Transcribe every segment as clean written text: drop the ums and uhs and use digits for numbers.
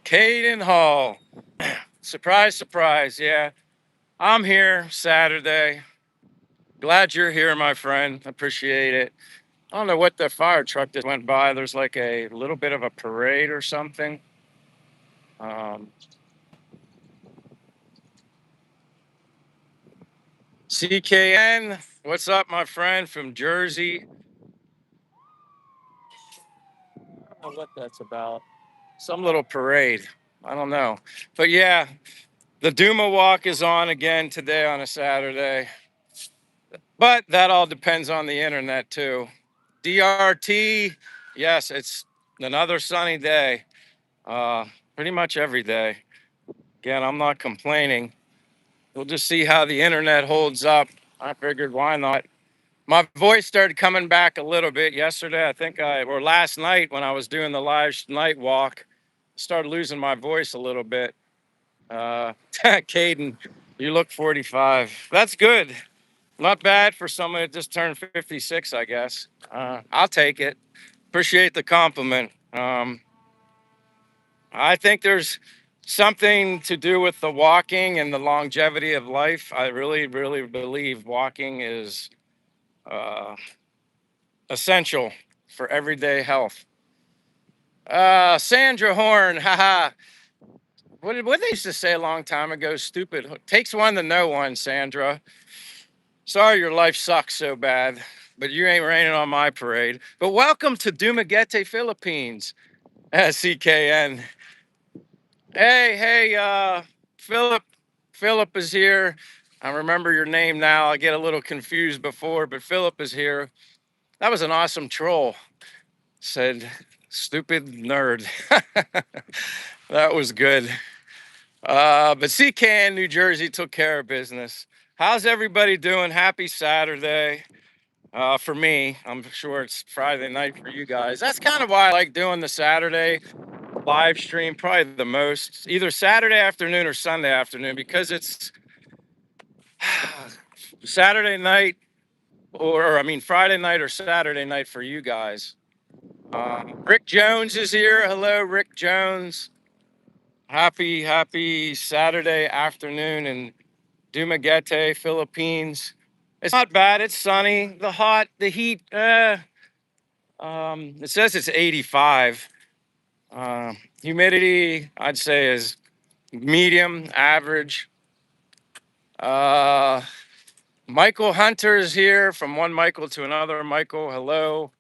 Caden Hall. Surprise, surprise. Yeah, I'm here Saturday. Glad you're here, my friend. Appreciate it. I don't know what the fire truck that went by. There's like a little bit of a parade or something. Um, CKN, what's up, my friend from Jersey? I don't know what that's about. Some little parade. I don't know. But yeah, the Duma walk is on again today on a Saturday. But that all depends on the internet too. DRT, yes, it's another sunny day. Uh, Pretty much every day. Again, I'm not complaining. We'll just see how the internet holds up. I figured, why not? My voice started coming back a little bit yesterday. Or last night when I was doing the live night walk, I started losing my voice a little bit. Caden, you look 45. That's good. Not bad for someone that just turned 56, I guess. I'll take it. Appreciate the compliment. I think there's something to do with the walking and the longevity of life. I really, really believe walking is uh, essential for everyday health. Sandra Horn, haha. What they used to say a long time ago? Stupid. Takes one to know one, Sandra. Sorry your life sucks so bad, but you ain't raining on my parade. But welcome to Dumaguete, Philippines, CKN. Hey, Philip. Philip is here. I remember your name now. I get a little confused before, but Philip is here. That was an awesome troll. Said, stupid nerd. That was good. But CKN, New Jersey took care of business. How's everybody doing? Happy Saturday. For me, I'm sure it's Friday night for you guys. That's kind of why I like doing the Saturday live stream, probably the most, either Saturday afternoon or Sunday afternoon, because it's Saturday night, or I mean, Friday night or Saturday night for you guys. Rick Jones is here. Hello, Rick Jones. Happy Saturday afternoon in Dumaguete, Philippines. It's not bad. It's sunny. The heat. It says it's 85. Humidity, I'd say, is medium, average. Uh, Michael Hunter is here from one Michael to another Michael. Hello.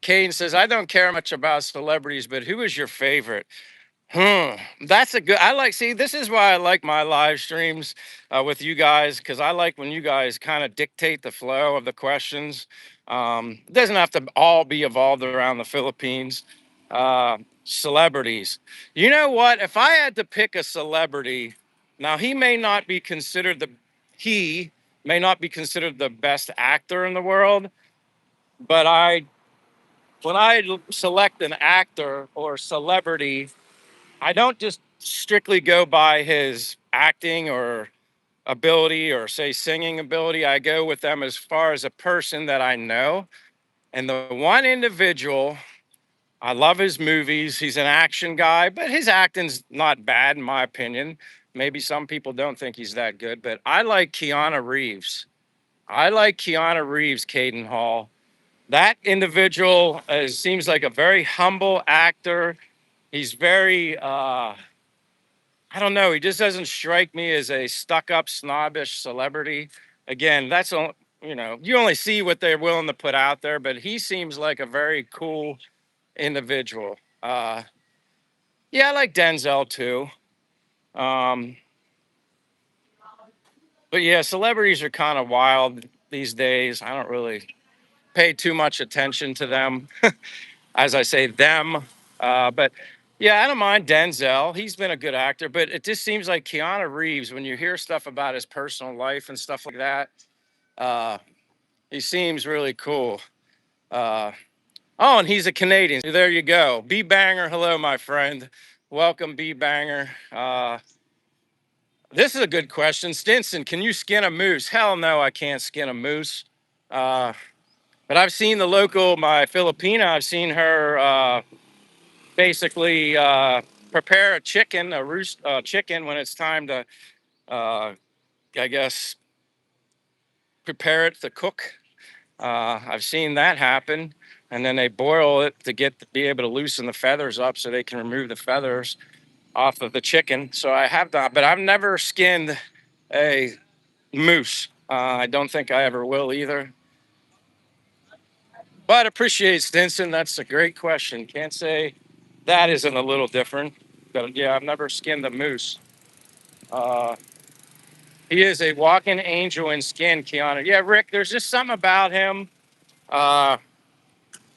Kane says, I don't care much about celebrities, but who is your favorite? That's a good. See, this is why I like my live streams with you guys, because I like when you guys kind of dictate the flow of the questions. It doesn't have to all be evolved around the Philippines. Celebrities. You know what? If I had to pick a celebrity, now he may not be considered the best actor in the world, but when I select an actor or celebrity, I don't just strictly go by his acting or ability or say singing ability. I go with them as far as a person that I know. And the one individual, I love his movies. He's an action guy, but his acting's not bad in my opinion. Maybe some people don't think he's that good, but I like Keanu Reeves. I like Keanu Reeves, Caden Hall. That individual seems like a very humble actor. He's very I don't know. He just doesn't strike me as a stuck-up, snobbish celebrity. Again, you only see what they're willing to put out there, but he seems like a very cool individual. Yeah, I like Denzel too. Um, but yeah, celebrities are kind of wild these days. I don't really pay too much attention to them, as I say them. But yeah, I don't mind Denzel. He's been a good actor, but it just seems like Keanu Reeves, when you hear stuff about his personal life and stuff like that, uh, he seems really cool. Uh, oh, and he's a Canadian. There you go. B Banger, hello, my friend. Welcome, B Banger. This is a good question. Stinson, can you skin a moose? Hell no, I can't skin a moose. Uh, But I've seen the local, my Filipina, I've seen her basically prepare a chicken, a roost chicken when it's time to, uh, I guess, prepare it to cook. I've seen that happen, and then they boil it to get to be able to loosen the feathers up so they can remove the feathers off of the chicken. So I have that, but I've never skinned a moose. I don't think I ever will either. But appreciate Stinson. That's a great question. Can't say that isn't a little different. But yeah, I've never skinned a moose. Uh, he is a walking angel in skin, Keanu. Yeah, Rick, there's just something about him uh,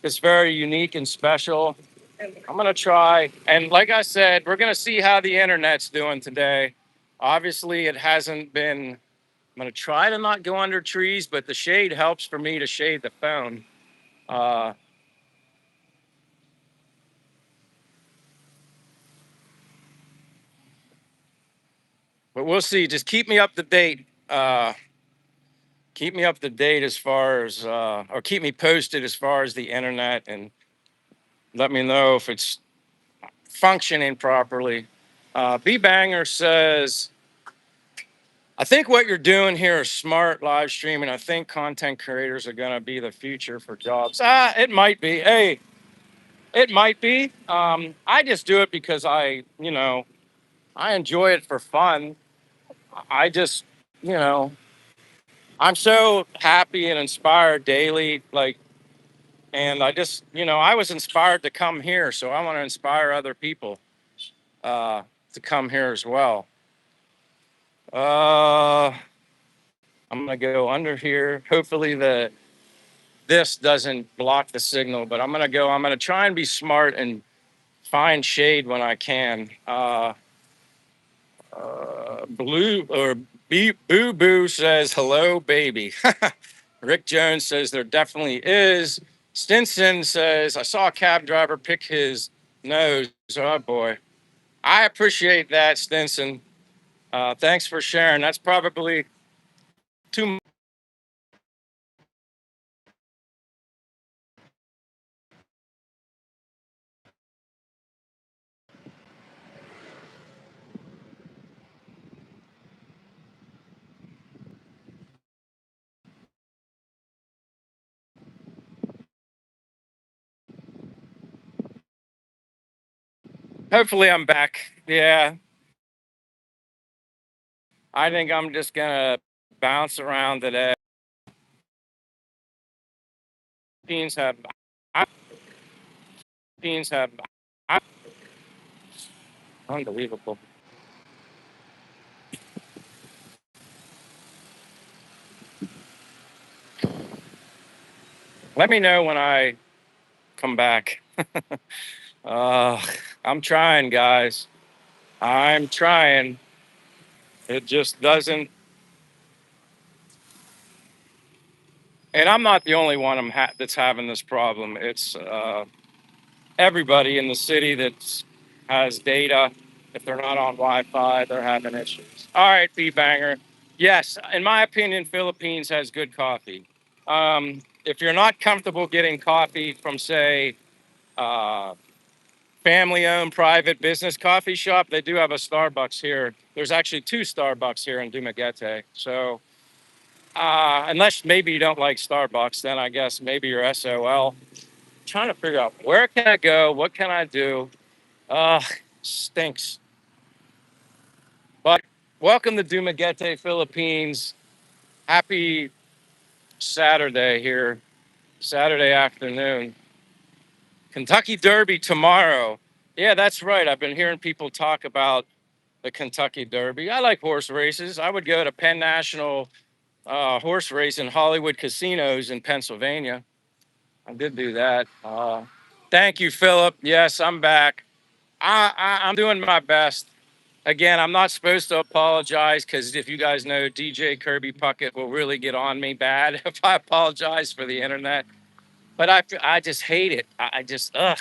that's very unique and special. I'm going to try. And like I said, we're going to see how the internet's doing today. Obviously, it hasn't been. I'm going to try to not go under trees, but the shade helps for me to shade the phone. Uh, but we'll see. Just keep me up to date. Keep me up to date as far as, or keep me posted as far as the internet, and let me know if it's functioning properly. B Banger says, I think what you're doing here is smart live streaming. I think content creators are going to be the future for jobs. It might be. Hey, it might be. I just do it because I enjoy it for fun. I just, you know, I'm so happy and inspired daily. Like, and I just, I was inspired to come here. So I want to inspire other people uh, to come here as well. Uh, I'm going to go under here. Hopefully this doesn't block the signal, but I'm going to try and be smart and find shade when I can. Blue or Boo Boo says, hello, baby. Rick Jones says, there definitely is. Stinson says, I saw a cab driver pick his nose. Oh, boy. I appreciate that, Stinson. Thanks for sharing. That's probably too. Hopefully, I'm back. Yeah, I think I'm just going to bounce around today. Teens have, teens have, unbelievable. Let me know when I come back. Uh, I'm trying, guys. I'm trying. It just doesn't. And I'm not the only one that's having this problem. It's everybody in the city that has data. If they're not on Wi-Fi, they're having issues. All right, B Banger. Yes, in my opinion, Philippines has good coffee. If you're not comfortable getting coffee from, say, uh, family-owned private business coffee shop, they do have a Starbucks here. There's actually two Starbucks here in Dumaguete. So unless maybe you don't like Starbucks, then I guess maybe you're SOL. Trying to figure out where can I go? What can I do? Ugh, stinks. But welcome to Dumaguete, Philippines. Happy Saturday here, Saturday afternoon. Kentucky Derby tomorrow. Yeah, that's right. I've been hearing people talk about the Kentucky Derby. I like horse races. I would go to Penn National horse race in Hollywood casinos in Pennsylvania. I did do that. Thank you, Philip. Yes, I'm back. I'm doing my best. Again, I'm not supposed to apologize because if you guys know, DJ Kirby Puckett will really get on me bad if I apologize for the internet. But I just hate it. I just, ugh,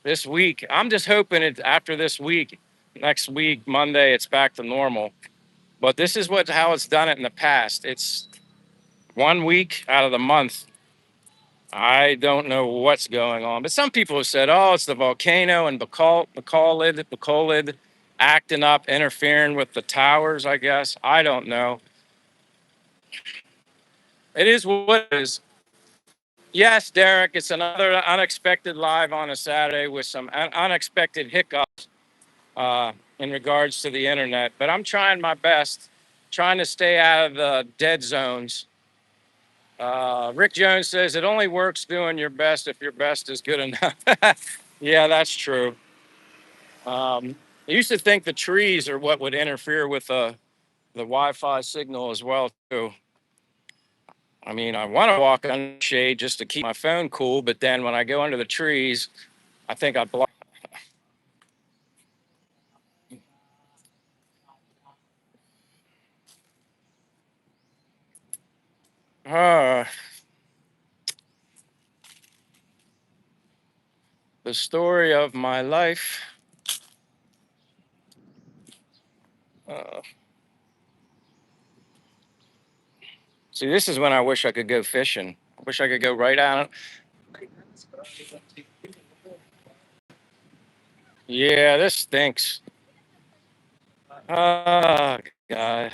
this week. I'm just hoping it after this week, next week, Monday, it's back to normal. But this is how it's done it in the past. It's 1 week out of the month. I don't know what's going on, but some people have said, "Oh, it's the volcano and Bacolod acting up, interfering with the towers." I guess I don't know. It is what it is. Yes, Derek, it's another unexpected live on a Saturday with some unexpected hiccups in regards to the internet. But I'm trying my best, trying to stay out of the dead zones. Rick Jones says it only works doing your best if your best is good enough. Yeah, that's true. I used to think the trees are what would interfere with the Wi-Fi signal as well too. I mean, I want to walk under the shade just to keep my phone cool, but then when I go under the trees, I think I block. Uh, the story of my life. Uh, See, this is when I wish I could go fishing. I wish I could go right out. Yeah, this stinks. Oh, God.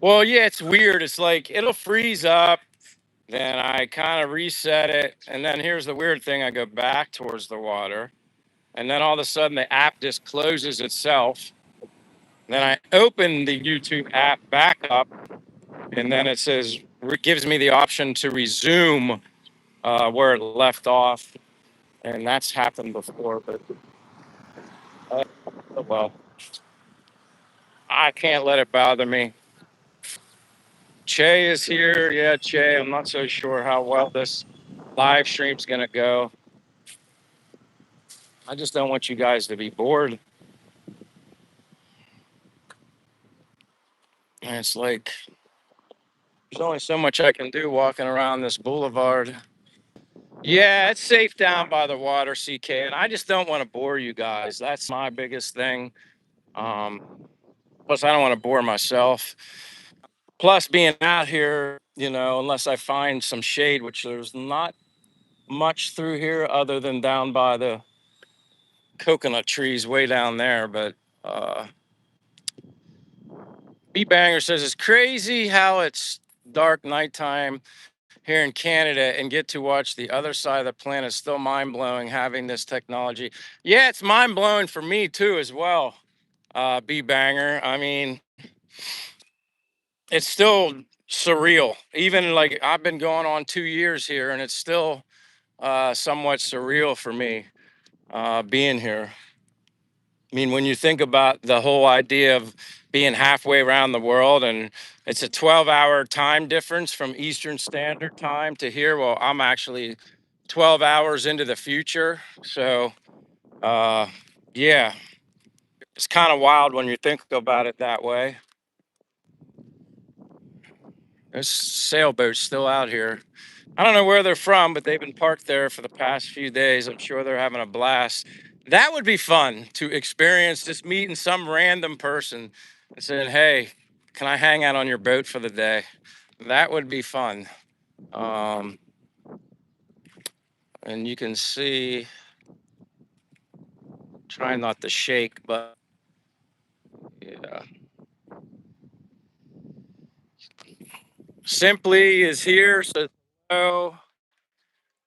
Well, yeah, it's weird. It's like it'll freeze up, then I kind of reset it. And then here's the weird thing, I go back towards the water. And then all of a sudden, the app just closes itself. Then I open the YouTube app back up, and then it says, gives me the option to resume where it left off. And that's happened before, but uh, well, I can't let it bother me. Che is here. Yeah, Che, I'm not so sure how well this live stream's going to go. I just don't want you guys to be bored. And it's like, there's only so much I can do walking around this boulevard. Yeah, it's safe down by the water, CK, and I just don't want to bore you guys. That's my biggest thing. Um, Plus, I don't want to bore myself. Plus, being out here, unless I find some shade, which there's not much through here other than down by the coconut trees way down there. But B Banger says it's crazy how it's dark nighttime here in Canada and get to watch the other side of the planet. Still mind blowing having this technology. Yeah, it's mind blowing for me too, as well. B Banger. I mean, it's still surreal. Even like I've been going on 2 years here, and it's still somewhat surreal for me being here. I mean, when you think about the whole idea of being halfway around the world, and it's a 12-hour time difference from Eastern Standard Time to here. Well, I'm actually 12 hours into the future. So, uh, yeah, it's kind of wild when you think about it that way. There's sailboats still out here. I don't know where they're from, but they've been parked there for the past few days. I'm sure they're having a blast. That would be fun to experience, just meeting some random person and saying, "Hey, can I hang out on your boat for the day?" That would be fun. Um, and you can see, trying not to shake, but yeah. Simply is here. So, hello.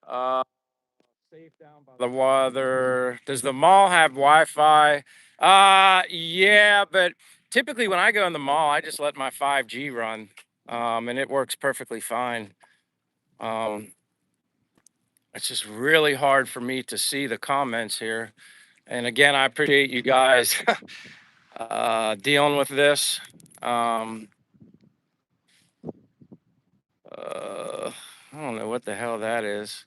Uh, Safe down by the water. Does the mall have Wi-Fi? Yeah, but typically when I go in the mall, I just let my 5G run, and it works perfectly fine. Um, it's just really hard for me to see the comments here. And again, I appreciate you guys dealing with this. Um, I don't know what the hell that is.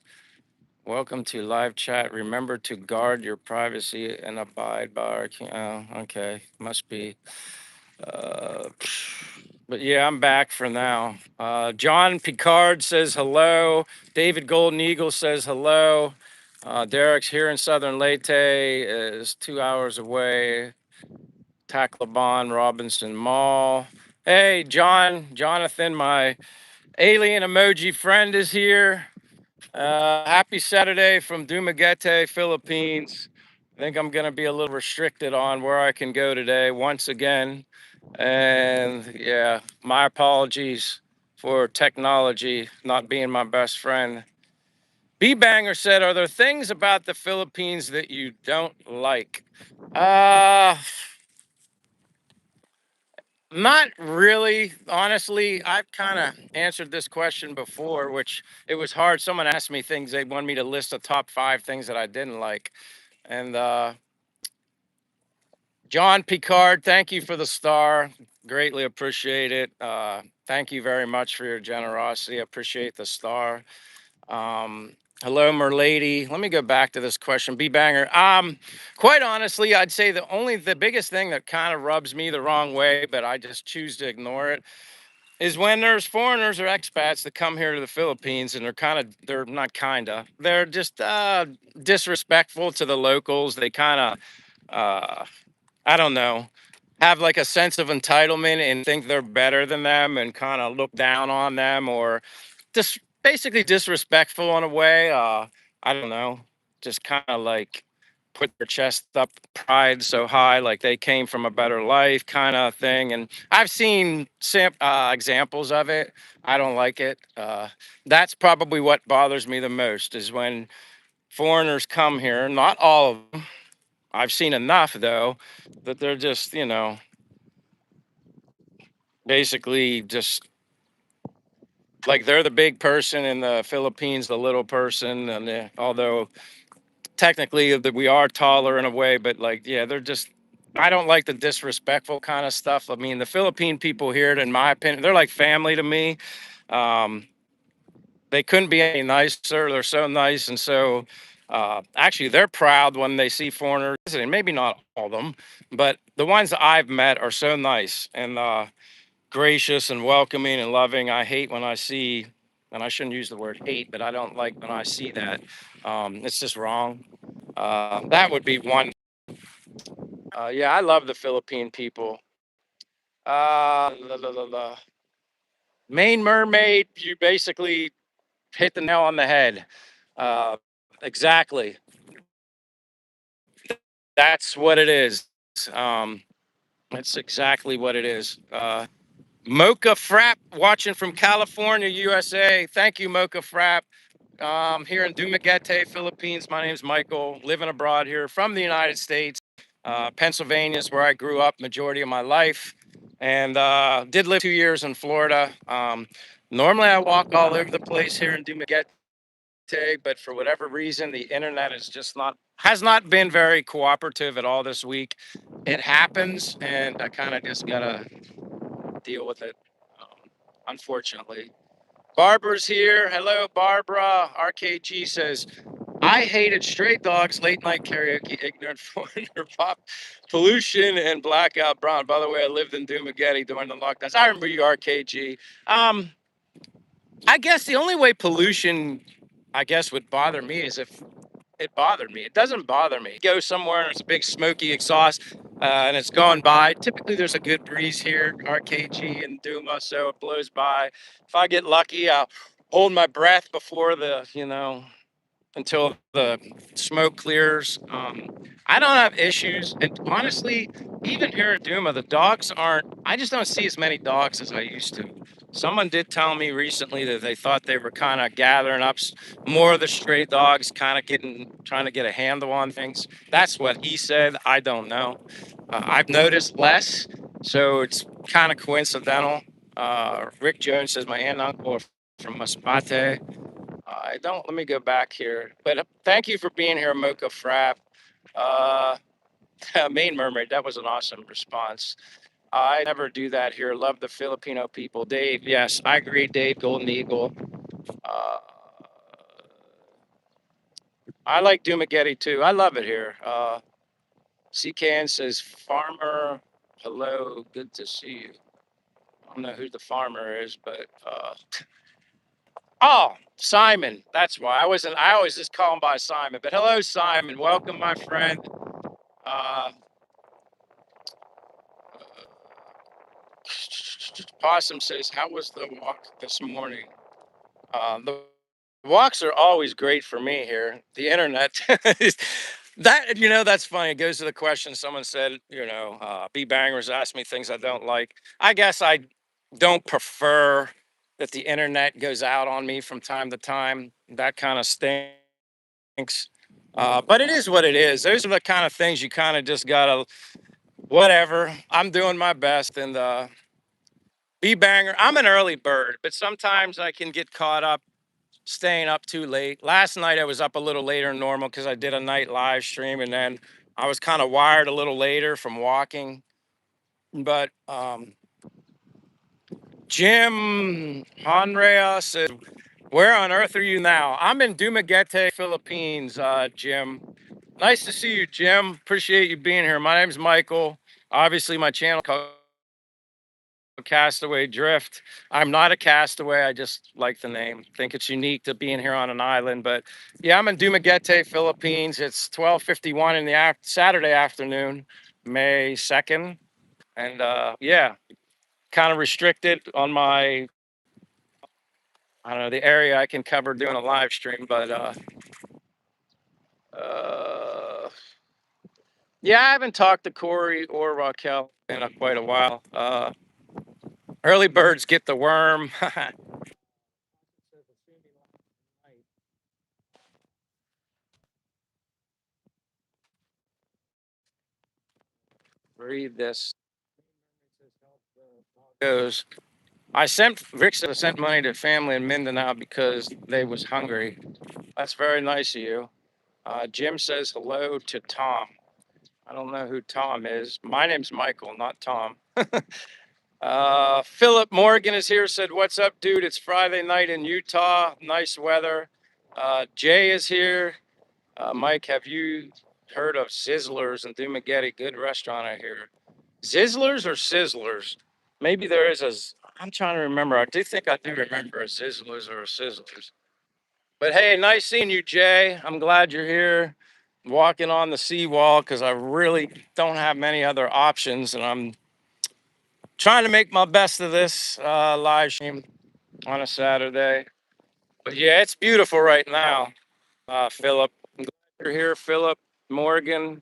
Welcome to live chat. Remember to guard your privacy and abide by our. Okay, must be. Uh, but yeah, I'm back for now. John Picard says hello. David Golden Eagle says hello. Derek's here in Southern Leyte, is 2 hours away. Tacloban Robinson Mall. Hey, Jonathan, my Alien emoji friend is here. Happy Saturday from Dumaguete, Philippines. I think I'm going to be a little restricted on where I can go today once again. And yeah, my apologies for technology not being my best friend. B Banger said, "Are there things about the Philippines that you don't like?" Uh, Not really. Honestly, I've kind of answered this question before, which it was hard. Someone asked me things they wanted me to list the top 5 things that I didn't like. And John Picard, thank you for the star. Greatly appreciate it. Thank you very much for your generosity. Appreciate the star. Hello, Merlady. Let me go back to this question. B Banger. Quite honestly, I'd say the biggest thing that kind of rubs me the wrong way, but I just choose to ignore it, is when there's foreigners or expats that come here to the Philippines and they're not they're just disrespectful to the locals. They I don't know, have like a sense of entitlement and think they're better than them and kind of look down on them, or just basically disrespectful in a way. I don't know, just kind of like put their chest up, pride so high, like they came from a better life, kind of thing. And I've seen examples of it. I don't like it. That's probably what bothers me the most is when foreigners come here. Not all of them. I've seen enough though that they're just, basically just like they're the big person in the Philippines, the little person, and although technically that we are taller in a way, but like yeah, they're just. I don't like the disrespectful kind of stuff. I mean, the Philippine people here, in my opinion, they're like family to me. Um, they couldn't be any nicer. They're so nice, and so actually, they're proud when they see foreigners visiting. Maybe not all of them, but the ones that I've met are so nice and gracious and welcoming and loving. I hate when I see, and I shouldn't use the word hate, but I don't like when I see that. It's just wrong. That would be one. Yeah, I love the Philippine people. The Main Mermaid, you basically hit the nail on the head. Uh, exactly. That's what it is. Um, that's exactly what it is. Mocha Frap watching from California, USA. Thank you, Mocha Frap. Here in Dumaguete, Philippines. My name is Michael, living abroad here from the United States. Pennsylvania is where I grew up majority of my life, and did live 2 years in Florida. Normally, I walk all over the place here in Dumaguete, but for whatever reason, the internet is just not has not been very cooperative at all this week. It happens, and I kind of just gotta deal with it, unfortunately. Barbara's here. Hello, Barbara. RKG says, I hated stray dogs, late night karaoke, ignorant foreigner pop, pollution, and blackout brown. By the way, I lived in Dumaguete during the lockdowns. I remember you, RKG. Um, I guess the only way pollution, I guess, would bother me is if it bothered me. It doesn't bother me. Go somewhere and it's a big smoky exhaust and it's going by. Typically, there's a good breeze here, RKG and Duma, so it blows by. If I get lucky, I'll hold my breath before until the smoke clears. I don't have issues. And honestly, even here at Duma, the dogs aren't, I just don't see as many dogs as I used to. Someone did tell me recently that they thought they were kind of gathering up more of the stray dogs, kind of trying to get a handle on things. That's what he said. I don't know. I've noticed less, so it's kind of coincidental. Rick Jones says my aunt and uncle are from Masbate. I don't. Let me go back here. But thank you for being here, Mocha Frap. Uh, Main Mermaid. That was an awesome response. I never do that here. Love the Filipino people. Dave. Yes, I agree. Dave, Golden Eagle. Uh, I like Dumaguete too. I love it here. CKN says farmer. Hello. Good to see you. I don't know who the farmer is, but oh, Simon. That's why I wasn't. I always just call him by Simon. But hello, Simon. Welcome, my friend. Uh, Possum says, "How was the walk this morning?" The walks are always great for me here. The internet, that's funny. It goes to the question someone said. B bangers ask me things I don't like. I guess I don't prefer that the internet goes out on me from time to time. That kind of stinks. But it is what it is. Those are the kind of things you kind of just gotta, whatever. I'm doing my best, and B banger. I'm an early bird, but sometimes I can get caught up staying up too late. Last night I was up a little later than normal because I did a night live stream, and then I was kind of wired a little later from walking. But Jim Honrea said, "Where on earth are you now?" I'm in Dumaguete, Philippines, Jim. Nice to see you, Jim. Appreciate you being here. My name's Michael. Obviously, my channel called Castaway Drift. I'm not a castaway. I just like the name. Think it's unique to being here on an island. But yeah, I'm in Dumaguete, Philippines. It's 12:51 in the Saturday afternoon, May 2nd. And yeah, kind of restricted on my, I don't know, the area I can cover doing a live stream. But uh, yeah, I haven't talked to Corey or Raquel in quite a while. Early birds get the worm. Read this. Goes. Rick said I sent money to family in Mindanao because they was hungry. That's very nice of you. Jim says hello to Tom. I don't know who Tom is. My name's Michael, not Tom. Philip Morgan is here. Said, "What's up, dude? It's Friday night in Utah. Nice weather." Jay is here. Mike, have you heard of Sizzlers in Dumaguete? Good restaurant, I hear. Zizzlers or Sizzlers? Maybe there is a. I'm trying to remember. I do think I do remember a Zizzlers or a Sizzlers. But hey, nice seeing you, Jay. I'm glad you're here, walking on the seawall because I really don't have many other options, and I'm trying to make my best of this live stream on a Saturday. But yeah, it's beautiful right now, Philip. I'm glad you're here, Philip Morgan.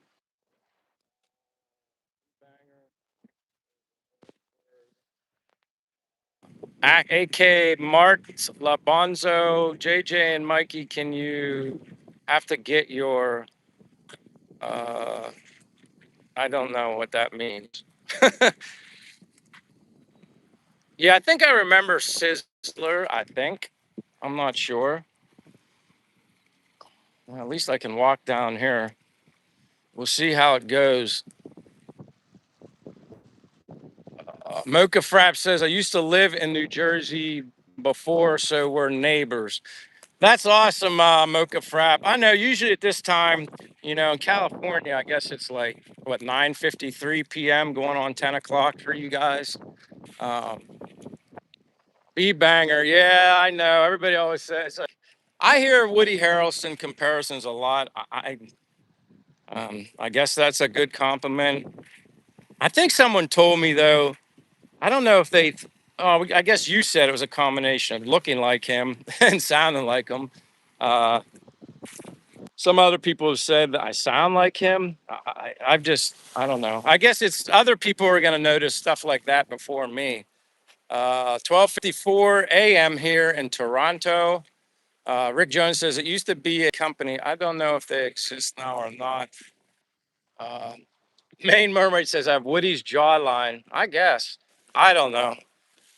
AK Mark Labonzo, JJ, and Mikey. Can you have to get your? Uh, I don't know what that means. Yeah, I think I remember Sizzler. I think I'm not sure. Well, at least I can walk down here. We'll see how it goes. Mocha Frap says I used to live in New Jersey before, so we're neighbors. That's awesome, Mocha Frap. I know usually at this time, in California, I guess it's like what 9:53 p.m. going on 10 o'clock for you guys. Um, B banger, yeah, I know. Everybody always says. I hear Woody Harrelson comparisons a lot. I guess that's a good compliment. I think someone told me though. I don't know if they. Oh, I guess you said it was a combination of looking like him and sounding like him. Uh, Some other people have said that I sound like him. I've just, I don't know. I guess it's other people are going to notice stuff like that before me. 12:54 a.m. here in Toronto. Rick Jones says it used to be a company. I don't know if they exist now or not. Uh, Maine Mermaid says I have Woody's jawline. I guess. I don't know.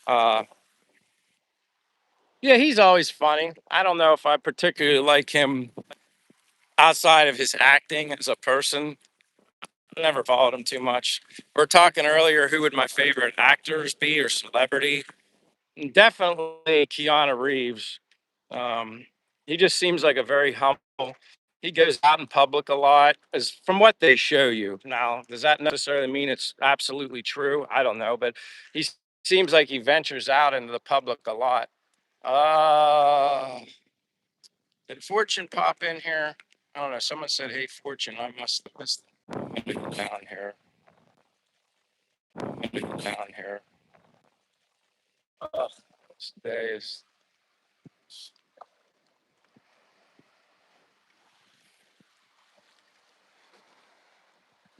Uh, yeah, he's always funny. I don't know if I particularly like him outside of his acting as a person. I never followed him too much. We are talking earlier, who would my favorite actors be or celebrity? Definitely Keanu Reeves. Um, he just seems like a very humble. He goes out in public a lot, as from what they show you. Now, does that necessarily mean it's absolutely true? I don't know, but seems like he ventures out into the public a lot. Uh, did Fortune pop in here? I don't know. Someone said, "Hey, Fortune." I must have missed it. Down here. Down here. Ugh, this day is.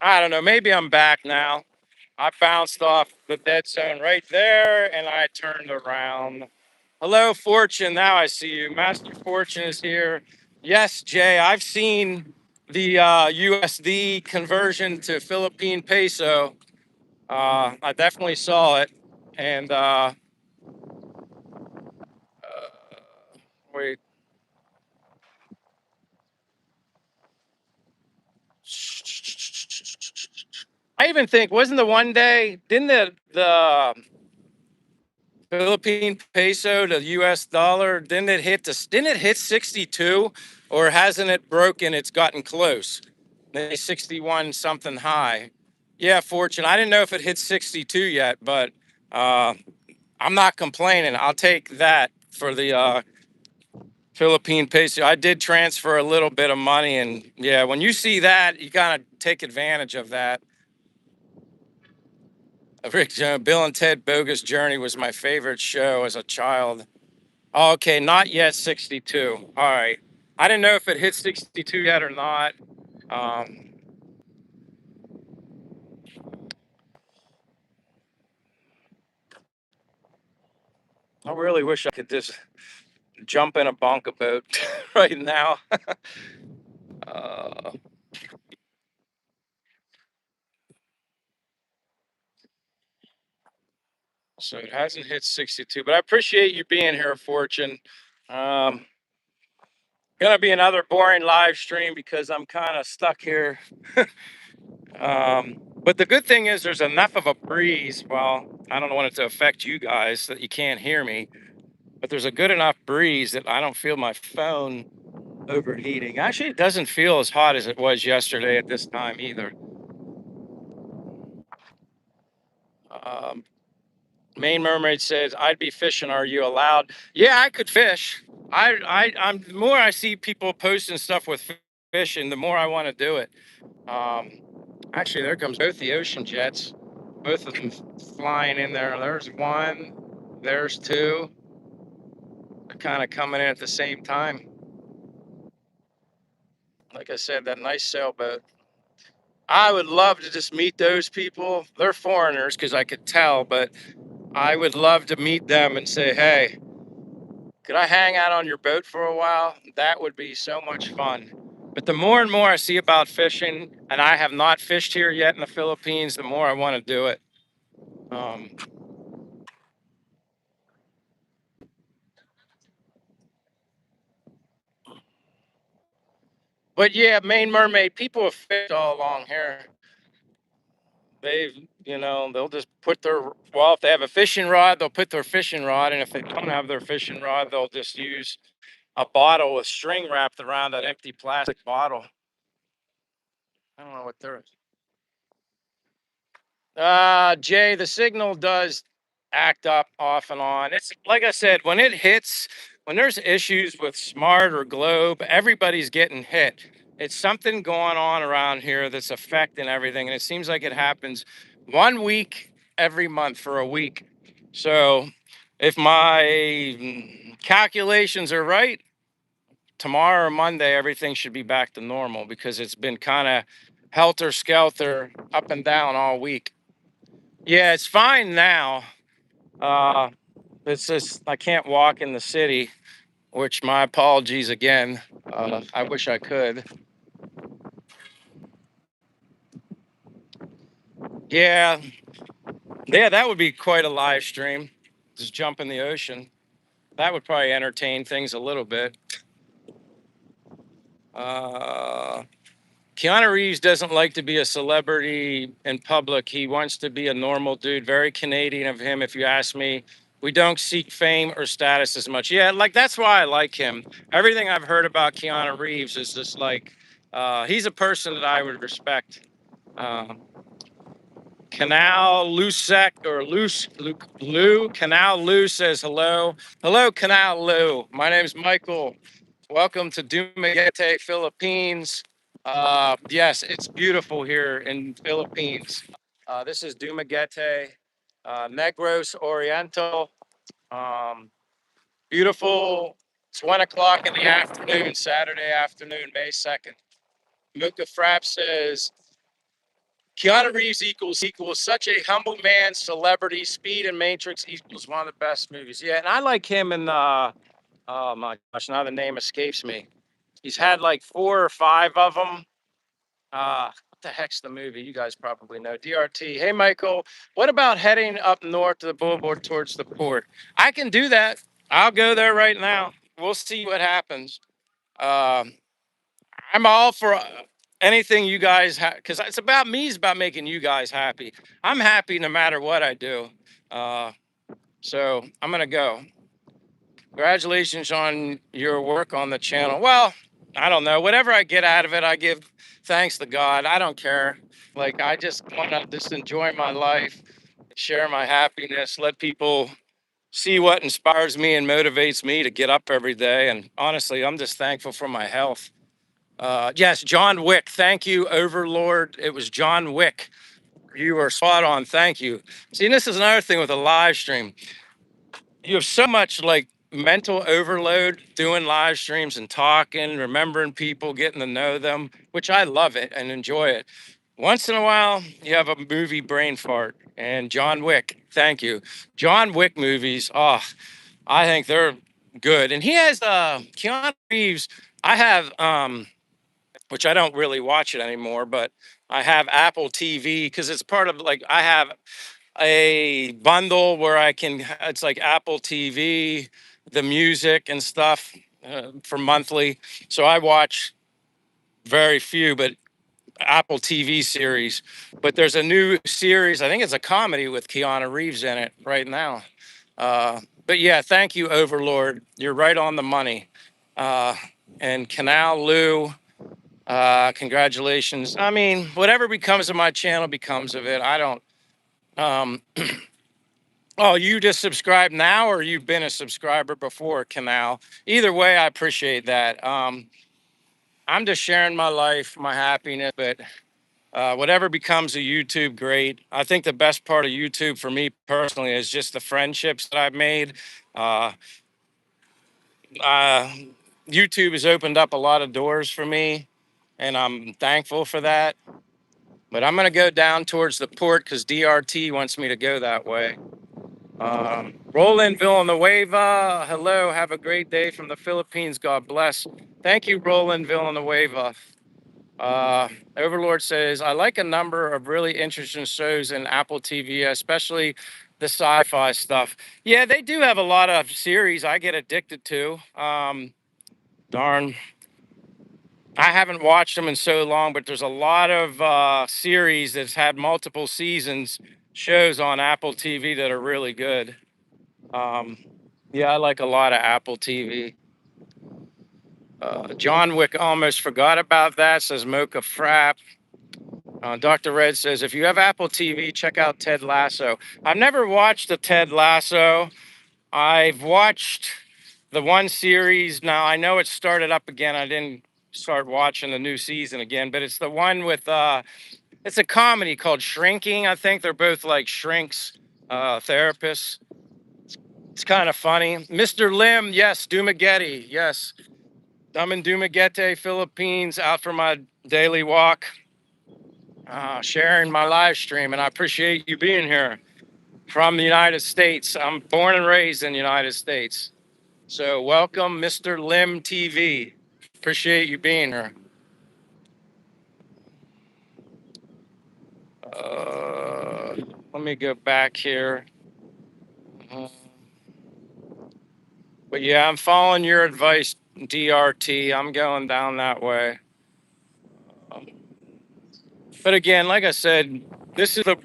I don't know. Maybe I'm back now. I bounced off the dead zone right there and I turned around. Hello, Fortune. Now I see you. Master Fortune is here. Yes, Jay, I've seen the USD conversion to Philippine peso. I definitely saw it. And wait, I even think wasn't the one day didn't the Philippine peso to US dollar didn't it hit 62 or hasn't it broken? It's gotten close. Maybe 61 something high. Yeah, Fortune. I didn't know if it hit 62 yet, but uh, I'm not complaining. I'll take that for the Philippine peso. I did transfer a little bit of money, and yeah, when you see that, you gotta take advantage of that. Rick, Bill and Ted Bogus Journey was my favorite show as a child. Oh, okay, not yet 62. All right. I didn't know if it hit 62 yet or not. Um, I really wish I could just jump in a bonka boat right now. Uh, so it hasn't hit 62, but I appreciate you being here, Fortune. Um, gonna be another boring live stream because I'm kind of stuck here. But the good thing is there's enough of a breeze. Well, I don't want it to affect you guys so that you can't hear me, but there's a good enough breeze that I don't feel my phone overheating. Actually, it doesn't feel as hot as it was yesterday at this time either. Um, Main Mermaid says, "I'd be fishing. Are you allowed?" Yeah, I could fish. I'm the more I see people posting stuff with fishing, the more I want to do it. Um, Actually, there comes both the ocean jets, both of them flying in there. There's one, there's two. They're kind of coming in at the same time. Like I said, that nice sailboat. I would love to just meet those people. They're foreigners because I could tell, but I would love to meet them and say, hey, could I hang out on your boat for a while? That would be so much fun. But the more and more I see about fishing, and I have not fished here yet in the Philippines, the more I want to do it. Um, but yeah, Main Mermaid, people have fished all along here. They'll just put well, if they have a fishing rod, they'll put their fishing rod. And if they don't have their fishing rod, they'll just use a bottle with string wrapped around that empty plastic bottle. I don't know what they're. Jay, the signal does act up off and on. It's like I said, when it hits, when there's issues with Smart or Globe, everybody's getting hit. It's something going on around here that's affecting everything. And it seems like it happens 1 week every month for a week. So if my calculations are right, tomorrow or Monday, everything should be back to normal because it's been kind of helter skelter up and down all week. Yeah, it's fine now. Uh, it's just I can't walk in the city, which my apologies again. I wish I could. Yeah, yeah, that would be quite a live stream. Just jump in the ocean. That would probably entertain things a little bit. Uh, Keanu Reeves doesn't like to be a celebrity in public. He wants to be a normal dude. Very Canadian of him, if you ask me. We don't seek fame or status as much. Yeah, like that's why I like him. Everything I've heard about Keanu Reeves is just like he's a person that I would respect. Uh, Canal Lusek or Lou Canal Lou says hello. Hello, Canal Lou. My name's Michael. Welcome to Dumaguete, Philippines. Yes, it's beautiful here in Philippines. This is Dumaguete, Negros Oriental. Um, Beautiful. It's 1 o'clock in the afternoon, Saturday afternoon, May 2nd. Mocha Frap says Keanu Reeves equals such a humble man, celebrity, Speed and Matrix equals one of the best movies. Yeah, and I like him in oh my gosh, now the name escapes me. He's had like 4 or 5 of them. What the heck's the movie? You guys probably know. DRT. Hey, Michael, what about heading up north to the boulevard towards the port? I can do that. I'll go there right now. We'll see what happens. Um, I'm all for anything you guys have because it's about me. It's about making you guys happy. I'm happy no matter what I do. Uh, so I'm gonna go. Congratulations on your work on the channel. Well, I don't know. Whatever I get out of it, I give thanks to God. I don't care. Like I just want to just enjoy my life, share my happiness, let people see what inspires me and motivates me to get up every day. And honestly, I'm just thankful for my health. Yes, John Wick. Thank you, Overlord. It was John Wick. You were spot on. Thank you. See, and this is another thing with a live stream. You have so much like mental overload doing live streams and talking, remembering people, getting to know them, which I love it and enjoy it. Once in a while, you have a movie brain fart. And John Wick, thank you. John Wick movies, oh, I think they're good. And he has Keanu Reeves. I have which I don't really watch it anymore, but I have Apple TV because it's part of like I have a bundle where I can, it's like Apple TV, the music and stuff for monthly. So I watch very few, but Apple TV series. But there's a new series, I think it's a comedy with Keanu Reeves in it right now. But yeah, thank you, Overlord. You're right on the money. Uh, and Canal Lou, congratulations. I mean, whatever becomes of my channel becomes of it. I don't. Um, oh, you just subscribed now, or you've been a subscriber before, Canal? Either way, I appreciate that. I'm just sharing my life, my happiness, but whatever becomes of YouTube, great. I think the best part of YouTube for me personally is just the friendships that I've made. Uh, uh, YouTube has opened up a lot of doors for me, and I'm thankful for that. But I'm going to go down towards the port because DRT wants me to go that way. Roland Villanueva, hello. Have a great day from the Philippines. God bless. Thank you, Roland Villanueva. Uh, Overlord says, I like a number of really interesting shows in Apple TV, especially the sci-fi stuff. Yeah, they do have a lot of series I get addicted to. Darn. I haven't watched them in so long, but there's a lot of series that's had multiple seasons, shows on Apple TV that are really good. Um, yeah, I like a lot of Apple TV. John Wick almost forgot about that, says Mocha Frap. Dr. Red says, if you have Apple TV, check out Ted Lasso. I've never watched the Ted Lasso. I've watched the one series. Now, I know it started up again. I didn't start watching the new season again, but it's the one with, it's a comedy called Shrinking. I think they're both like shrinks, therapists. It's kind of funny. Mr. Lim, yes. Dumaguete, yes. I'm in Dumaguete, Philippines, out for my daily walk, sharing my live stream, and I appreciate you being here from the United States. I'm born and raised in the United States. So welcome, Mr. Lim TV. Appreciate you being here. Let me go back here. Uh, but yeah, I'm following your advice, DRT. I'm going down that way. But again, like I said, this is the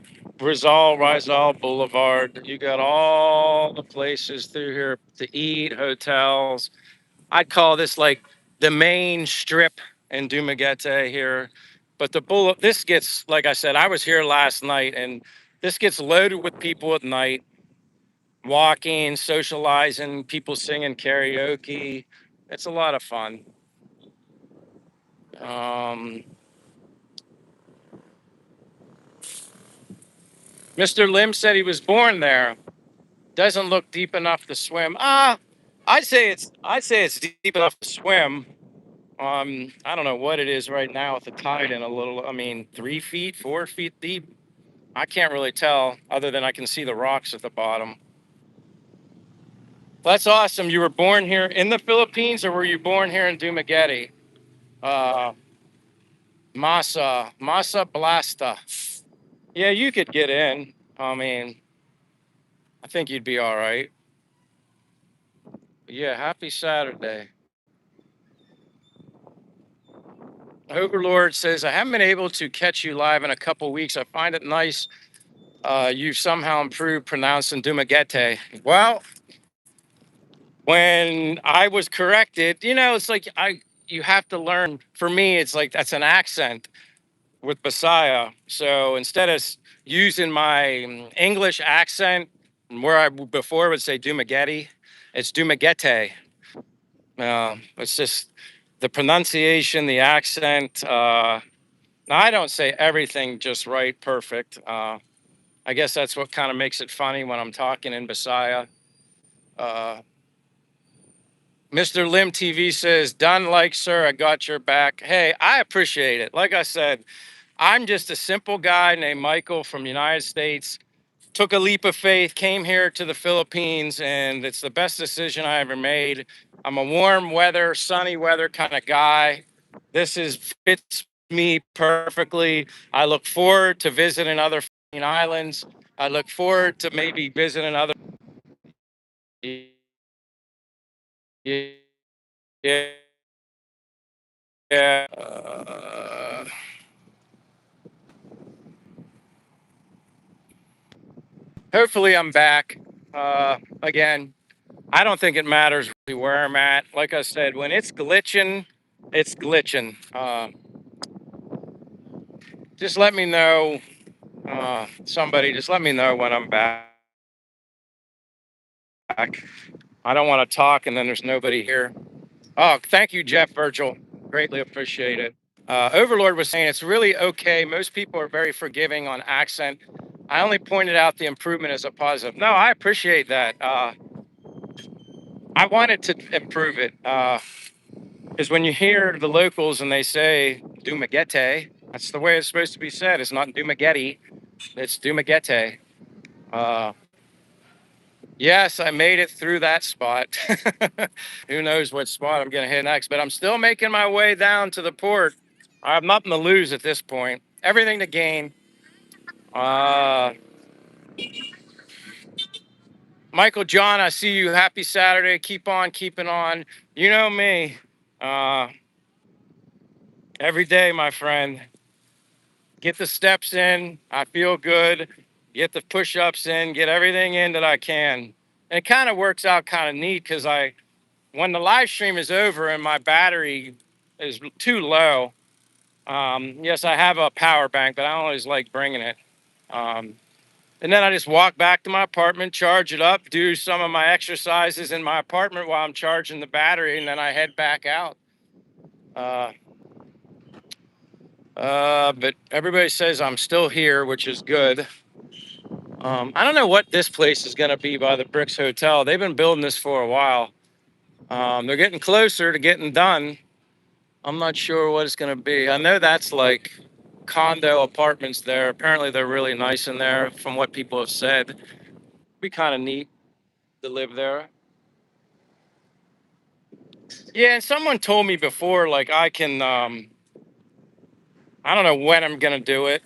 Rizal Boulevard. You got all the places through here to eat, hotels. I'd call this like the main strip in Dumaguete here. But this gets, like I said, I was here last night, and this gets loaded with people at night, walking, socializing, people singing karaoke. It's a lot of fun. Um, Mr. Lim said he was born there. Doesn't look deep enough to swim. I'd say it's deep enough to swim. I don't know what it is right now with the tide in a little. I mean, 3 feet, 4 feet deep. I can't really tell, other than I can see the rocks at the bottom. That's awesome. You were born here in the Philippines, or were you born here in Dumaguete? Uh, Masa Blasta. Yeah, you could get in. I mean, I think you'd be all right. Yeah, happy Saturday. Overlord says, I haven't been able to catch you live in a couple weeks. I find it nice you've somehow improved pronouncing Dumaguete. Well, when I was corrected, it's like you have to learn. For me, it's like that's an accent with Messiah. So instead of using my English accent, where I before would say Dumaguete, it's Dumaguete. It's just the pronunciation, the accent. Now, I don't say everything just right, perfect. I guess that's what kind of makes it funny when I'm talking in Messiah. Uh, Mr. Lim TV says, done like, sir, I got your back. Hey, I appreciate it. Like I said, I'm just a simple guy named Michael from the United States. Took a leap of faith, came here to the Philippines, and it's the best decision I ever made. I'm a warm weather, sunny weather kind of guy. This is fits me perfectly. I look forward to visiting other islands. I look forward to maybe visiting other. Yeah, yeah. Hopefully, I'm back. Again, I don't think it matters really where I'm at. Like I said, when it's glitching, it's glitching. Just let me know. Somebody, just let me know when I'm back. I don't want to talk and then there's nobody here. Oh, thank you, Jeff Virgil. Greatly appreciate it. Overlord was saying it's really okay. Most people are very forgiving on accent. I only pointed out the improvement as a positive. No, I appreciate that. I wanted to improve it because when you hear the locals and they say Dumaguete, that's the way it's supposed to be said. It's not Dumaguete, it's Dumaguete. Uh, yes, I made it through that spot. Who knows what spot I'm going to hit next, but I'm still making my way down to the port. I have nothing to lose at this point, everything to gain. Uh, Michael John, I see you. Happy Saturday. Keep on keeping on. You know me. Uh, every day, my friend. Get the steps in. I feel good. Get the push-ups in. Get everything in that I can. And it kind of works out kind of neat because when the live stream is over and my battery is too low, yes, I have a power bank, but I don't always like bringing it. Um, and then I just walk back to my apartment, charge it up, do some of my exercises in my apartment while I'm charging the battery, and then I head back out. Uh, but everybody says I'm still here, which is good. I don't know what this place is going to be by the Bricks Hotel. They've been building this for a while. They're getting closer to getting done. I'm not sure what it's going to be. I know that's like condo apartments there. Apparently, they're really nice in there, from what people have said. Be kind of neat to live there. Yeah, and someone told me before, like I can. I don't know when I'm going to do it,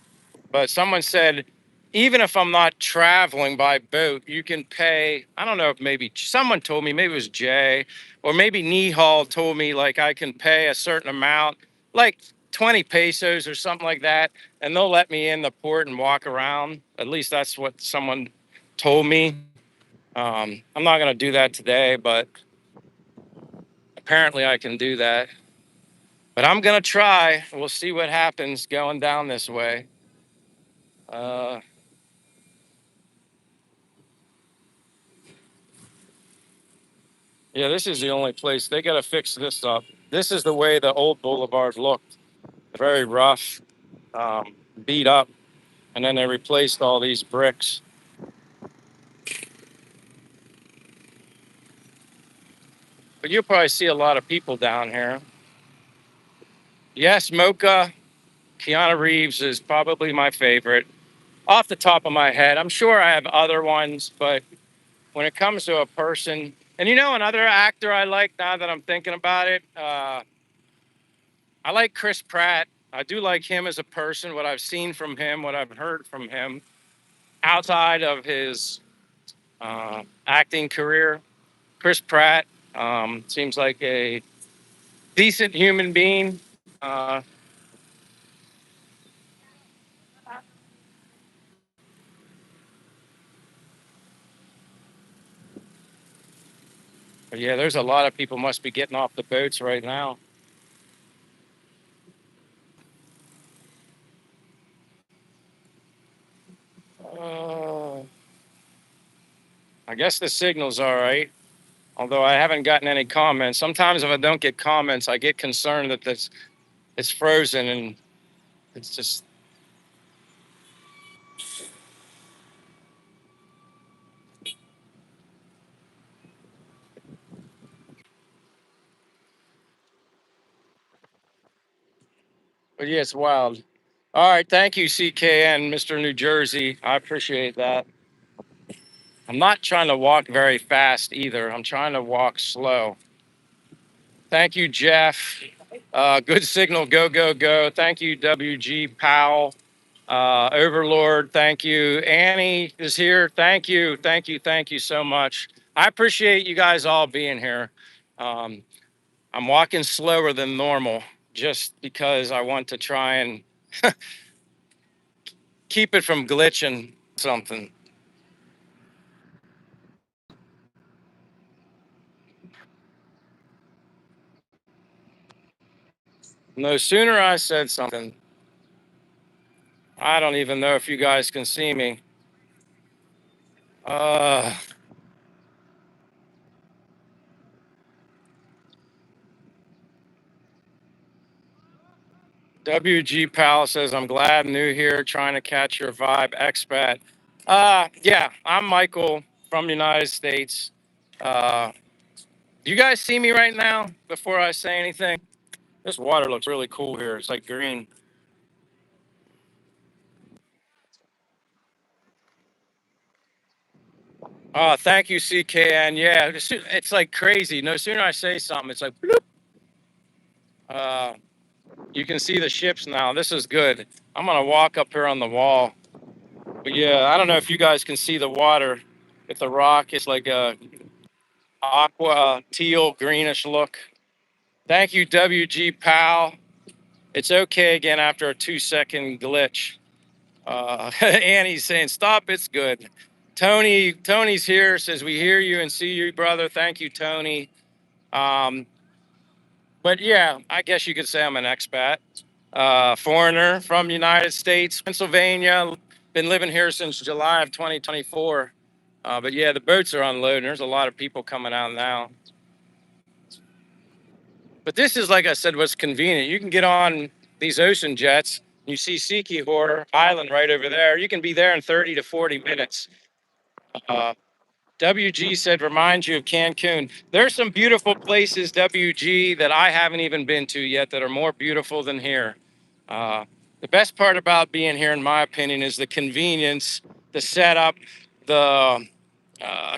but someone said even if I'm not traveling by boat, you can pay. I don't know if maybe someone told me, maybe it was Jay, or maybe Nihal told me like I can pay a certain amount, like 20 pesos or something like that, and they'll let me in the port and walk around. At least that's what someone told me. I'm not going to do that today, but apparently I can do that. But I'm going to try. We'll see what happens going down this way. Uh, Yeah, this is the only place. They got to fix this up. This is the way the old boulevard looked. Very rough, beat up. And then they replaced all these bricks. but you'll probably see a lot of people down here. Yes, Mocha, Keanu Reeves is probably my favorite. Off the top of my head, I'm sure I have other ones, but when it comes to a person, and another actor I like now that I'm thinking about it, I like Chris Pratt. I do like him as a person, what I've seen from him, what I've heard from him outside of his acting career. Chris Pratt seems like a decent human being. But yeah, there's a lot of people must be getting off the boats right now. Uh, I guess the signal's all right. Although I haven't gotten any comments. Sometimes if I don't get comments, I get concerned that it's frozen and it's just. But yeah, it's wild. All right, thank you, CKN, Mr. New Jersey. I appreciate that. I'm not trying to walk very fast either. I'm trying to walk slow. Thank you, Jeff. Good signal. Go, go, go. Thank you, WG Powell. Overlord, thank you. Annie is here. Thank you. Thank you. Thank you so much. I appreciate you guys all being here. Um, I'm walking slower than normal just because I want to try and keep it from glitching something. No sooner I said something, I don't even know if you guys can see me. Uh, WG Pal says, I'm glad new here, trying to catch your vibe, expat. Yeah, I'm Michael from the United States. Uh, you guys see me right now before I say anything? This water looks really cool here. It's like green. Thank you, CKN. Yeah, it's like crazy. No sooner I say something, it's like, bloop. Uh, you can see the ships now. This is good. I'm gonna walk up here on the wall. But yeah, I don't know if you guys can see the water. If the rock is like a aqua teal greenish look. Thank you, WG Pal. It's okay again after a 2-second glitch. Annie's saying, stop, it's good. Tony's here, says, we hear you and see you, brother. Thank you, Tony. Um, but yeah, I guess you could say I'm an expat. Foreigner from United States, Pennsylvania. Been living here since July of 2024. But yeah, the boats are unloading. There's a lot of people coming out now. But this is, like I said, what's convenient. You can get on these ocean jets. You see Sikihor Island right over there. You can be there in 30 to 40 minutes. Uh, WG said, remind you of Cancun. There's some beautiful places, WG, that I haven't even been to yet that are more beautiful than here. Uh, the best part about being here, in my opinion, is the convenience, the setup, the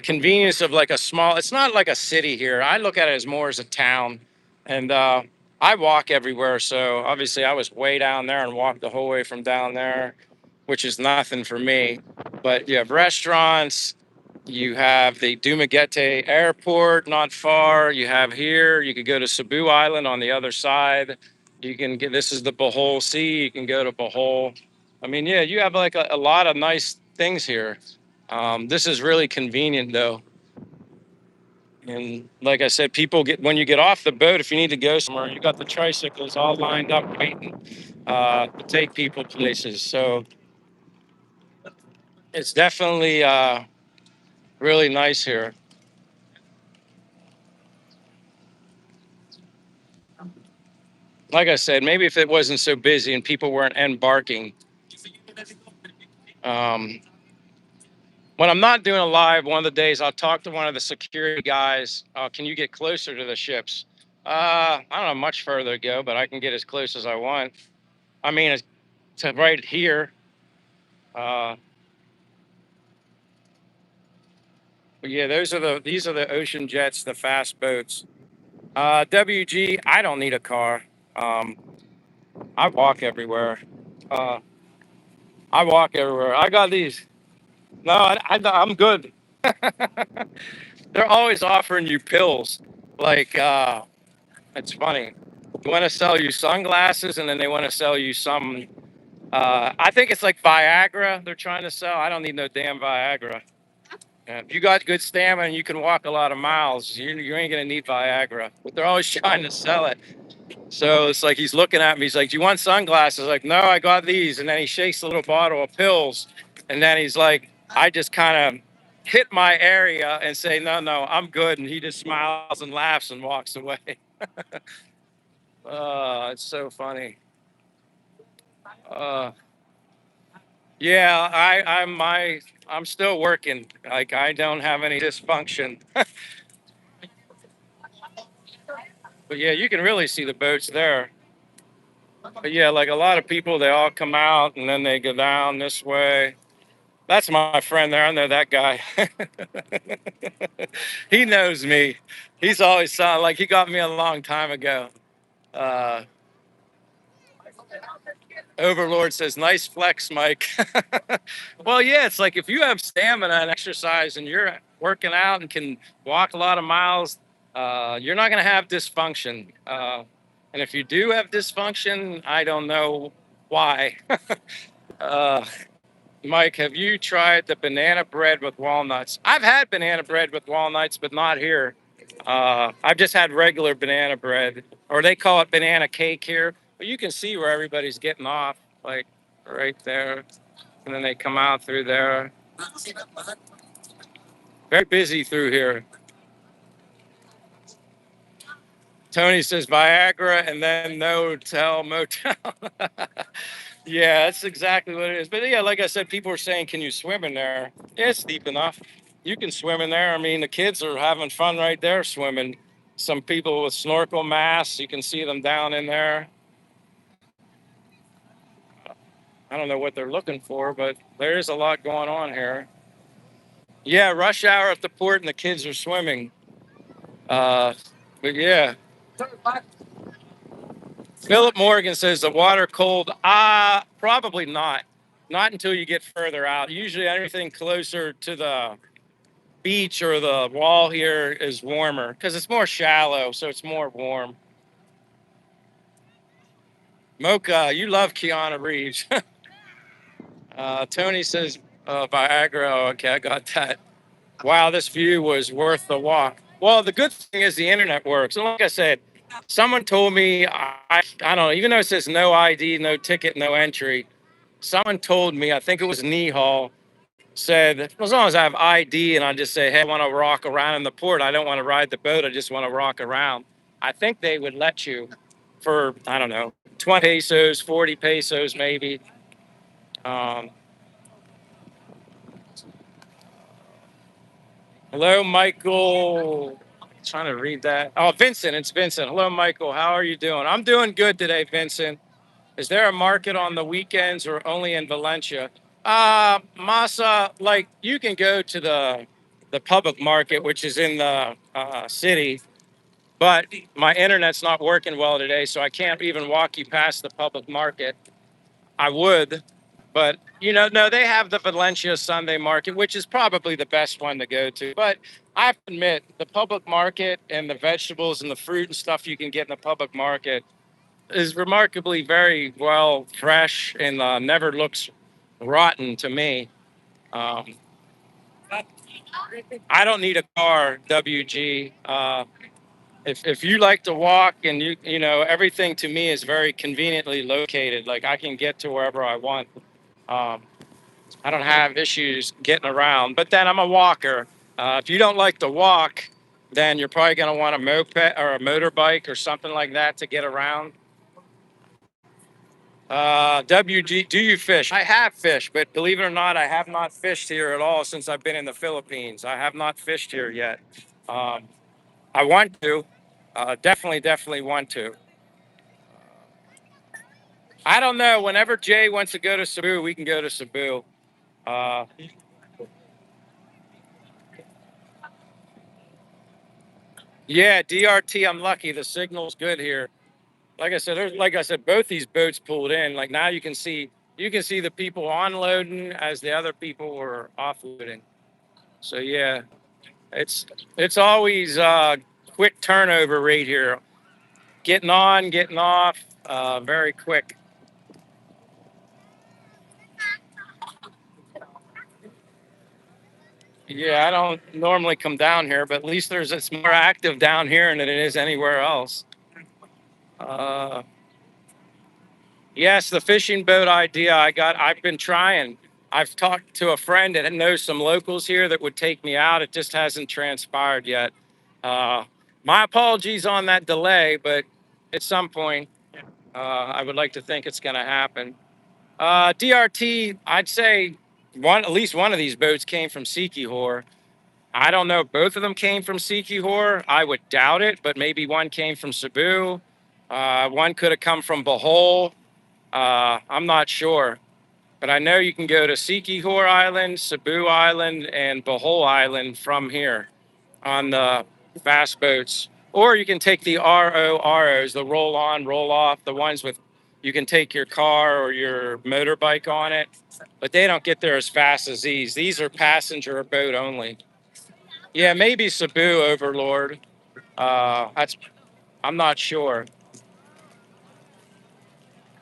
convenience of like a small, it's not like a city here. I look at it as more as a town. And I walk everywhere. So obviously I was way down there and walked the whole way from down there, which is nothing for me. But you have restaurants, you have the Dumaguete airport not far. You have here, you could go to Cebu Island on the other side. You can get, this is the Bohol Sea. You can go to Bohol. I mean, yeah, you have like a lot of nice things here. This is really convenient though. And like I said, people get, when you get off the boat, if you need to go somewhere, you got the tricycles all lined up waiting to take people places. So it's definitely really nice here. Like I said, maybe if it wasn't so busy and people weren't embarking, um, when I'm not doing a live, one of the days I'll talk to one of the security guys. Can you get closer to the ships? I don't know much further to go, but I can get as close as I want. I mean, it's to right here. Uh, but yeah, these are the ocean jets, the fast boats. WG, I don't need a car. Um, I walk everywhere. Uh, I walk everywhere. I got these. No, I'm good. They're always offering you pills. Like, it's funny. They want to sell you sunglasses and then they want to sell you some, I think it's like Viagra they're trying to sell. I don't need no damn Viagra. If you got good stamina and you can walk a lot of miles, you ain't going to need Viagra. But they're always trying to sell it. So it's like he's looking at me. He's like, "Do you want sunglasses?" Like, "No, I got these." And then he shakes a little bottle of pills. And then he's like, I just kind of hit my area and say, "No, no, I'm good." And he just smiles and laughs and walks away. It's so funny. Uh, yeah, I'm still working. Like I don't have any dysfunction. But yeah, you can really see the boats there. But yeah, like a lot of people, they all come out and then they go down this way. That's my friend there. I know that guy. He knows me. He's always like he got me a long time ago. Uh, Overlord says, "Nice flex, Mike." Well, yeah, it's like if you have stamina and exercise and you're working out and can walk a lot of miles, you're not going to have dysfunction. And if you do have dysfunction, I don't know why. uh, Mike, have you tried the banana bread with walnuts? I've had banana bread with walnuts, but not here. I've just had regular banana bread, or they call it banana cake here. But you can see where everybody's getting off, like right there. And then they come out through there. Very busy through here. Tony says Viagra and then no hotel, motel. Yeah, that's exactly what it is. But yeah, like I said, people are saying, "Can you swim in there?" Yeah, it's deep enough. You can swim in there. I mean, the kids are having fun right there swimming. Some people with snorkel masks, you can see them down in there. I don't know what they're looking for, but there is a lot going on here. Yeah, rush hour at the port and the kids are swimming. Uh, but yeah, Philip Morgan says the water cold. Probably not. Not until you get further out. Usually everything closer to the beach or the wall here is warmer because it's more shallow, so it's more warm. Mocha, you love Keanu Reeves. Tony says Viagra. Oh, okay, I got that. Wow, this view was worth the walk. Well, the good thing is the internet works. And like I said, someone told me, I don't know, even though it says no ID, no ticket, no entry, someone told me, I think it was Nihal, said, as long as I have ID and I just say, "Hey, I want to rock around in the port. I don't want to ride the boat. I just want to rock around." I think they would let you for, I don't know, 20 pesos, 40 pesos, maybe. Um, Hello, Michael. Trying to read that. Oh, Vincent, it's Vincent. Hello, Michael. How are you doing? I'm doing good today, Vincent. Is there a market on the weekends or only in Valencia? Masa, like you can go to the public market, which is in the city, but my internet's not working well today, so I can't even walk you past the public market. I would, but no, they have the Valencia Sunday market, which is probably the best one to go to. But I have to admit, the public market and the vegetables and the fruit and stuff you can get in the public market is remarkably very well fresh and never looks rotten to me. Um, I don't need a car, WG. If you like to walk and everything to me is very conveniently located. Like I can get to wherever I want. Um, I don't have issues getting around. But then I'm a walker. If you don't like to walk, then you're probably going to want a moped or a motorbike or something like that to get around. WG, do you fish? I have fished, but believe it or not, I have not fished here at all since I've been in the Philippines. I have not fished here yet. Um, I want to. Definitely want to. I don't know. Whenever Jay wants to go to Cebu, we can go to Cebu. Uh, yeah, DRT. I'm lucky. The signal's good here. Like I said, both these boats pulled in. Like now you can see the people unloading as the other people were offloading. So yeah, it's it's always quick turnover rate here. Getting on, getting off, very quick. Yeah, I don't normally come down here, but at least it's more active down here than it is anywhere else. Uh, yes, the fishing boat idea I've been trying. I've talked to a friend that knows some locals here that would take me out. It just hasn't transpired yet. Uh, my apologies on that delay, but at some point, I would like to think it's going to happen. DRT, I'd say at least one of these boats came from Sikihor. I don't know if both of them came from Sikihor. I would doubt it, but maybe one came from Cebu. One could have come from Bohol. I'm not sure, but I know you can go to Sikihor Island, Cebu Island, and Bohol Island from here on the fast boats. Or you can take the ROROs, the roll on, roll off, the ones with you can take your car or your motorbike on it, but they don't get there as fast as these. These are passenger boat only. Yeah, maybe Cebu Overlord. That's I'm not sure.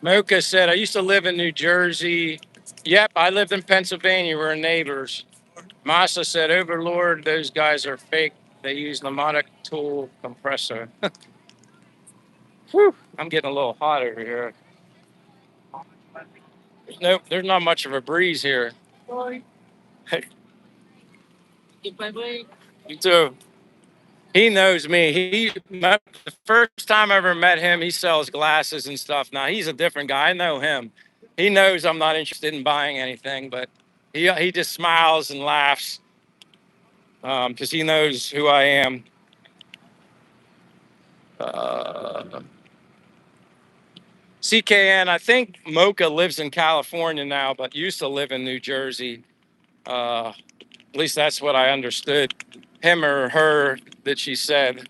Mocha said, I used to live in New Jersey. Yep, I lived in Pennsylvania. We're neighbors. Masa said, Overlord, those guys are fake. They use pneumatic tool compressor. Whew, I'm getting a little hot over here. Nope, there's not much of a breeze here. You too. He knows me. The first time I ever met him, he sells glasses and stuff. Now he's a different guy. I know him. He knows I'm not interested in buying anything, but he just smiles and laughs because he knows who I am. Uh, CKN, I think Mocha lives in California now, but used to live in New Jersey. At least that's what I understood. Him or her that she said.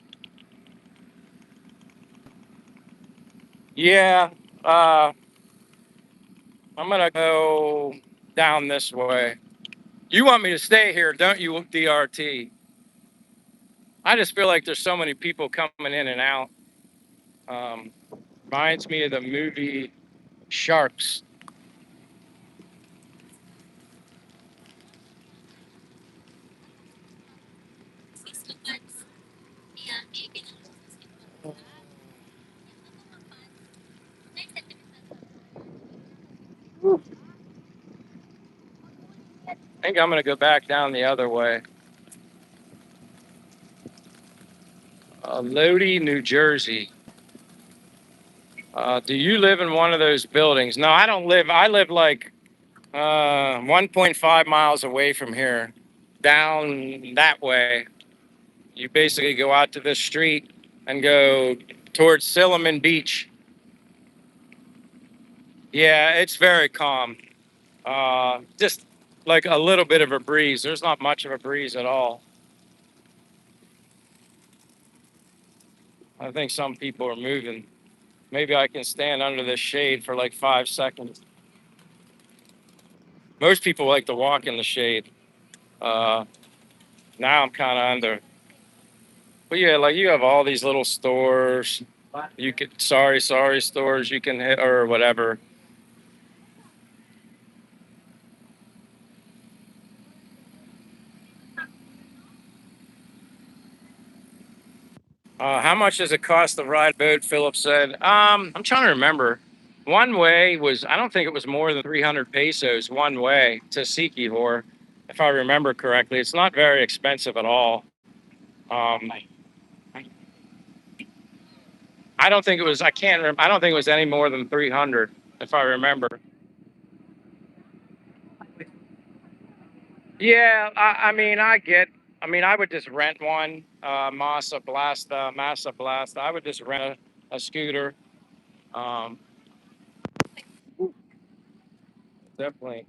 Yeah, uh, I'm gonna go down this way. You want me to stay here, don't you, DRT? I just feel like there's so many people coming in and out. Um, Reminds me of the movie Sharks. I think I'm gonna go back down the other way. Lodi, New Jersey. Do you live in one of those buildings? No, I don't live. I live like 1.5 miles away from here, down that way. You basically go out to this street and go towards Silliman Beach. Yeah, it's very calm. Just like a little bit of a breeze. There's not much of a breeze at all. I think some people are moving. Maybe I can stand under this shade for like 5 seconds. Most people like to walk in the shade. Uh, Now I'm kind of under. But yeah, like you have all these little stores. You could sorry stores you can hit or whatever. How much does it cost to ride a boat? Philip said. I'm trying to remember. One way was I don't think it was more than 300 pesos one way to Sikihor, if I remember correctly. It's not very expensive at all. Um, I don't think it was. I can't remember. I don't think it was any more than 300. if I remember. Yeah, I mean, I mean, I would just rent one, Massa Blast. I would just rent a scooter. Um, Definitely.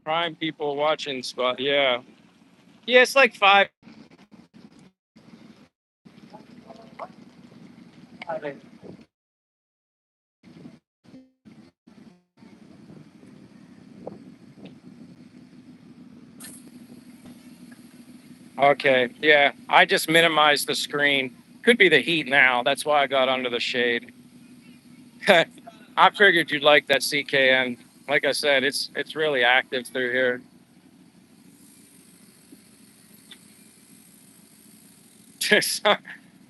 Prime people watching spot. Yeah. Yeah, it's like five. Okay. Yeah. I just minimized the screen. Could be the heat now. That's why I got under the shade. I figured you'd like that CKN. Like I said, it's really active through here.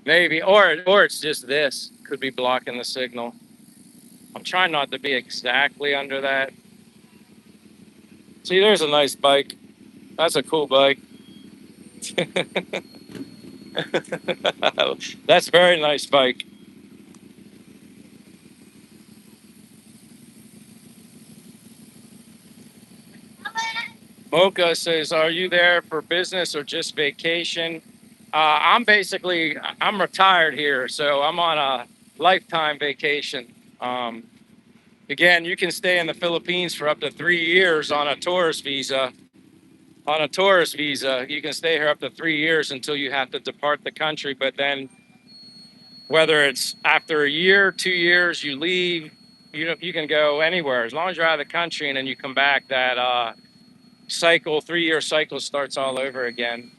Maybe, or it's just this could be blocking the signal. I'm trying not to be exactly under that. See, there's a nice bike. That's a cool bike. That's a very nice bike. Mocha says, "Are you there for business or just vacation?" I'm retired here, so I'm on a lifetime vacation. Um, Again, you can stay in the Philippines for up to 3 years on a tourist visa. On a tourist visa, you can stay here up to 3 years until you have to depart the country. But then, whether it's after a year, 2 years, you leave, you can go anywhere as long as you're out of the country, and then you come back. That cycle, 3 year cycle, starts all over again.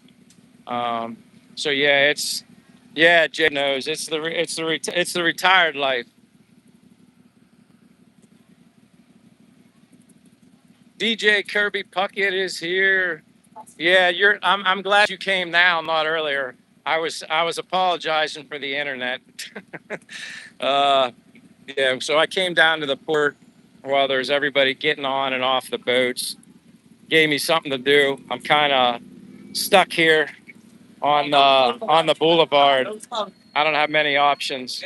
Um, so yeah, Jay knows it's the retired life. DJ Kirby Puckett is here. Yeah, I'm glad you came now, not earlier. I was apologizing for the internet. uh, yeah, so I came down to the port while there's everybody getting on and off the boats. Gave me something to do. I'm kind of stuck here on the boulevard. I don't have many options.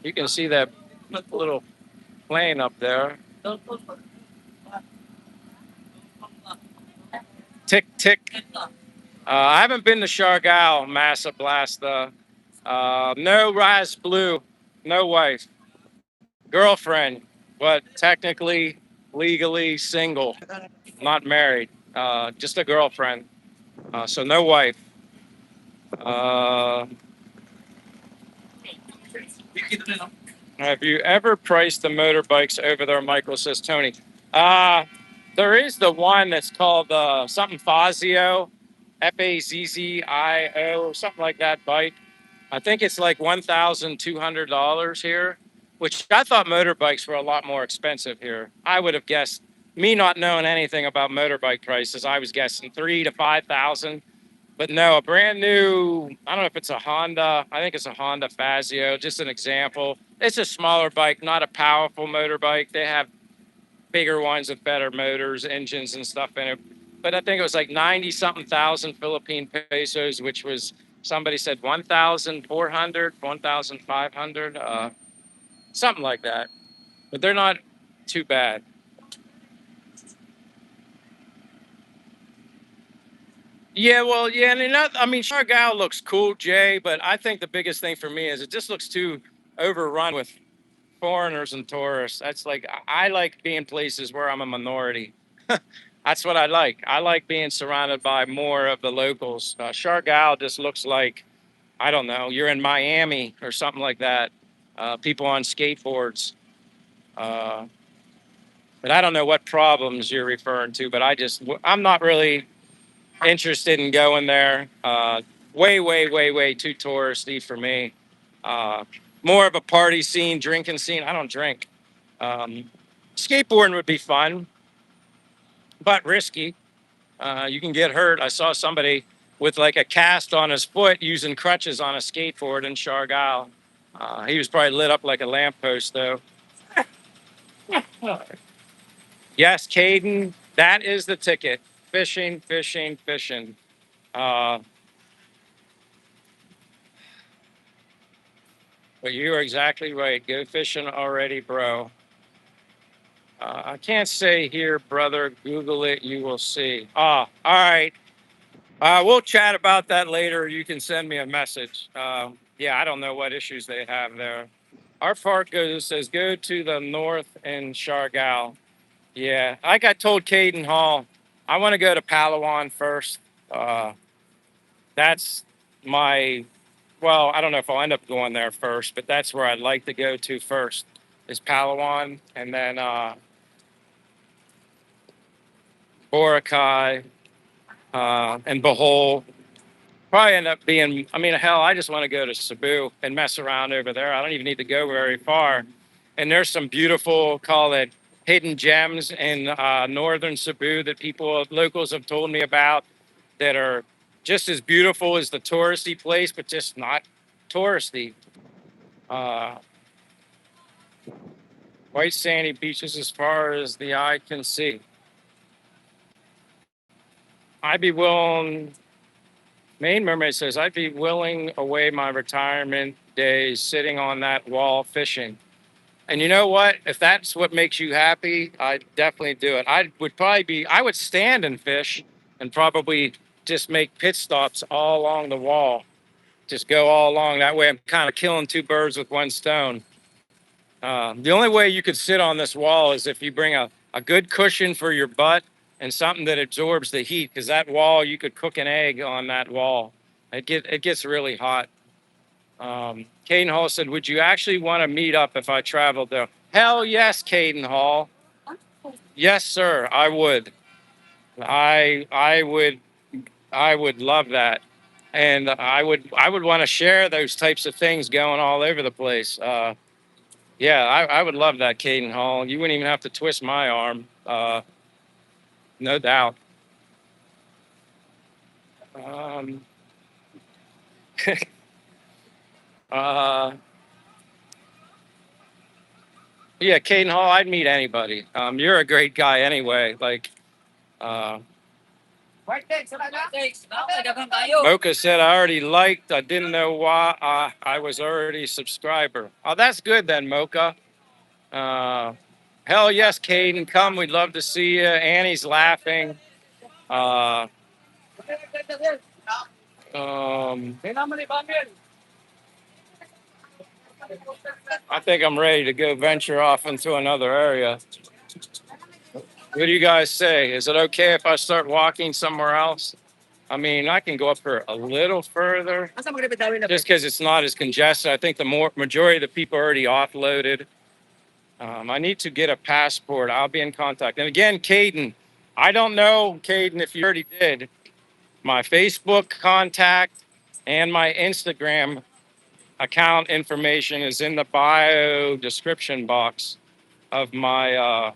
You can see that little plane up there. Tick tick. I haven't been to Siargao, Massa Blasta. No Rise Blue, no wife, girlfriend, but technically, legally single, not married. Just a girlfriend. So no wife. Uh, have you ever priced the motorbikes over there? Michael says, Tony. Uh, there is the one that's called something Fazio, Fazzio, something like that bike. I think it's like $1,200 here, which I thought motorbikes were a lot more expensive here. I would have guessed, me not knowing anything about motorbike prices, I was guessing 3 to 5,000. But no, a brand new, I don't know if it's a Honda. I think it's a Honda Fazio, just an example. It's a smaller bike, not a powerful motorbike. They have bigger ones with better motors, engines, and stuff in it. But I think it was like 90 something thousand Philippine pesos, which was somebody said 1,400, 1,500, something like that. But they're not too bad. Yeah, well, yeah, and not, I mean, Siargao looks cool, Jay, but I think the biggest thing for me is it just looks too overrun with foreigners and tourists. That's like I like being places where I'm a minority. That's what I like. I like being surrounded by more of the locals. Siargao just looks like I don't know. You're in Miami or something like that. People on skateboards. Uh, but I don't know what problems you're referring to. But I'm not really interested in going there. Way, way, way, way too touristy for me. Uh, More of a party scene, drinking scene. I don't drink. Um, Skateboarding would be fun, but risky. You can get hurt. I saw somebody with like a cast on his foot using crutches on a skateboard in Siargao. He was probably lit up like a lamppost, though. Yes, Caden, that is the ticket. Fishing, fishing, fishing. Uh, But you are exactly right. Go fishing already, bro. I can't say here, brother. Google it. You will see. All right. We'll chat about that later. You can send me a message. Yeah, I don't know what issues they have there. Our park says go to the north in Shargal. Yeah, like I told Caden Hall, I want to go to Palawan first. Uh, that's my, well, I don't know if I'll end up going there first, but that's where I'd like to go to first is Palawan, and then Boracay, and Bohol. Probably end up being, I mean, hell, I just want to go to Cebu and mess around over there. I don't even need to go very far. And there's some beautiful, call it hidden gems in northern Cebu that people, locals have told me about that are just as beautiful as the touristy place, but just not touristy. Uh, White sandy beaches as far as the eye can see. I'd be willing, Maine Mermaid says, I'd be willing away my retirement days sitting on that wall fishing. And you know what? If that's what makes you happy, I'd definitely do it. I would stand and fish and probably just make pit stops all along the wall. Just go all along. That way I'm kind of killing two birds with one stone. The only way you could sit on this wall is if you bring a good cushion for your butt and something that absorbs the heat, because that wall, you could cook an egg on that wall. It gets really hot. Caden Hall said, would you actually want to meet up if I traveled there? Hell yes, Caden Hall. Yes, sir, I would. I would love that. And I would want to share those types of things going all over the place. Yeah, I would love that, Caden Hall. You wouldn't even have to twist my arm. No doubt. Um, uh, yeah, Caden Hall, I'd meet anybody. You're a great guy anyway. Like, uh, Mocha said, I already liked. I didn't know why. I was already a subscriber. Oh, that's good then, Mocha. Uh, Hell yes, Caden, come. We'd love to see you. Annie's laughing. Uh, um, I think I'm ready to go venture off into another area. What do you guys say? Is it okay if I start walking somewhere else? I mean, I can go up here a little further just because it's not as congested. I think the majority of the people already offloaded. I need to get a passport. I'll be in contact. And again, Caden, I don't know, Caden, if you already did. My Facebook contact and my Instagram account information is in the bio description box of my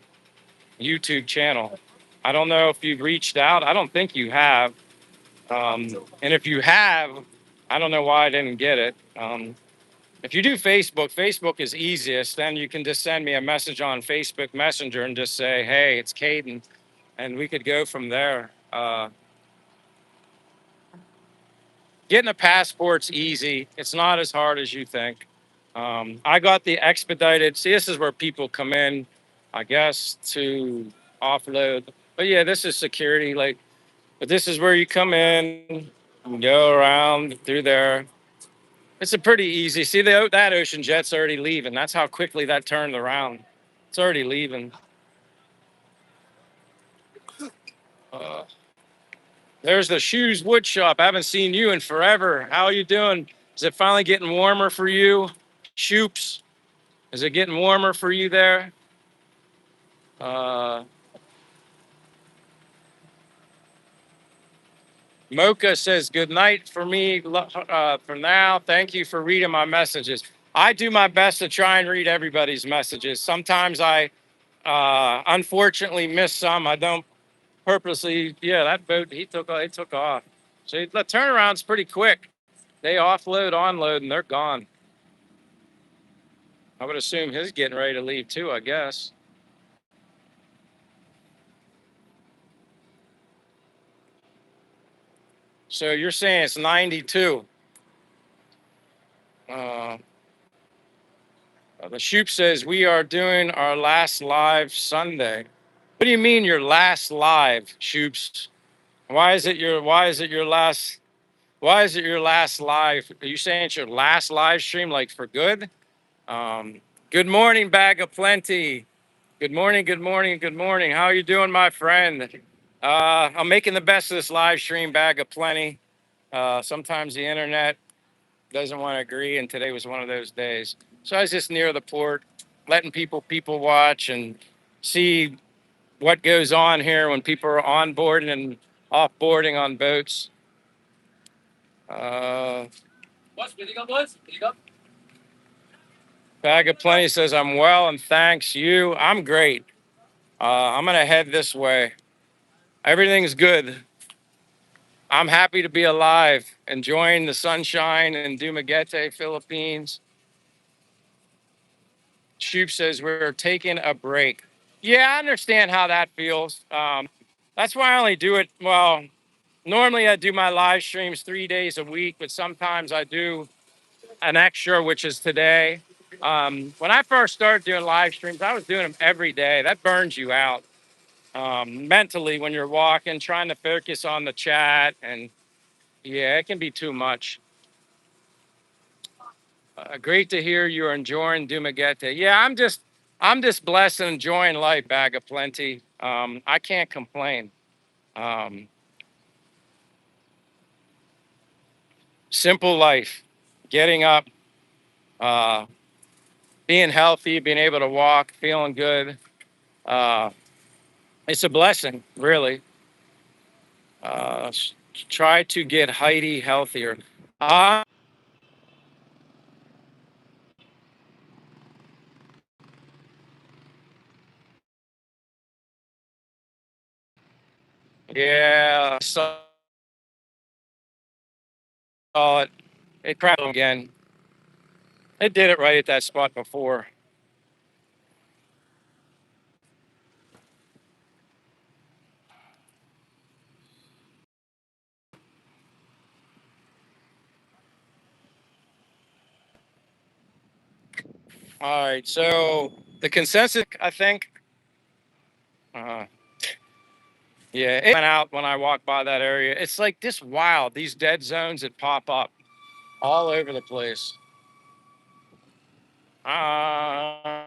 YouTube channel. I don't know if you've reached out. I don't think you have. And if you have, I don't know why I didn't get it. If you do Facebook, Facebook is easiest. Then you can just send me a message on Facebook Messenger and just say, hey, it's Caden. And we could go from there. Getting a passport's easy. It's not as hard as you think. I got the expedited. See, this is where people come in, I guess, to offload. But yeah, this is security. Like, but this is where you come in and go around through there. It's a pretty easy. See, that ocean jet's already leaving. That's how quickly that turned around. It's already leaving. Uh, there's the Shoes Wood Shop. I haven't seen you in forever. How are you doing? Is it finally getting warmer for you? Shoops, is it getting warmer for you there? Uh, Mocha says, good night for me for now. Thank you for reading my messages. I do my best to try and read everybody's messages. Sometimes I unfortunately miss some. I don't purposely. Yeah, that boat, he took off. So the turnaround's pretty quick. They offload, onload, and they're gone. I would assume he's getting ready to leave too, I guess. So you're saying it's 92. Uh, The Shoop says we are doing our last live Sunday. What do you mean your last live, Shoops? Why is it your last live? Are you saying it's your last live stream, like for good? Um, Good morning, Bag of Plenty. Good morning, good morning, good morning. How are you doing, my friend? I'm making the best of this live stream, Bag of Plenty. Sometimes the internet doesn't want to agree, and today was one of those days. So I was just near the port, letting people watch and see what goes on here when people are on board and off boarding on boats. Uh, Bag of Plenty says, I'm well and thanks you. I'm great. I'm going to head this way. Everything's good. I'm happy to be alive, enjoying the sunshine in Dumaguete, Philippines. Shoop says, we're taking a break. Yeah, I understand how that feels. That's why I only do it. Well, normally I do my live streams 3 days a week, but sometimes I do an extra, which is today. When I first started doing live streams, I was doing them every day. That burns you out mentally when you're walking, trying to focus on the chat. And yeah, it can be too much. Great to hear you're enjoying Dumaguete. Yeah, I'm just blessed and enjoying life, Bag of Plenty. I can't complain. Um, Simple life, getting up, uh, being healthy, being able to walk, feeling good. Uh, it's a blessing, really. Try to get Heidi healthier. Uh, yeah, saw it. It cracked again. It did it right at that spot before. All right, so the consensus, I think, uh, yeah, it went out when I walked by that area. It's like this wild, these dead zones that pop up all over the place. Uh,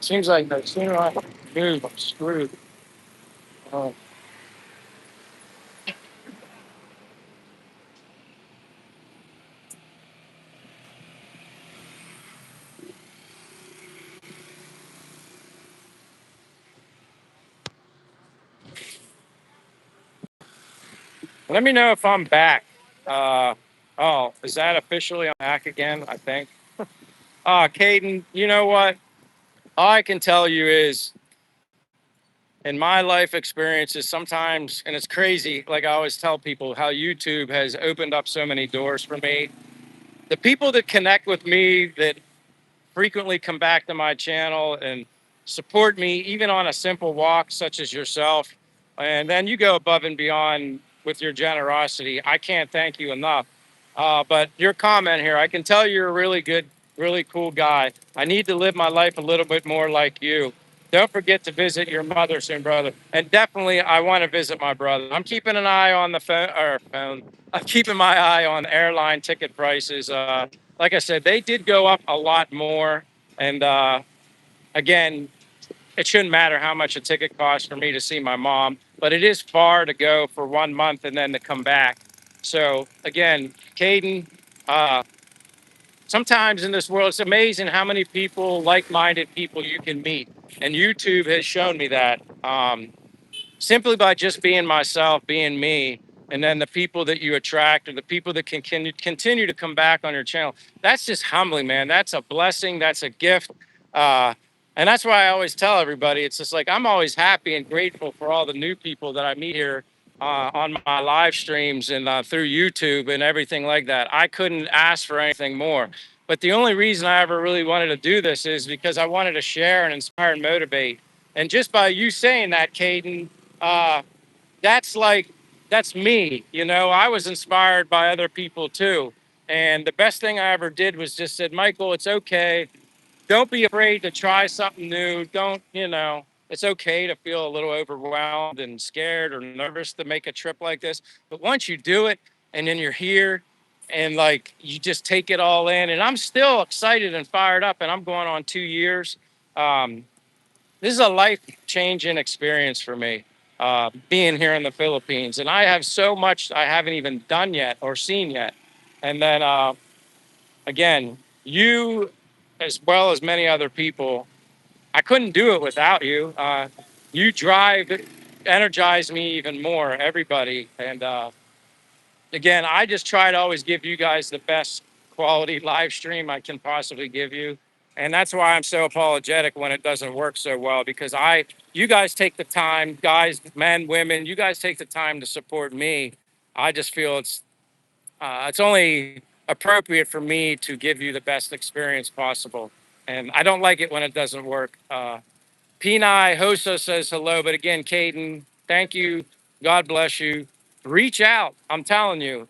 Seems like the sooner I move, I'm screwed. Uh, Let me know if I'm back. Uh, oh, is that officially I'm back again? I think. Caden, you know what? All I can tell you is in my life experiences, sometimes, and it's crazy, like I always tell people, how YouTube has opened up so many doors for me. The people that connect with me, that frequently come back to my channel and support me, even on a simple walk, such as yourself. And then you go above and beyond with your generosity. I can't thank you enough. But your comment here, I can tell you're a really good, really cool guy. I need to live my life a little bit more like you. Don't forget to visit your mother soon, brother. And definitely, I want to visit my brother. I'm keeping an eye on the phone. I'm keeping my eye on airline ticket prices. Like I said, they did go up a lot more. And again, it shouldn't matter how much a ticket costs for me to see my mom, but it is far to go for 1 month and then to come back. So again, Caden, uh, sometimes in this world, it's amazing how many people, like-minded people you can meet. And YouTube has shown me that. Simply by just being myself, being me, and then the people that you attract or the people that can continue to come back on your channel. That's just humbling, man. That's a blessing. That's a gift. Uh, and that's why I always tell everybody, it's just like I'm always happy and grateful for all the new people that I meet here on my live streams and through YouTube and everything like that. I couldn't ask for anything more. But the only reason I ever really wanted to do this is because I wanted to share and inspire and motivate. And just by you saying that, Caden, uh, that's like, that's me. You know, I was inspired by other people too. And the best thing I ever did was just said, Michael, it's okay. Don't be afraid to try something new. Don't, you know, it's okay to feel a little overwhelmed and scared or nervous to make a trip like this. But once you do it and then you're here and like you just take it all in, and I'm still excited and fired up, and I'm going on 2 years. Um, this is a life changing experience for me, being here in the Philippines. And I have so much I haven't even done yet or seen yet. And then again, you, as well as many other people, I couldn't do it without you. You drive, energize me even more, everybody. And again, I just try to always give you guys the best quality live stream I can possibly give you. And that's why I'm so apologetic when it doesn't work so well, because you guys take the time, guys, men, women, you guys take the time to support me. I just feel it's only appropriate for me to give you the best experience possible. And I don't like it when it doesn't work. Peni Hosa says hello, but again, Caden, thank you. God bless you. Reach out. I'm telling you,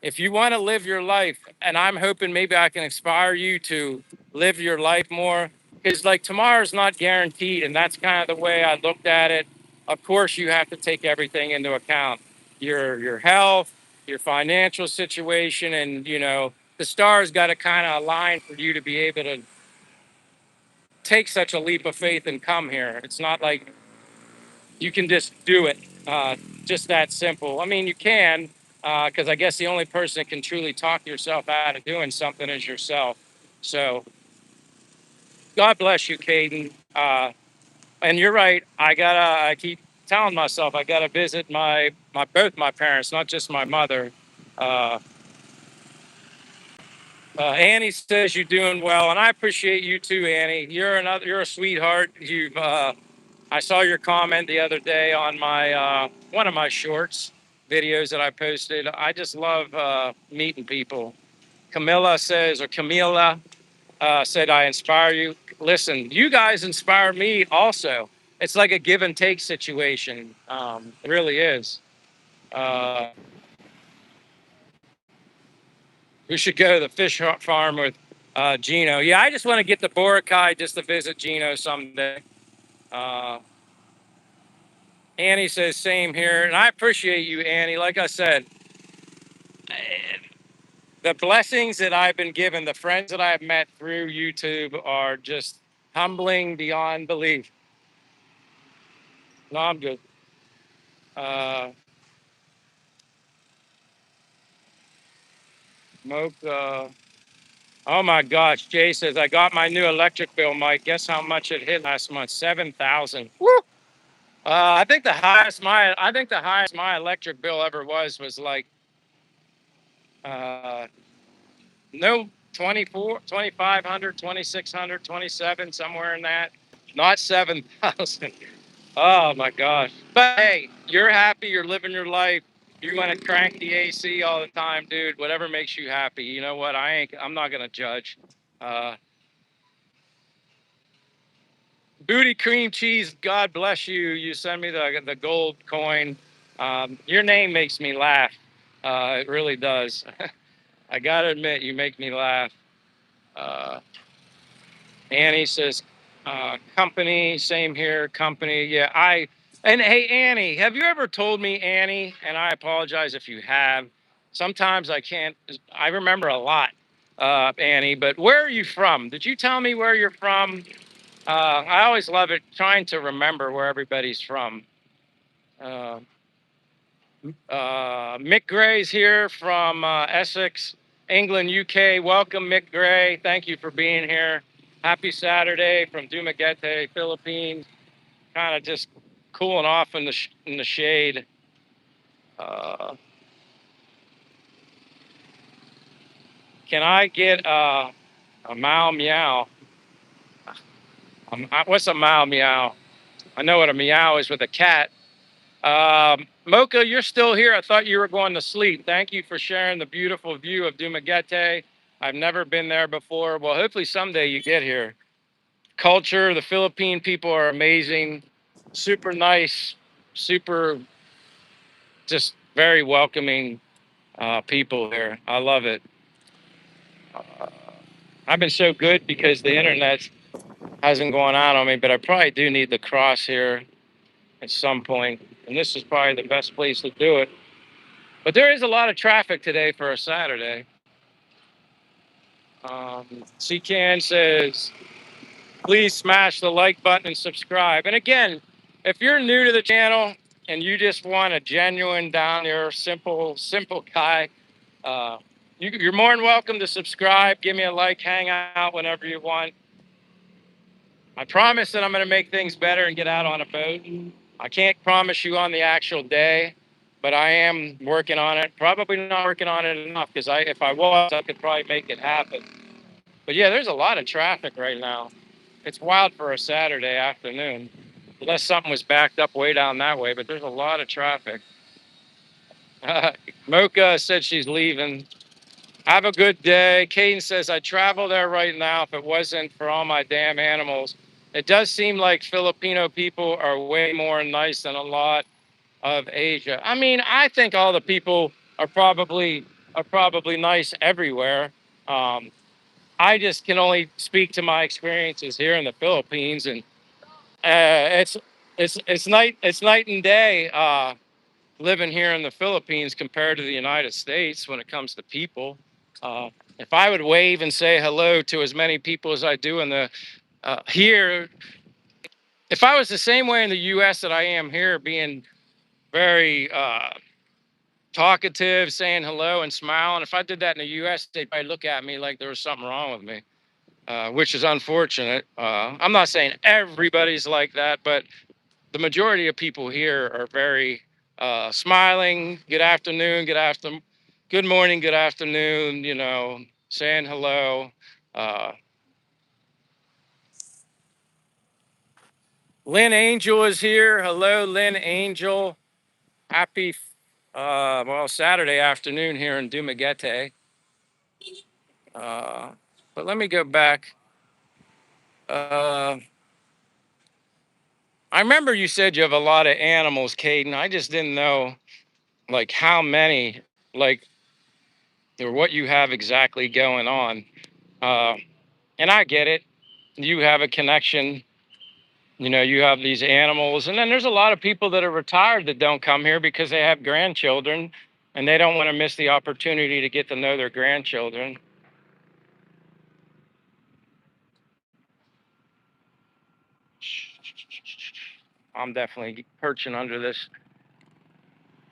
if you want to live your life, and I'm hoping maybe I can inspire you to live your life more, because like tomorrow's not guaranteed, and that's kind of the way I looked at it. Of course, you have to take everything into account, your health, your financial situation, and you know the stars got to kind of align for you to be able to take such a leap of faith and come here. It's not like you can just do it, uh, just that simple. I mean, you can, because I guess the only person that can truly talk yourself out of doing something is yourself. So, God bless you, Caden. And you're right. I keep telling myself I gotta visit both my parents, not just my mother. Uh, Annie says you're doing well, and I appreciate you too, Annie. You're a sweetheart. I saw your comment the other day on my one of my shorts videos that I posted. I just love meeting people. Camila said, I inspire you. Listen, you guys inspire me also. It's like a give and take situation. It really is. Uh, we should go to the fish farm with Gino. Yeah, I just want to get the Boracay just to visit Gino someday. Uh, Annie says, same here. And I appreciate you, Annie. Like I said, the blessings that I've been given, the friends that I've met through YouTube are just humbling beyond belief. No, I'm good. Uh, Mocha. Oh my gosh, Jay says I got my new electric bill, Mike. Guess how much it hit last month? 7,000. Woo! I think the highest my electric bill ever was like uh, no 24, 2,500, 2,600, 27, somewhere in that. Not 7,000. Oh my gosh. But hey, you're happy, you're living your life. You want to crank the AC all the time, dude. Whatever makes you happy. You know what? I'm not gonna judge. Uh Booty cream cheese, God bless you. You send me the gold coin. Your name makes me laugh. It really does. I gotta admit, you make me laugh. Uh Annie says, company, same here, company. Yeah, and hey, Annie, have you ever told me, Annie, and I apologize if you have, sometimes I can't, I remember a lot, Annie, but where are you from? Did you tell me where you're from? I always love it, trying to remember where everybody's from. Uh, Mick Gray's here from Essex, England, UK. Welcome, Mick Gray. Thank you for being here. Happy Saturday from Dumaguete, Philippines. Kind of just cooling off in the shade. Uh, can I get a Mao Meow? What's a Mao Meow? I know what a meow is with a cat. Mocha, you're still here. I thought you were going to sleep. Thank you for sharing the beautiful view of Dumaguete. I've never been there before. Well, hopefully someday you get here. Culture, the Philippine people are amazing, super nice, super just very welcoming people here. I love it. Uh, I've been so good because the internet hasn't gone out on me, but I probably do need the cross here at some point. And this is probably the best place to do it. But there is a lot of traffic today for a Saturday. CCAN says, please smash the like button and subscribe. And again, if you're new to the channel and you just want a genuine, down there, simple guy, uh, you're more than welcome to subscribe. Give me a like, hang out whenever you want. I promise that I'm going to make things better and get out on a boat. I can't promise you on the actual day, but I am working on it. Probably not working on it enough because if I was, I could probably make it happen. But yeah, there's a lot of traffic right now. It's wild for a Saturday afternoon, unless something was backed up way down that way, but there's a lot of traffic. Mocha said she's leaving. Have a good day. Caden says, I travel there right now if it wasn't for all my damn animals. It does seem like Filipino people are way more nice than a lot of Asia. I mean, I think all the people are probably nice everywhere. Um, I just can only speak to my experiences here in the Philippines, and it's night and day living here in the Philippines compared to the United States when it comes to people. Uh, if I would wave and say hello to as many people as I do in the here, if I was the same way in the U.S. that I am here, being very talkative, saying hello and smiling, if I did that in the U.S., they'd probably look at me like there was something wrong with me. Which is unfortunate. I'm not saying everybody's like that, but the majority of people here are very smiling. Good morning, good afternoon. Saying hello. Uh, Lynn Angel is here. Hello, Lynn Angel. Happy Saturday afternoon here in Dumaguete. But let me go back. Uh, I remember you said you have a lot of animals, Caden. I just didn't know like how many, like, or what you have exactly going on. Uh, and I get it. You have a connection. You have these animals, and then there's a lot of people that are retired that don't come here because they have grandchildren, and they don't want to miss the opportunity to get to know their grandchildren. I'm definitely perching under this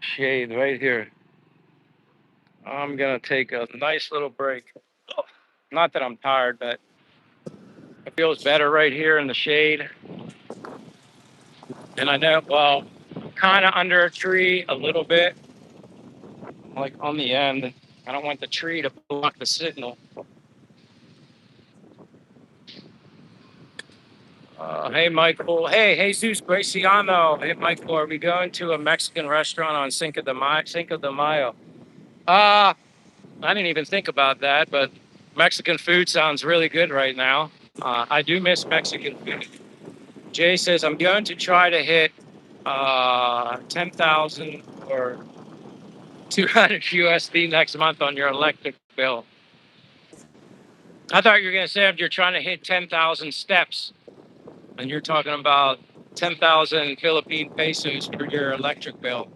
shade right here. I'm gonna take a nice little break. Not that I'm tired, but it feels better right here in the shade. And I know, well, kind of under a tree a little bit, like on the end. I don't want the tree to block the signal. Hey, Michael. Hey, Jesus Graciano. Hey, Michael, are we going to a Mexican restaurant on Cinco de Mayo? I didn't even think about that, but Mexican food sounds really good right now. I do miss Mexican food. Jay says, I'm going to try to hit 10,000 or 200 USD next month on your electric bill. I thought you were going to say if you're trying to hit 10,000 steps, and you're talking about 10,000 Philippine pesos for your electric bill.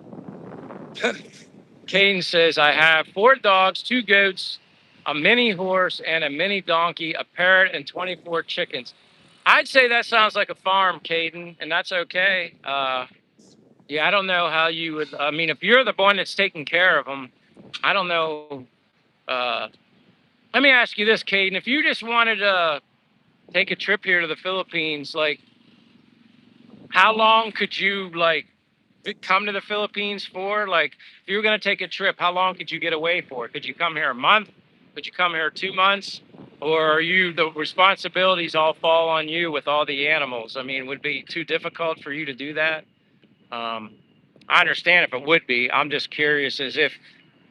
Kane says, I have 4 dogs, 2 goats, a mini horse, and a mini donkey, a parrot, and 24 chickens. I'd say that sounds like a farm, Caden, and that's okay. Yeah, I don't know how you would. I mean, if you're the one that's taking care of them, I don't know. Let me ask you this, Caden. If you just wanted to take a trip here to the Philippines, like, how long could you, like, come to the Philippines for? Like, if you were going to take a trip, how long could you get away for? Could you come here a month? Could you come here 2 months? Or are the responsibilities all fall on you with all the animals? I mean, would it be too difficult for you to do that? Um, I understand if it would be. I'm just curious as if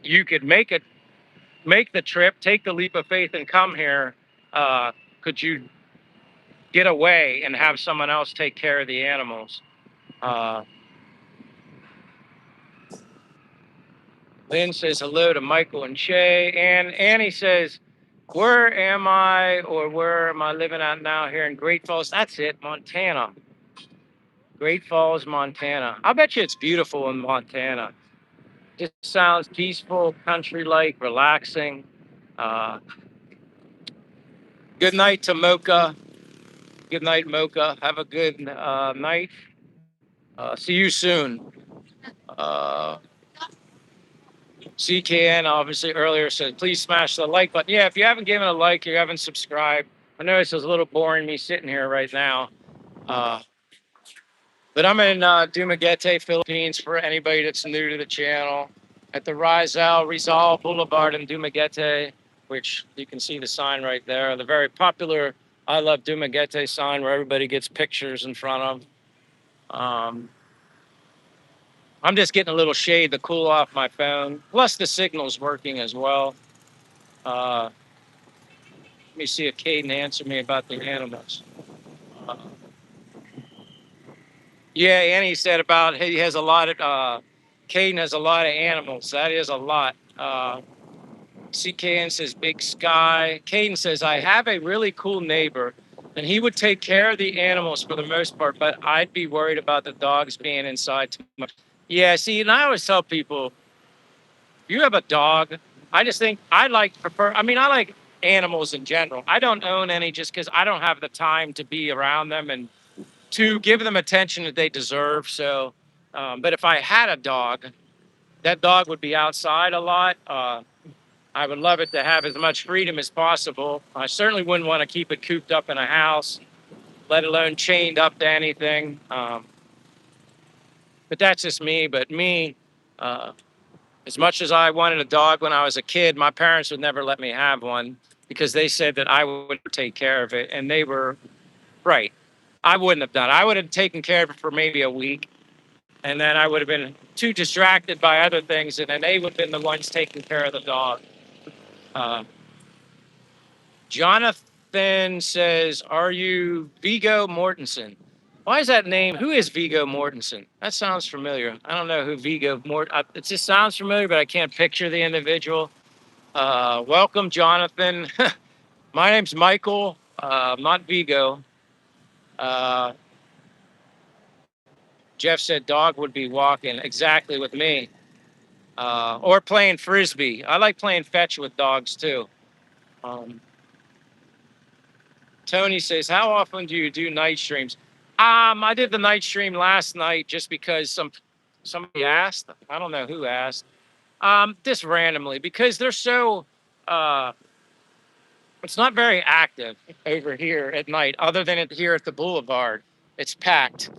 you could make the trip, take the leap of faith, and come here. Could you get away and have someone else take care of the animals? Uh, Lynn says hello to Michael and Shay. And Annie says, where am I or where am I living at now here in Great Falls? That's it, Montana. Great Falls, Montana. I bet you it's beautiful in Montana. Just sounds peaceful, country-like, relaxing. Uh, Good night to Mocha. Good night, Mocha. Have a good night. See you soon. Uh, CKN obviously earlier said, please smash the like button. Yeah, if you haven't given a like, you haven't subscribed. I know this is a little boring me sitting here right now. Uh, but I'm in Dumaguete, Philippines for anybody that's new to the channel. At the Rizal Boulevard in Dumaguete, which you can see the sign right there. The very popular I Love Dumaguete sign where everybody gets pictures in front of. I'm just getting a little shade to cool off my phone. Plus the signal's working as well. Let me see if Caden answered me about the animals. Uh, yeah, Annie said about he has a lot of, Caden has a lot of animals. That is a lot. CKN says Big Sky. Caden says, I have a really cool neighbor and he would take care of the animals for the most part, but I'd be worried about the dogs being inside too much. Yeah, see, and I always tell people, you have a dog. I just think I like animals in general. I don't own any just because I don't have the time to be around them and to give them attention that they deserve. So, but if I had a dog, that dog would be outside a lot. I would love it to have as much freedom as possible. I certainly wouldn't want to keep it cooped up in a house, let alone chained up to anything. But that's just me. But me, uh, as much as I wanted a dog when I was a kid, my parents would never let me have one because they said that I would take care of it. And they were right. I wouldn't have done it. I would have taken care of it for maybe a week. And then I would have been too distracted by other things. And then they would have been the ones taking care of the dog. Uh, Jonathan says, are you Vigo Mortensen? Why is that name? Who is Vigo Mortensen? That sounds familiar. I don't know who Vigo Mort. It just sounds familiar, but I can't picture the individual. Welcome, Jonathan. My name's Michael, not Vigo. Uh, Jeff said dog would be walking exactly with me, or playing frisbee. I like playing fetch with dogs too. Um, Tony says, how often do you do night streams? I did the night stream last night just because somebody asked. I don't know who asked. Just randomly because they're so. It's not very active over here at night, other than here at the boulevard. It's packed,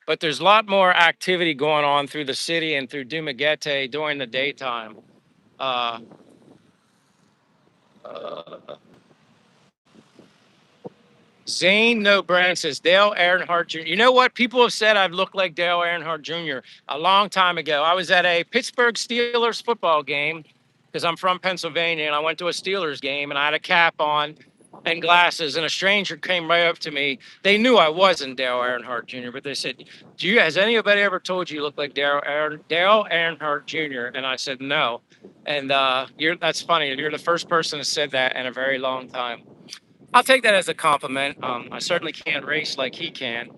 but there's a lot more activity going on through the city and through Dumaguete during the daytime. Uh, uh, Zane No Brand says Dale Earnhardt Jr. You know what? People have said I've looked like Dale Earnhardt Jr. a long time ago. I was at a Pittsburgh Steelers football game because I'm from Pennsylvania, and I went to a Steelers game, and I had a cap on and glasses, and a stranger came right up to me. They knew I wasn't Dale Earnhardt Jr., but they said, has anybody ever told you look like Dale Earnhardt Jr.? And I said, no. And that's funny. You're the first person that said that in a very long time. I'll take that as a compliment. I certainly can't race like he can.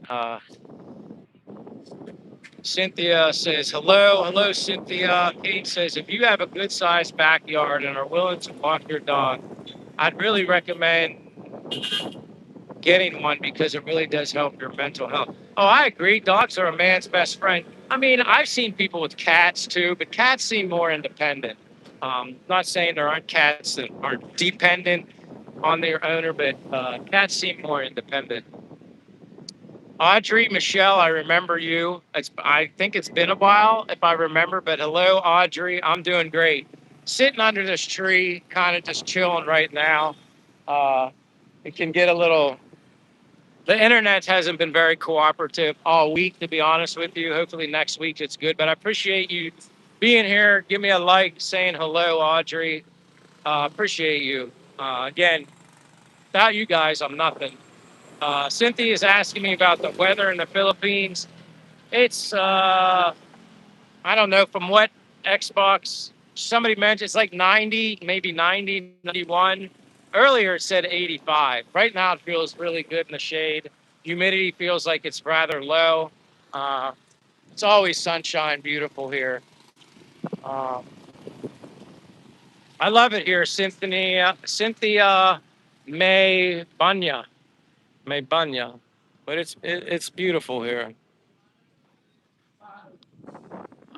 Cynthia says, hello. Hello, Cynthia. Kate says, if you have a good sized backyard and are willing to walk your dog, I'd really recommend getting one because it really does help your mental health. Oh, I agree. Dogs are a man's best friend. I mean, I've seen people with cats too, but cats seem more independent. Not saying there aren't cats that aren't dependent on their owner, but cats seem more independent. Audrey, Michelle, I remember you. I think it's been a while if I remember, but hello, Audrey. I'm doing great. Sitting under this tree, kind of just chilling right now. It can get a little The internet hasn't been very cooperative all week, to be honest with you. Hopefully next week it's good. But I appreciate you being here. Give me a like, saying hello, Audrey. Appreciate you. Again, without you guys, I'm nothing. Cynthia is asking me about the weather in the Philippines. It's I don't know from what Xbox somebody mentioned it's like 90, maybe 90, 91. Earlier it said 85. Right now it feels really good in the shade. Humidity feels like it's rather low. Uh, it's always sunshine, beautiful here. Um, I love it here, Cynthia May Bunya, but it's beautiful here.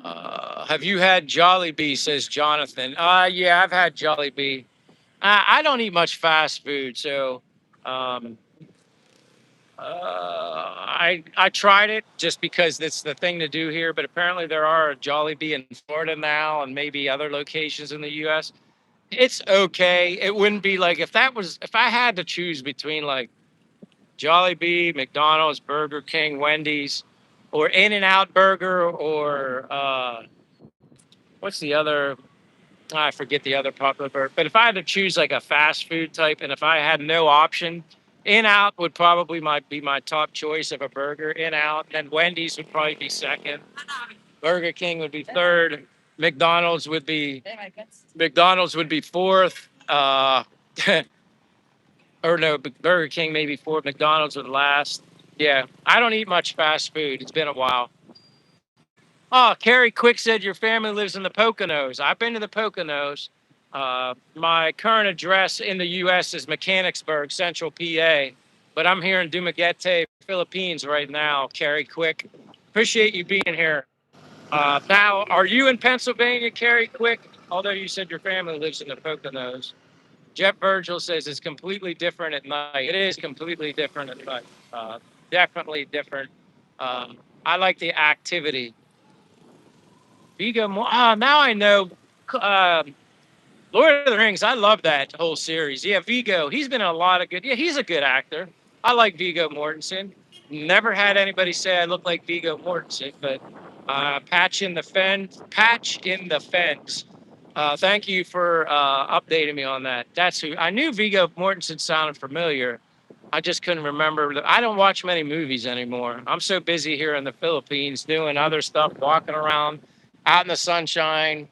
Have you had Jollibee? Says Jonathan. Yeah, I've had Jollibee. I don't eat much fast food, so um, I tried it just because it's the thing to do here. But apparently there are a Jollibee in Florida now, and maybe other locations in the U.S. It's okay. It wouldn't be like if I had to choose between like Jollibee, McDonald's, Burger King, Wendy's, or In-N-Out Burger, or what's the other? I forget the other popular burger. But if I had to choose like a fast food type, and if I had no option, In-Out would probably be my top choice of a burger. In-Out, then Wendy's would probably be second. Burger King would be third. McDonald's would be fourth. Or no, Burger King maybe fourth. McDonald's would last. Yeah, I don't eat much fast food. It's been a while. Oh, Carrie Quick said your family lives in the Poconos. I've been to the Poconos. My current address in the U.S. is Mechanicsburg, Central PA, but I'm here in Dumaguete, Philippines right now. Carrie Quick, appreciate you being here. Now, are you in Pennsylvania, Carrie Quick? Although you said your family lives in the Poconos. Jeff Virgil says it's completely different at night. It is completely different at night. Definitely different. I like the activity. Vigo, now I know. Uh, Lord of the Rings. I love that whole series. Yeah, Vigo. He's been in a lot of good. Yeah, he's a good actor. I like Vigo Mortensen. Never had anybody say I look like Vigo Mortensen, but Patch in the Fence. Thank you for updating me on that. That's who I knew. Vigo Mortensen sounded familiar. I just couldn't remember. I don't watch many movies anymore. I'm so busy here in the Philippines doing other stuff, walking around out in the sunshine.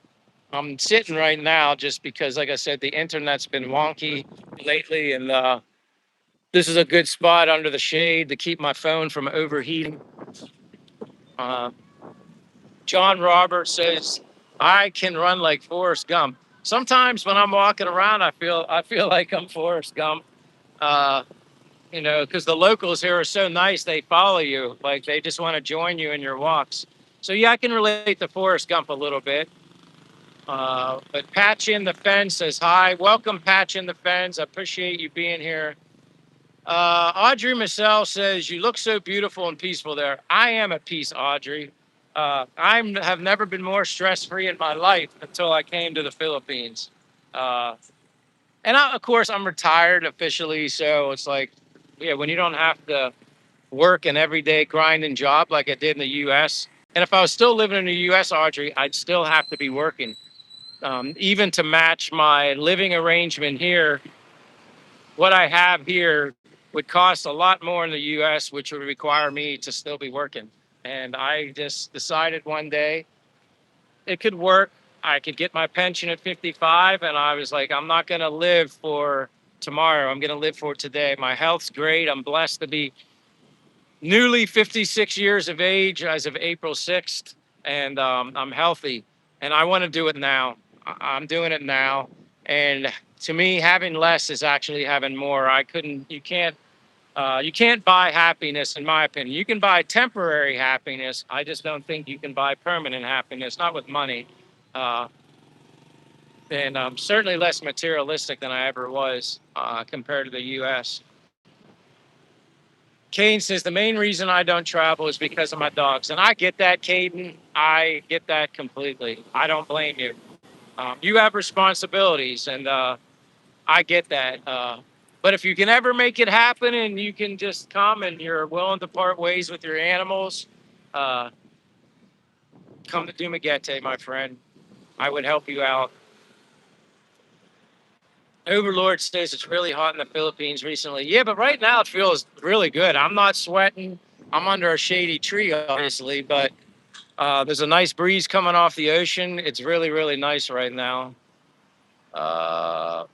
I'm sitting right now just because, like I said, the internet's been wonky lately, and this is a good spot under the shade to keep my phone from overheating. Uh, John Roberts says I can run like Forrest Gump. Sometimes when I'm walking around, I feel like I'm Forrest Gump. Uh, because the locals here are so nice, they follow you, like they just want to join you in your walks. So yeah, I can relate to Forrest Gump a little bit. But Patch in the Fence says hi. Welcome, Patch in the Fence. I appreciate you being here. Audrey Massell says you look so beautiful and peaceful there. I am at peace, Audrey. I have never been more stress-free in my life until I came to the Philippines. Uh, of course, I'm retired officially, so it's like, yeah, when you don't have to work an everyday grinding job like I did in the U.S. And if I was still living in the U.S., Audrey, I'd still have to be working. Even to match my living arrangement here, what I have here would cost a lot more in the US, which would require me to still be working. And I just decided one day it could work. I could get my pension at 55. And I was like, I'm not going to live for tomorrow. I'm going to live for today. My health's great. I'm blessed to be newly 56 years of age as of April 6th. And I'm healthy. And I want to do it now. I'm doing it now. And to me, having less is actually having more. You can't buy happiness, in my opinion. You can buy temporary happiness. I just don't think you can buy permanent happiness, not with money. Uh, and I'm certainly less materialistic than I ever was compared to the U.S. Kane says the main reason I don't travel is because of my dogs. And I get that, Caden. I get that completely. I don't blame you. You have responsibilities, and I get that. But if you can ever make it happen and you can just come and you're willing to part ways with your animals, uh, come to Dumaguete, my friend. I would help you out. Overlord says it's really hot in the Philippines recently. Yeah, but right now it feels really good. I'm not sweating. I'm under a shady tree, obviously, but there's a nice breeze coming off the ocean. It's really, really nice right now. Uh,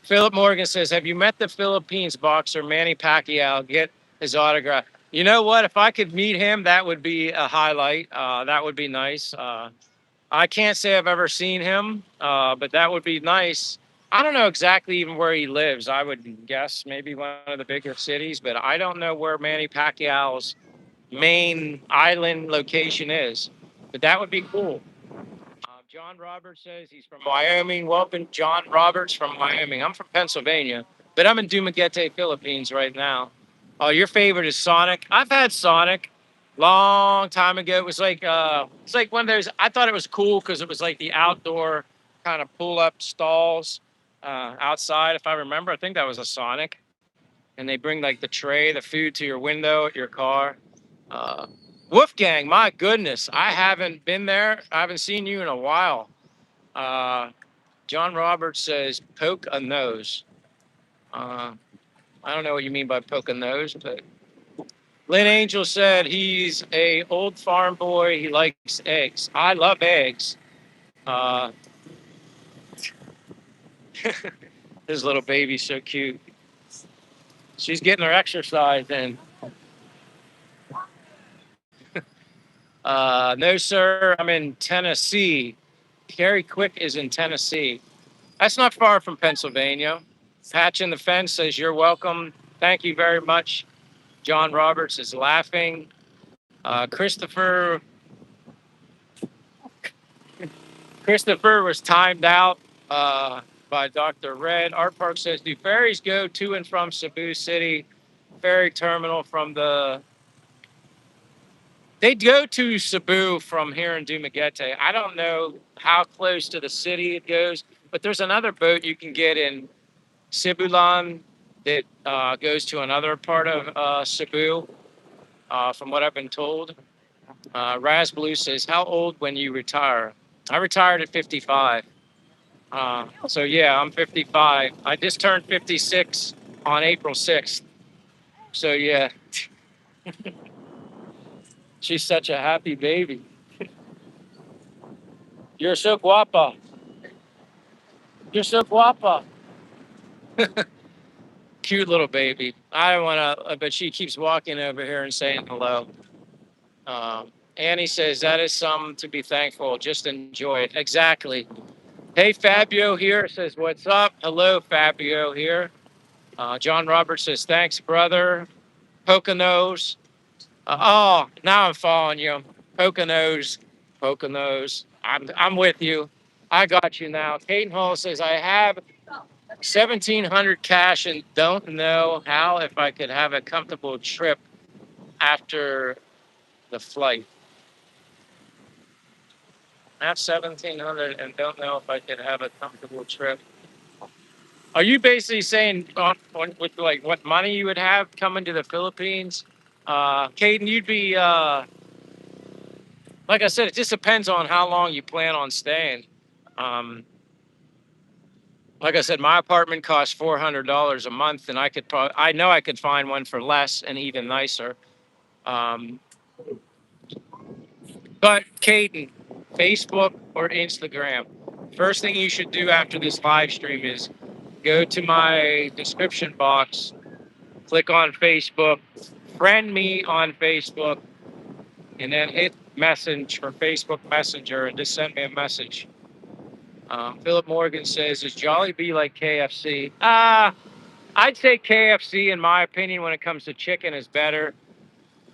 Philip Morgan says, "Have you met the Philippines boxer Manny Pacquiao? Get his autograph." You know what? If I could meet him, that would be a highlight. That would be nice. I can't say I've ever seen him, but that would be nice. I don't know exactly even where he lives. I would guess maybe one of the bigger cities, but I don't know where Manny Pacquiao's main island location is. But that would be cool. John Roberts says he's from Wyoming. Welcome, John Roberts from Wyoming. I'm from Pennsylvania, but I'm in Dumaguete, Philippines right now. Oh, your favorite is Sonic. I've had Sonic long time ago. It was like it's like one of those. I thought it was cool because it was like the outdoor kind of pull up stalls outside. If I remember, I think that was a Sonic, and they bring like the tray, the food to your window at your car. Uh, Wolfgang, my goodness, I haven't been there. I haven't seen you in a while. Uh, John Roberts says poke a nose. Uh, I don't know what you mean by poke a nose, but Lynn Angel said he's a old farm boy. He likes eggs. I love eggs. Uh, his little baby's so cute. She's getting her exercise in. No, sir. I'm in Tennessee. Carrie Quick is in Tennessee. That's not far from Pennsylvania. Patch in the Fence says, "You're welcome. Thank you very much." John Roberts is laughing. Christopher was timed out by Dr. Red. Art Park says, "Do ferries go to and from Cebu City ferry terminal from the?" They go to Cebu from here in Dumaguete. I don't know how close to the city it goes, but there's another boat you can get in Cebulan that goes to another part of Cebu, from what I've been told. Raz Blue says, "How old when you retire?" I retired at 55. So yeah, I'm 55. I just turned 56 on April 6th. So yeah, she's such a happy baby. You're so guapa. You're so guapa. Cute little baby. I don't want to, but she keeps walking over here and saying hello. Annie says, "That is something to be thankful. Just enjoy it." Exactly. Hey, Fabio here says, "What's up?" Hello, Fabio here. John Roberts says, "Thanks, brother." Poconos. Oh, now I'm following you. Poconos. Poconos. I'm with you. I got you now. Caden Hall says, "I have 1,700 cash and don't know how if I could have a comfortable trip after the flight." I have 1,700 and don't know if I could have a comfortable trip. Are you basically saying with like what money you would have coming to the Philippines? Caden, you'd be like I said, it just depends on how long you plan on staying. Um, like I said, my apartment costs $400 a month, and I know I could find one for less and even nicer. Um, but Caden, Facebook or Instagram? First thing you should do after this live stream is go to my description box, click on Facebook, friend me on Facebook, and then hit message for Facebook Messenger and just send me a message. Philip Morgan says, "Is Jollibee like KFC?" I'd say KFC, in my opinion, when it comes to chicken, is better.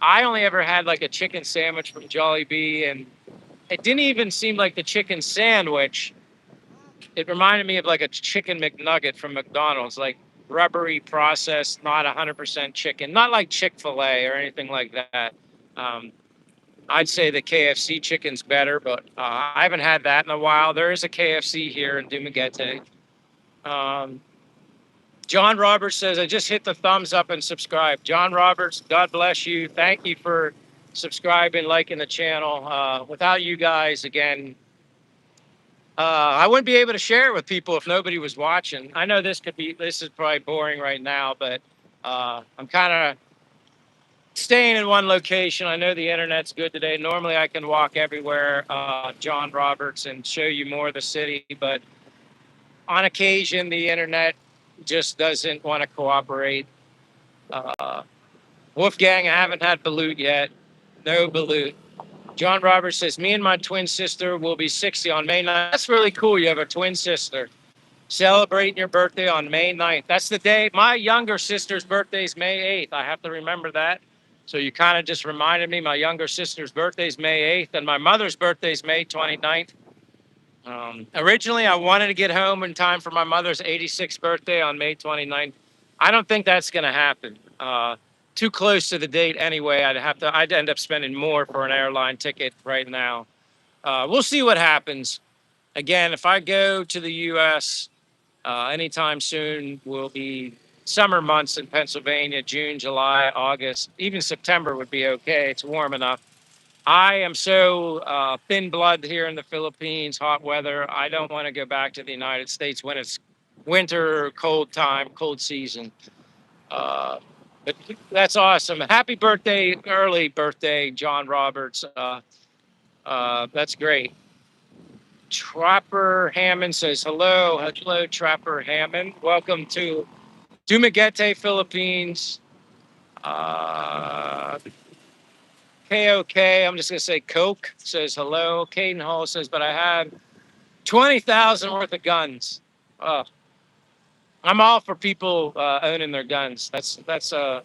I only ever had like a chicken sandwich from Jollibee, and it didn't even seem like the chicken sandwich. It reminded me of like a chicken McNugget from McDonald's, like rubbery processed, not 100% chicken, not like Chick-fil-A or anything like that. Um, I'd say the KFC chicken's better, but I haven't had that in a while. There is a KFC here in Dumaguete. Um, John Roberts says, I just hit the thumbs up and subscribe. John Roberts, God bless you. Thank you for subscribing, liking the channel. Without you guys, again, I wouldn't be able to share it with people if nobody was watching. I know this is probably boring right now, but I'm kind of staying in one location. I know the internet's good today. Normally I can walk everywhere, John Roberts, and show you more of the city, but on occasion the internet just doesn't want to cooperate. Uh, Wolfgang, I haven't had balut yet. No balut. John Roberts says, me and my twin sister will be 60 on May 9th. That's really cool. You have a twin sister. Celebrating your birthday on May 9th. That's the day. My younger sister's birthday is May 8th. I have to remember that. So you kind of just reminded me my younger sister's birthday is May 8th and my mother's birthday is May 29th. Originally, I wanted to get home in time for my mother's 86th birthday on May 29th. I don't think that's going to happen. Too close to the date anyway. I'd end up spending more for an airline ticket right now. We'll see what happens. Again, if I go to the U.S., anytime soon will be summer months in Pennsylvania, June, July, August, even September would be okay. It's warm enough. I am so thin blood here in the Philippines, hot weather. I don't want to go back to the United States when it's winter, cold time, cold season. Uh, but that's awesome. Happy birthday, early birthday, John Roberts. That's great. Trapper Hammond says, hello. Hello, Trapper Hammond. Welcome to Dumaguete, Philippines. KOK, I'm just going to say Coke says, hello. Caden Hall says, but I have 20,000 worth of guns. Uh, I'm all for people owning their guns. That's a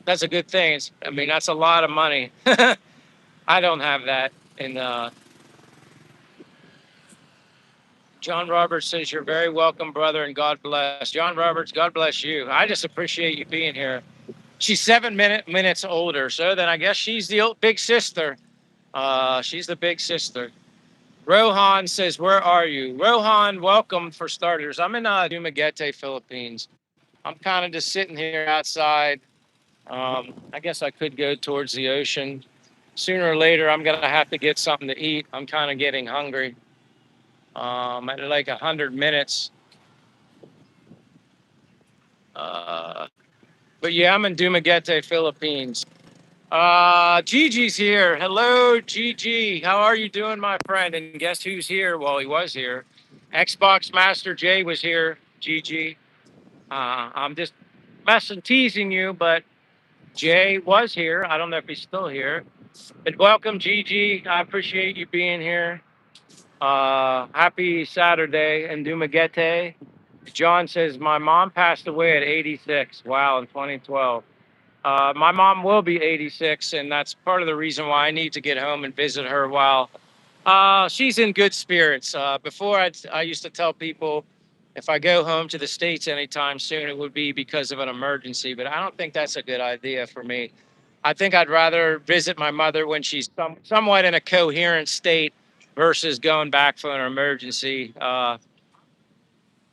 good thing. I mean, that's a lot of money. I don't have that. And John Roberts says, you're very welcome, brother, and God bless. John Roberts, God bless you. I just appreciate you being here. She's 7 minutes older, so then I guess she's the big sister. She's the big sister. Rohan says, where are you? Rohan, welcome for starters. I'm in Dumaguete, Philippines. I'm kind of just sitting here outside. I guess I could go towards the ocean. Sooner or later, I'm going to have to get something to eat. I'm kind of getting hungry. At like 100 minutes. But yeah, I'm in Dumaguete, Philippines. Gigi's here. Hello, Gigi. How are you doing, my friend? And guess who's here? Well, he was here. Xbox Master Jay was here, Gigi. I'm just messing, teasing you, but Jay was here. I don't know if he's still here. But welcome, Gigi. I appreciate you being here. Happy Saturday in Dumaguete. John says, my mom passed away at 86. Wow, in 2012. My mom will be 86, and that's part of the reason why I need to get home and visit her while she's in good spirits. Before, I used to tell people if I go home to the States anytime soon, it would be because of an emergency, but I don't think that's a good idea for me. I think I'd rather visit my mother when she's somewhat in a coherent state versus going back for an emergency.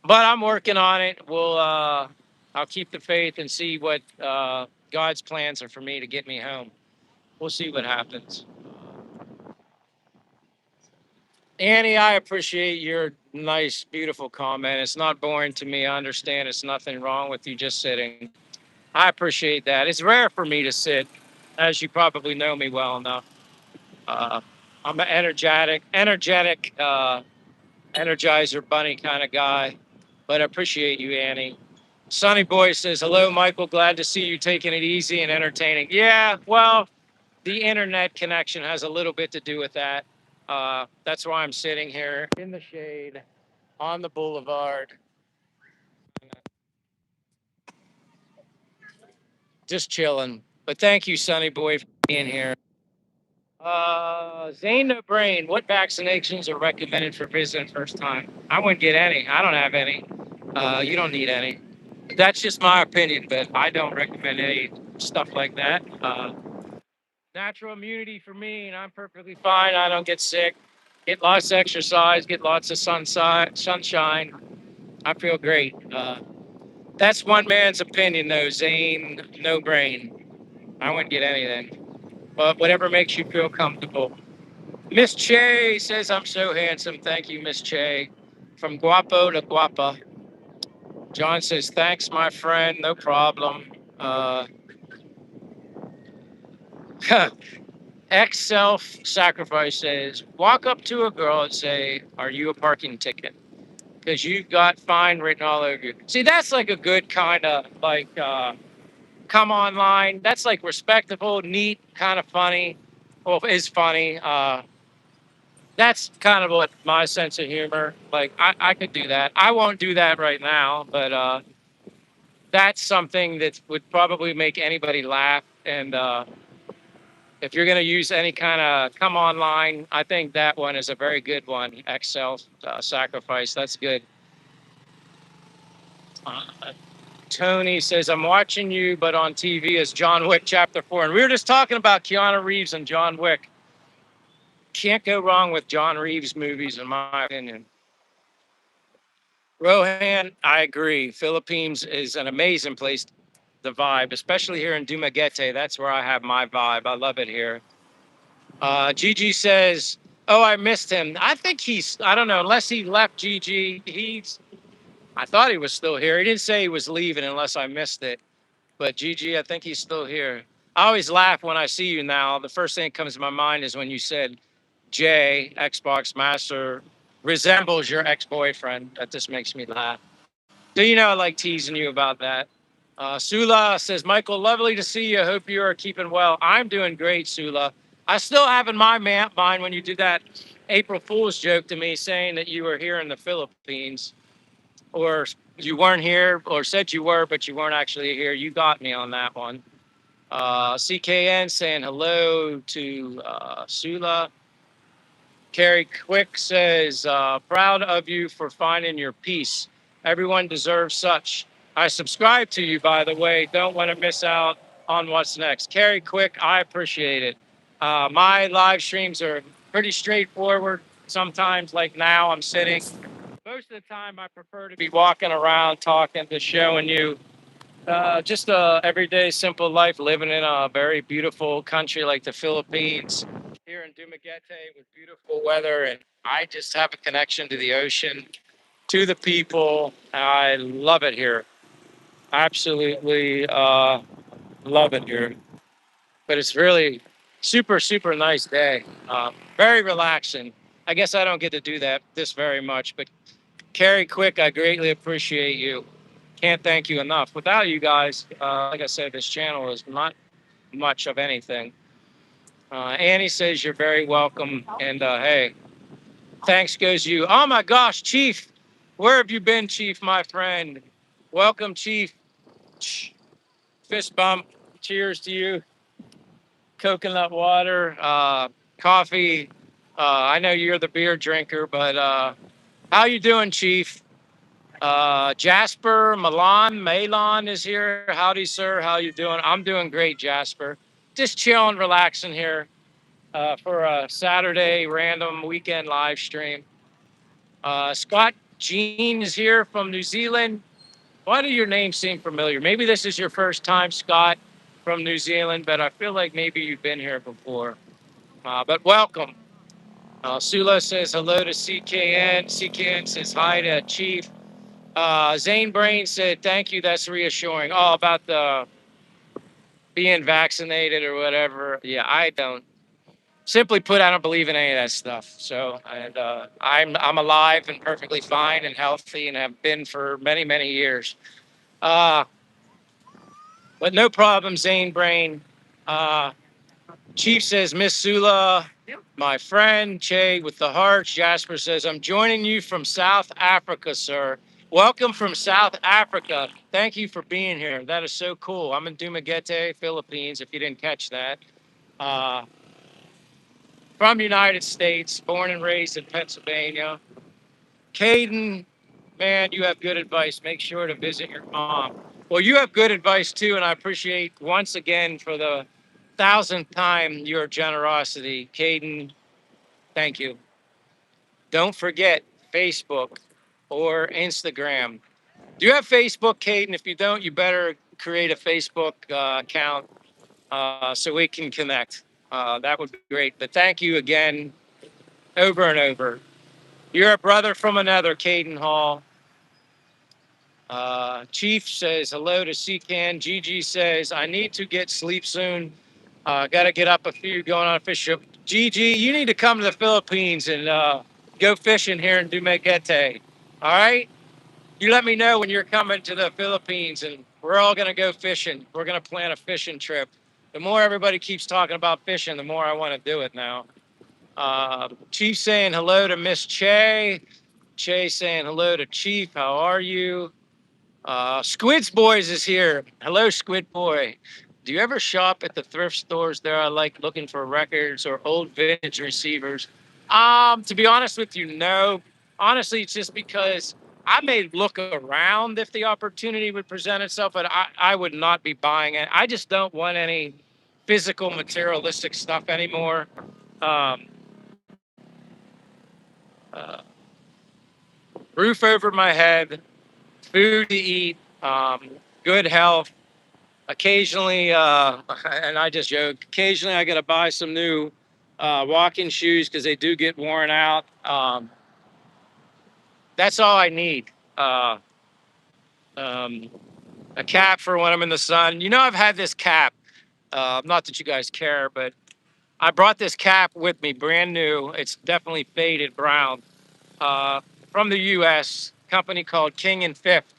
But I'm working on it. I'll keep the faith and see what God's plans are for me to get me home. We'll see what happens. Annie, I appreciate your nice, beautiful comment. It's not boring to me. I understand it's nothing wrong with you just sitting. I appreciate that. It's rare for me to sit, as you probably know me well enough. Uh, I'm an energetic Energizer bunny kind of guy, but I appreciate you, Annie. Sonny Boy says, hello, Michael. Glad to see you taking it easy and entertaining. Yeah, well, the internet connection has a little bit to do with that. That's why I'm sitting here in the shade on the boulevard, just chilling. But thank you, Sonny Boy, for being here. Zane No Brain, what vaccinations are recommended for visiting first time? I wouldn't get any. I don't have any. You don't need any. That's just my opinion, but I don't recommend any stuff like that. Natural immunity for me, and I'm perfectly fine. I don't get sick. Get lots of exercise, get lots of sunshine. I feel great. That's one man's opinion, though. Zane, no brain. I wouldn't get anything, but whatever makes you feel comfortable. Miss Che says I'm so handsome. Thank you, Miss Che. From guapo to guapa. John says thanks, my friend. No problem. Uh, Ex self sacrifice says walk up to a girl and say, "Are you a parking ticket?" Because you've got fine written all over you. See, that's like a good kind of like come online. That's like respectable, neat, kind of funny. Well, is funny. That's kind of what my sense of humor. Like I could do that. I won't do that right now, but that's something that would probably make anybody laugh. And if you're going to use any kind of come online, I think that one is a very good one. Excel sacrifice. That's good. Uh, Tony says, I'm watching you, but on TV is John Wick Chapter 4. And we were just talking about Keanu Reeves and John Wick. Can't go wrong with John Reeves movies, in my opinion. Rohan, I agree. Philippines is an amazing place. The vibe, especially here in Dumaguete, that's where I have my vibe. I love it here. Gigi says, "Oh, I missed him. I think he's. I don't know. Unless he left, Gigi. He's. I thought he was still here. He didn't say he was leaving, unless I missed it. But Gigi, I think he's still here. I always laugh when I see you now. The first thing that comes to my mind is when you said Jay, Xbox Master, resembles your ex-boyfriend. That just makes me laugh. So you know I like teasing you about that. Sula says, Michael, lovely to see you. Hope you are keeping well. I'm doing great, Sula. I still have in my mind when you did that April Fool's joke to me saying that you were here in the Philippines or you weren't here or said you were, but you weren't actually here. You got me on that one. CKN saying hello to Sula. Carrie Quick says, proud of you for finding your peace. Everyone deserves such. I subscribe to you, by the way. Don't want to miss out on what's next. Carrie Quick, I appreciate it. My live streams are pretty straightforward. Sometimes, like now, I'm sitting. Most of the time, I prefer to be walking around, talking, just showing you just a everyday, simple life, living in a very beautiful country like the Philippines here in Dumaguete with beautiful weather, and I just have a connection to the ocean, to the people. I love it here. Absolutely love it here. But it's really super, super nice day. Very relaxing. I guess I don't get to do that this very much, but Carrie Quick, I greatly appreciate you. Can't thank you enough. Without you guys, like I said, this channel is not much of anything. Annie says you're very welcome, and hey, thanks goes you. Oh my gosh, Chief, where have you been, Chief, my friend? Welcome, Chief. Fist bump. Cheers to you. Coconut water, coffee. I know you're the beer drinker, but how you doing, Chief? Jasper Malon is here. Howdy, sir. How you doing? I'm doing great, Jasper. Just chilling, relaxing here for a Saturday random weekend live stream. Scott Jean is here from New Zealand. Why do your names seem familiar? Maybe this is your first time, Scott, from New Zealand, but I feel like maybe you've been here before. But welcome. Sula says hello to CKN. CKN says hi to Chief. Zane Brain said, thank you. That's reassuring. Oh, about the being vaccinated or whatever. Yeah, I don't. Simply put, I don't believe in any of that stuff. So, and I'm alive and perfectly fine and healthy and have been for many, many years. Uh, but no problem, Zane Brain. Uh, Chief says, Miss Sula, my friend Che with the hearts. Jasper says, I'm joining you from South Africa, sir. Welcome from South Africa. Thank you for being here. That is so cool. I'm in Dumaguete, Philippines, if you didn't catch that. Uh, from United States, born and raised in Pennsylvania. Caden, man, you have good advice. Make sure to visit your mom. Well, you have good advice too, and I appreciate once again for the thousandth time your generosity. Caden, thank you. Don't forget Facebook or Instagram. Do you have Facebook, Caden? If you don't, you better create a Facebook account so we can connect. That would be great. But thank you again, over and over. You're a brother from another, Caden Hall. Chief says hello to CCAN. Gigi says, I need to get sleep soon. Got to get up a few going on a fish trip. Gigi, you need to come to the Philippines and go fishing here in Dumaguete. All right? You let me know when you're coming to the Philippines and we're all going to go fishing. We're going to plan a fishing trip. The more everybody keeps talking about fishing, the more I want to do it now. Chief saying hello to Miss Che. Che saying hello to Chief. How are you? Squid's Boys is here. Hello, Squid Boy. Do you ever shop at the thrift stores there? I like looking for records or old vintage receivers. To be honest with you, no. Honestly, it's just because I may look around if the opportunity would present itself, but I would not be buying it. I just don't want any physical, materialistic stuff anymore. Um, uh, Roof over my head, food to eat, good health. Occasionally, and I just joke, occasionally I got to buy some new walking shoes because they do get worn out. That's all I need. Uh, um, a cap for when I'm in the sun. You know, I've had this cap. Not that you guys care, but I brought this cap with me, brand new. It's definitely faded brown, uh, from the U.S. company called King and Fifth.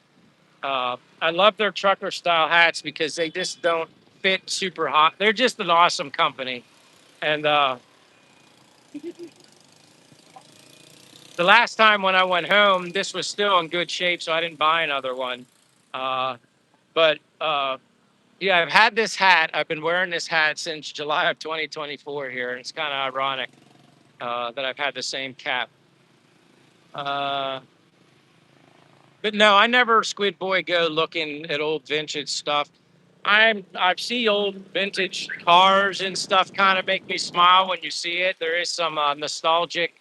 I love their trucker style hats because they just don't fit super hot. They're just an awesome company. And the last time when I went home, this was still in good shape, so I didn't buy another one. But yeah, I've had this hat. I've been wearing this hat since July of 2024 here. And it's kind of ironic that I've had the same cap. Uh, but no, I never Squid Boy go looking at old vintage stuff. I see old vintage cars and stuff kind of make me smile when you see it. There is some nostalgic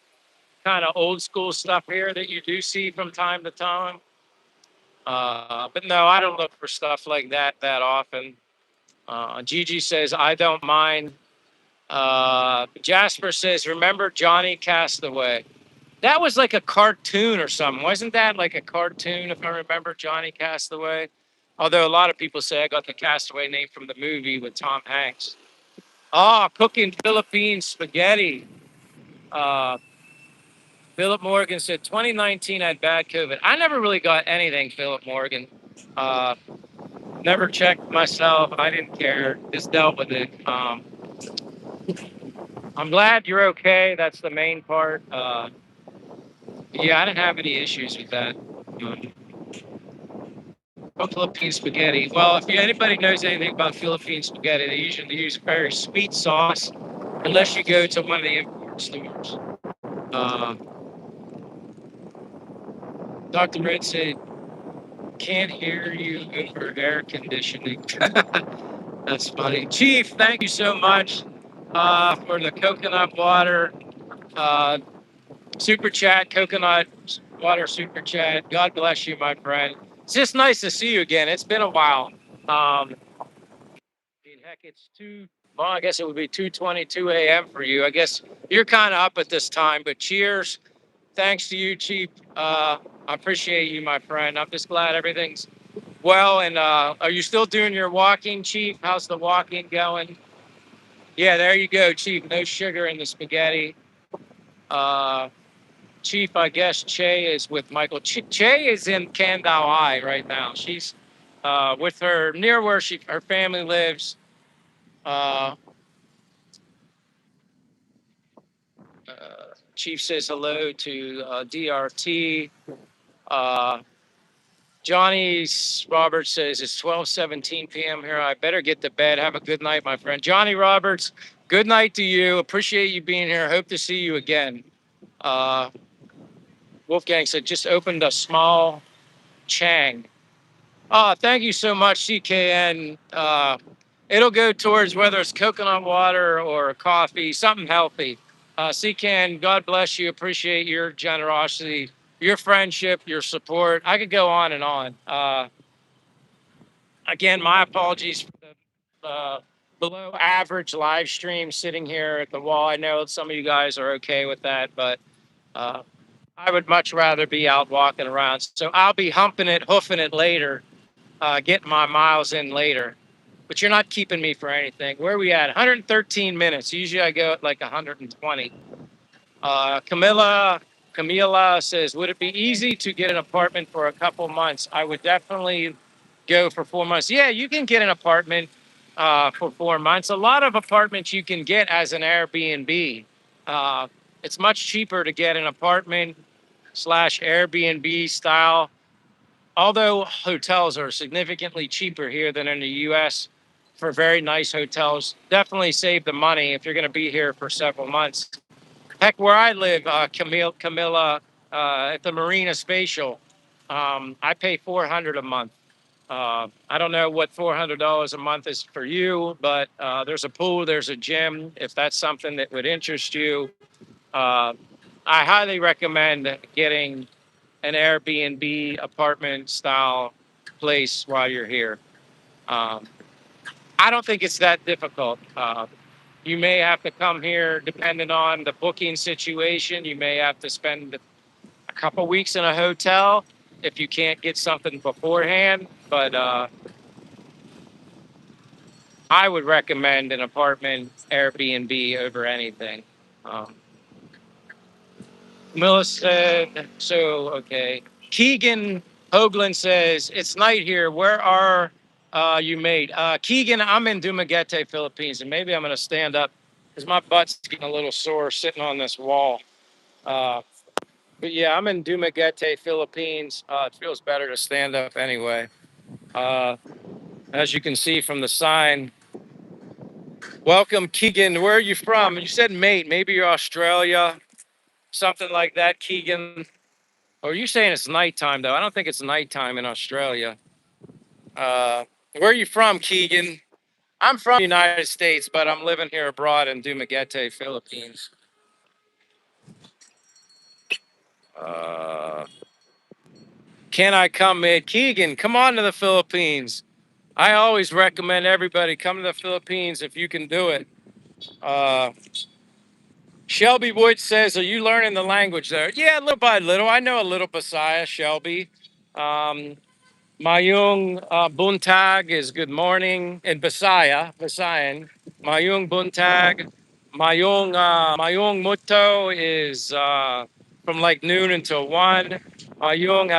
kind of old school stuff here that you do see from time to time. But no, I don't look for stuff like that often. Gigi says I don't mind. Jasper says, remember Johnny Castaway? That was like a cartoon or something. Wasn't that like a cartoon, if I remember Johnny Castaway? Although a lot of people say I got the Castaway name from the movie with Tom Hanks. Oh, cooking Philippine spaghetti. Uh, Philip Morgan said 2019 I had bad COVID. I never really got anything, Philip Morgan. Uh, Never checked myself. I didn't care. Just dealt with it. I'm glad you're okay. That's the main part. Yeah, I didn't have any issues with that. Philippine spaghetti. Well, if anybody knows anything about Philippine spaghetti, they usually use a very sweet sauce, unless you go to one of the import stores. Uh, Dr. Red said, can't hear you over air conditioning. That's funny. Chief, thank you so much for the coconut water uh, super chat, coconut water super chat. God bless you, my friend. It's just nice to see you again. It's been a while. Heck, it's well, I guess it would be 2:22 a.m. for you. I guess you're kind of up at this time, but cheers. Thanks to you, Chief. I appreciate you, my friend. I'm just glad everything's well. And are you still doing your walking, Chief? How's the walking going? Yeah, there you go, Chief. No sugar in the spaghetti. Uh, Chief, I guess Che is with Michael. Che is in Kandawai right now. She's with her near where her family lives. Uh, Chief says hello to DRT. Uh, Johnny Roberts says it's 12:17 p.m. here. I better get to bed. Have a good night, my friend. Johnny Roberts, good night to you. Appreciate you being here. Hope to see you again. Uh, Wolfgang said just opened a small Chang. Oh, thank you so much, CKN. It'll go towards whether it's coconut water or coffee, something healthy. CKN, God bless you. Appreciate your generosity. your friendship, your support. I could go on and on. Again, my apologies for the below average live stream sitting here at the wall. I know some of you guys are okay with that, but uh, I would much rather be out walking around. So I'll be humping it, hoofing it later, getting my miles in later. But you're not keeping me for anything. Where are we at? 113 minutes. Usually I go at like 120. Camila says, would it be easy to get an apartment for a couple months? I would definitely go for 4 months. Yeah, you can get an apartment for 4 months. A lot of apartments you can get as an Airbnb. Uh, it's much cheaper to get an apartment slash Airbnb style, although hotels are significantly cheaper here than in the US for very nice hotels. Definitely save the money if you're going to be here for several months. Heck, where I live, Camilla, at the Marina Spatial, I pay 400 a month. I don't know what $400 a month is for you, but there's a pool, there's a gym. If that's something that would interest you, uh, I highly recommend getting an Airbnb apartment style place while you're here. Um, I don't think it's that difficult. You may have to come here depending on the booking situation. You may have to spend a couple weeks in a hotel if you can't get something beforehand. But I would recommend an apartment Airbnb over anything. Um, Millis said, so, okay. Keegan Hoagland says, it's night here. Where are you, mate? Keegan, I'm in Dumaguete, Philippines, and maybe I'm going to stand up because my butt's getting a little sore sitting on this wall. Uh, but yeah, I'm in Dumaguete, Philippines. It feels better to stand up anyway. Uh, as you can see from the sign, welcome, Keegan. Where are you from? You said mate. Maybe you're Australia, something like that, Keegan. Or are you saying it's nighttime, though? I don't think it's nighttime in Australia. Where are you from, Keegan? I'm from the United States, but I'm living here abroad in Dumaguete, Philippines. Uh, can I come, mate? Keegan, come on to the Philippines. I always recommend everybody come to the Philippines if you can do it. Uh, Shelby Wood says, are you learning the language there? Yeah, little by little. I know a little Bisaya, Shelby. Um, Mayung buntag is good morning in Visayan. Mayung buntag. Mayung muto is from like noon until 1. Mayung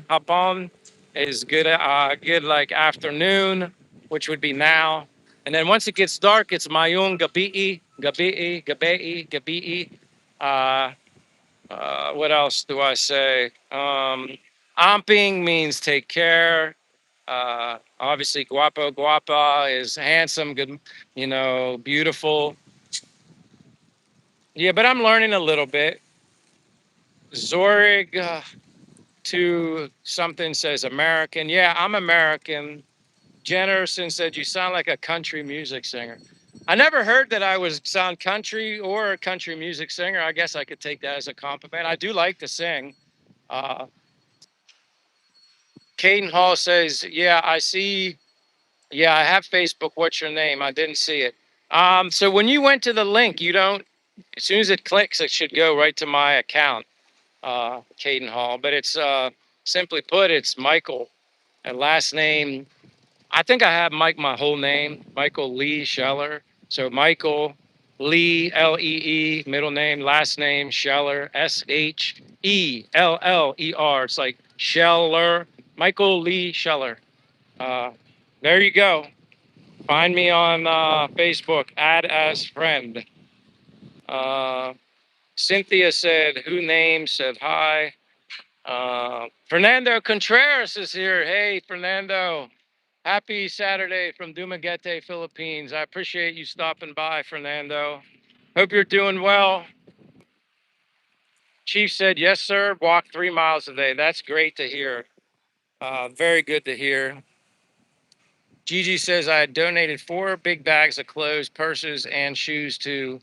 hapon is good like afternoon, which would be now. And then once it gets dark, it's mayung gabi. Uh, what else do I say? Amping means take care. Obviously, guapa is handsome, good, beautiful. Yeah, but I'm learning a little bit. Zorig to something says American. Yeah, I'm American. Jennerson said, you sound like a country music singer. I never heard that I was sound country or a country music singer. I guess I could take that as a compliment. I do like to sing. Uh, Caden Hall says, yeah, I see. Yeah, I have Facebook. What's your name? I didn't see it. So when you went to the link, you don't, as soon as it clicks, it should go right to my account, Caden Hall. But it's simply put, it's Michael. And last name, I think I have Mike, my whole name, Michael Lee Scheller. So Michael Lee, Lee, middle name, last name, Scheller, Sheller. It's like Scheller, Michael Lee Scheller. Uh, there you go. Find me on Facebook, add as friend. Uh, Cynthia said, who named, said hi. Fernando Contreras is here. Hey, Fernando. Happy Saturday from Dumaguete, Philippines. I appreciate you stopping by, Fernando. Hope you're doing well. Chief said, yes, sir. Walk 3 miles a day. That's great to hear. Very good to hear. Gigi says, I had donated 4 big bags of clothes, purses, and shoes to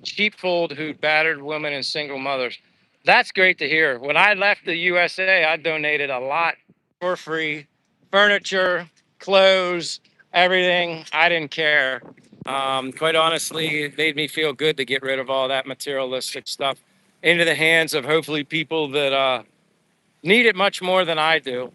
sheepfold who battered women and single mothers. That's great to hear. When I left the USA, I donated a lot for free, furniture, clothes, everything. I didn't care. Quite honestly, it made me feel good to get rid of all that materialistic stuff into the hands of hopefully people that need it much more than I do.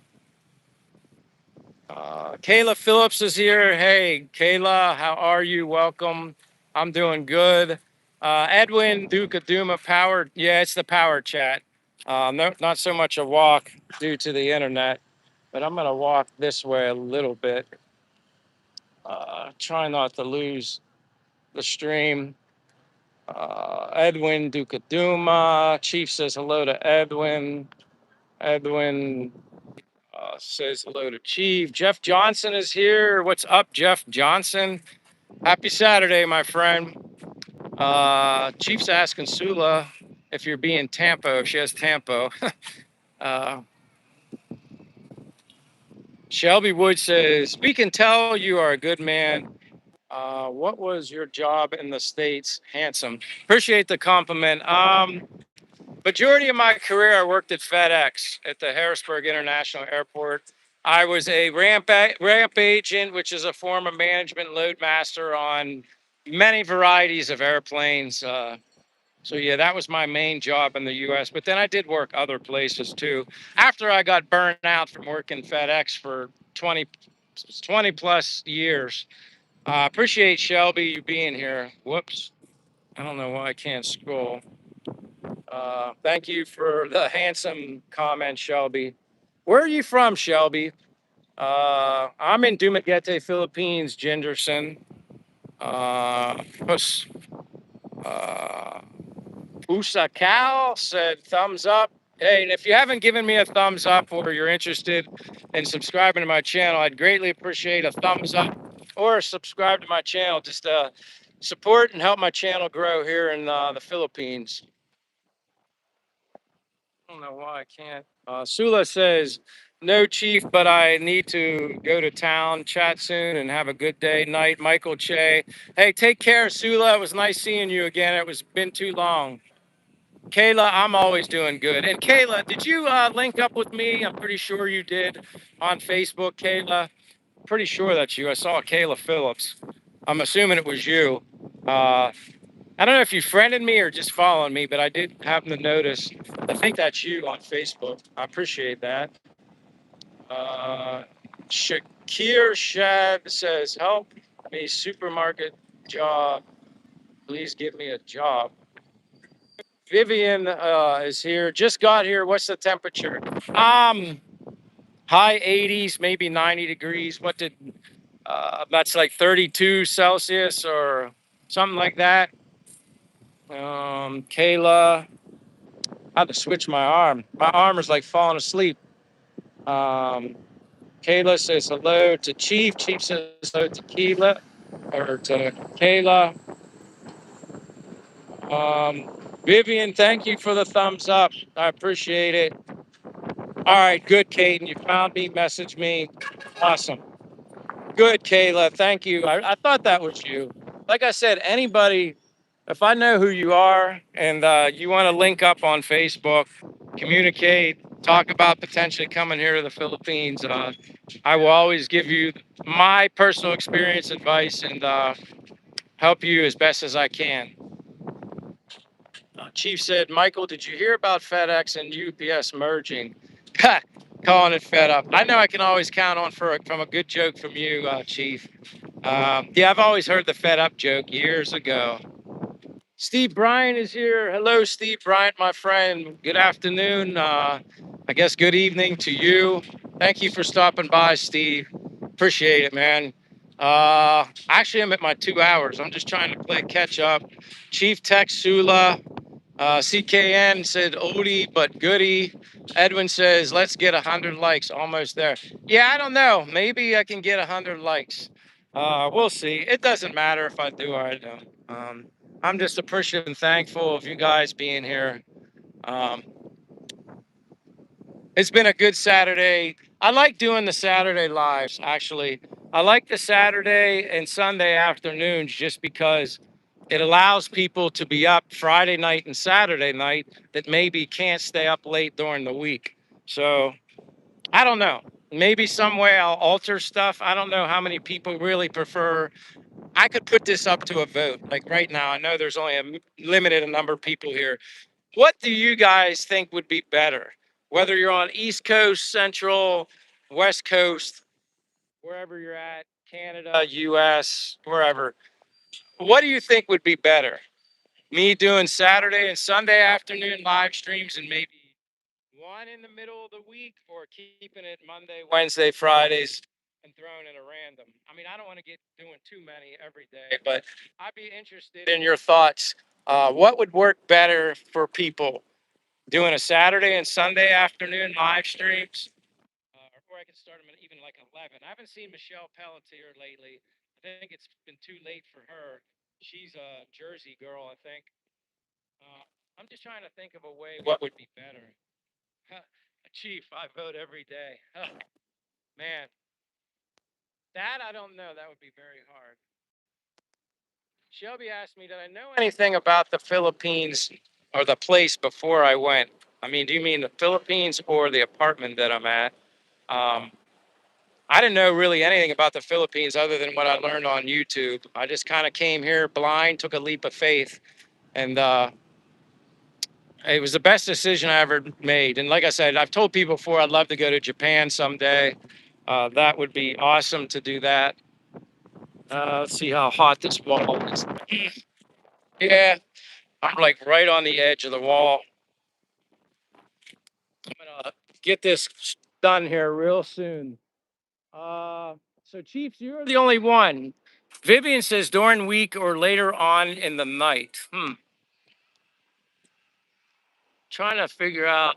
Kayla Phillips is here. Hey, Kayla, how are you? Welcome. I'm doing good. Edwin Duke of Duma Power. Yeah, it's the power chat. No, not so much a walk due to the internet, but I'm going to walk this way a little bit. Try not to lose the stream. Edwin Duke of Duma. Chief says hello to Edwin. Edwin says hello to Chief. Jeff Johnson is here. What's up, Jeff Johnson? Happy Saturday, my friend. Chief's asking Sula if you're being Tampo, if she has Tampo. uh, Shelby Wood says, we can tell you are a good man. What was your job in the States? Handsome. Appreciate the compliment. Majority of my career, I worked at FedEx at the Harrisburg International Airport. I was a ramp agent, which is a form of management load master on many varieties of airplanes. So yeah, that was my main job in the U.S. But then I did work other places too. After I got burned out from working FedEx for 20 plus years. Appreciate Shelby you being here. Whoops, I don't know why I can't scroll. Thank you for the handsome comment, Shelby. Where are you from, Shelby? I'm in Dumaguete, Philippines, Jenderson. Puss. Uh, Usa Cal said thumbs up. Hey, and if you haven't given me a thumbs up or you're interested in subscribing to my channel, I'd greatly appreciate a thumbs up or subscribe to my channel. Just support and help my channel grow here in the Philippines. I don't know why I can't. Sula says, no, Chief, but I need to go to town. Chat soon and have a good day. Night, Michael Che. Hey, take care, Sula. It was nice seeing you again. It was been too long. Kayla, I'm always doing good. And Kayla, did you link up with me? I'm pretty sure you did on Facebook, Kayla. Pretty sure that's you. I saw Kayla Phillips. I'm assuming it was you. I don't know if you friended me or just following me, but I did happen to notice. I think that's you on Facebook. I appreciate that. Shakir Shad says, help me supermarket job. Please give me a job. Vivian is here. Just got here. What's the temperature? High 80s, maybe 90 degrees. What did that's like 32 Celsius or something like that. Kayla, I had to switch my arm. My arm is like falling asleep. Um, Kayla says hello to Chief. Chief says hello to Kayla or to Kayla. Vivian, thank you for the thumbs up. I appreciate it. All right, good, Caden. You found me, message me. Awesome. Good, Kayla. Thank you. I thought that was you. Like I said, anybody, if I know who you are and you want to link up on Facebook, communicate, talk about potentially coming here to the Philippines, I will always give you my personal experience, advice, and help you as best as I can. Chief said, Michael, did you hear about FedEx and UPS merging? Calling it fed up. I know I can always count on from a good joke from you, Chief. Yeah, I've always heard the fed up joke years ago. Steve Bryant is here. Hello, Steve Bryant, my friend. Good afternoon. I guess good evening to you. Thank you for stopping by, Steve. Appreciate it, man. Actually, I'm at my 2 hours. I'm just trying to play catch up. Chief Tech Sula. CKN said Odie, but goody. Edwin says, let's get 100 likes. Almost there. Yeah, I don't know. Maybe I can get 100 likes. We'll see. It doesn't matter if I do or I don't. I'm just appreciative and thankful of you guys being here. It's been a good Saturday. I like doing the Saturday lives, actually. I like the Saturday and Sunday afternoons just because It allows people to be up Friday night and Saturday night that maybe can't stay up late during the week. So I don't know. Maybe some way I'll alter stuff. I don't know how many people really prefer. I could put this up to a vote. Like right now, I know there's only a limited number of people here. What do you guys think would be better? Whether you're on East Coast, Central, West Coast, wherever you're at, Canada, US, wherever. What do you think would be better? Me doing Saturday and Sunday afternoon live streams and maybe one in the middle of the week, or keeping it Monday, Wednesday, Fridays and throwing in a random. I mean, I don't want to get doing too many every day, but I'd be interested in your thoughts. What would work better for people? Doing a Saturday and Sunday afternoon live streams, or I can start them at even like 11. I haven't seen Michelle Pelletier lately. I think it's been too late for her. She's a Jersey girl, I think. Uh, I'm just trying to think of a way what would be better. Chief, I vote every day. Man, that I don't know. That would be very hard. Shelby asked me, did I know anything about the Philippines or the place before I went? I mean, do you mean the Philippines or the apartment that I'm at? Um, I didn't know really anything about the Philippines other than what I learned on YouTube. I just kind of came here blind, took a leap of faith, and it was the best decision I ever made. And like I said, I've told people before I'd love to go to Japan someday. That would be awesome to do that. Let's see how hot this wall is. Yeah, I'm like right on the edge of the wall. I'm gonna get this done here real soon. So Chiefs, you're the only one. Vivian says during week or later on in the night. Trying to figure out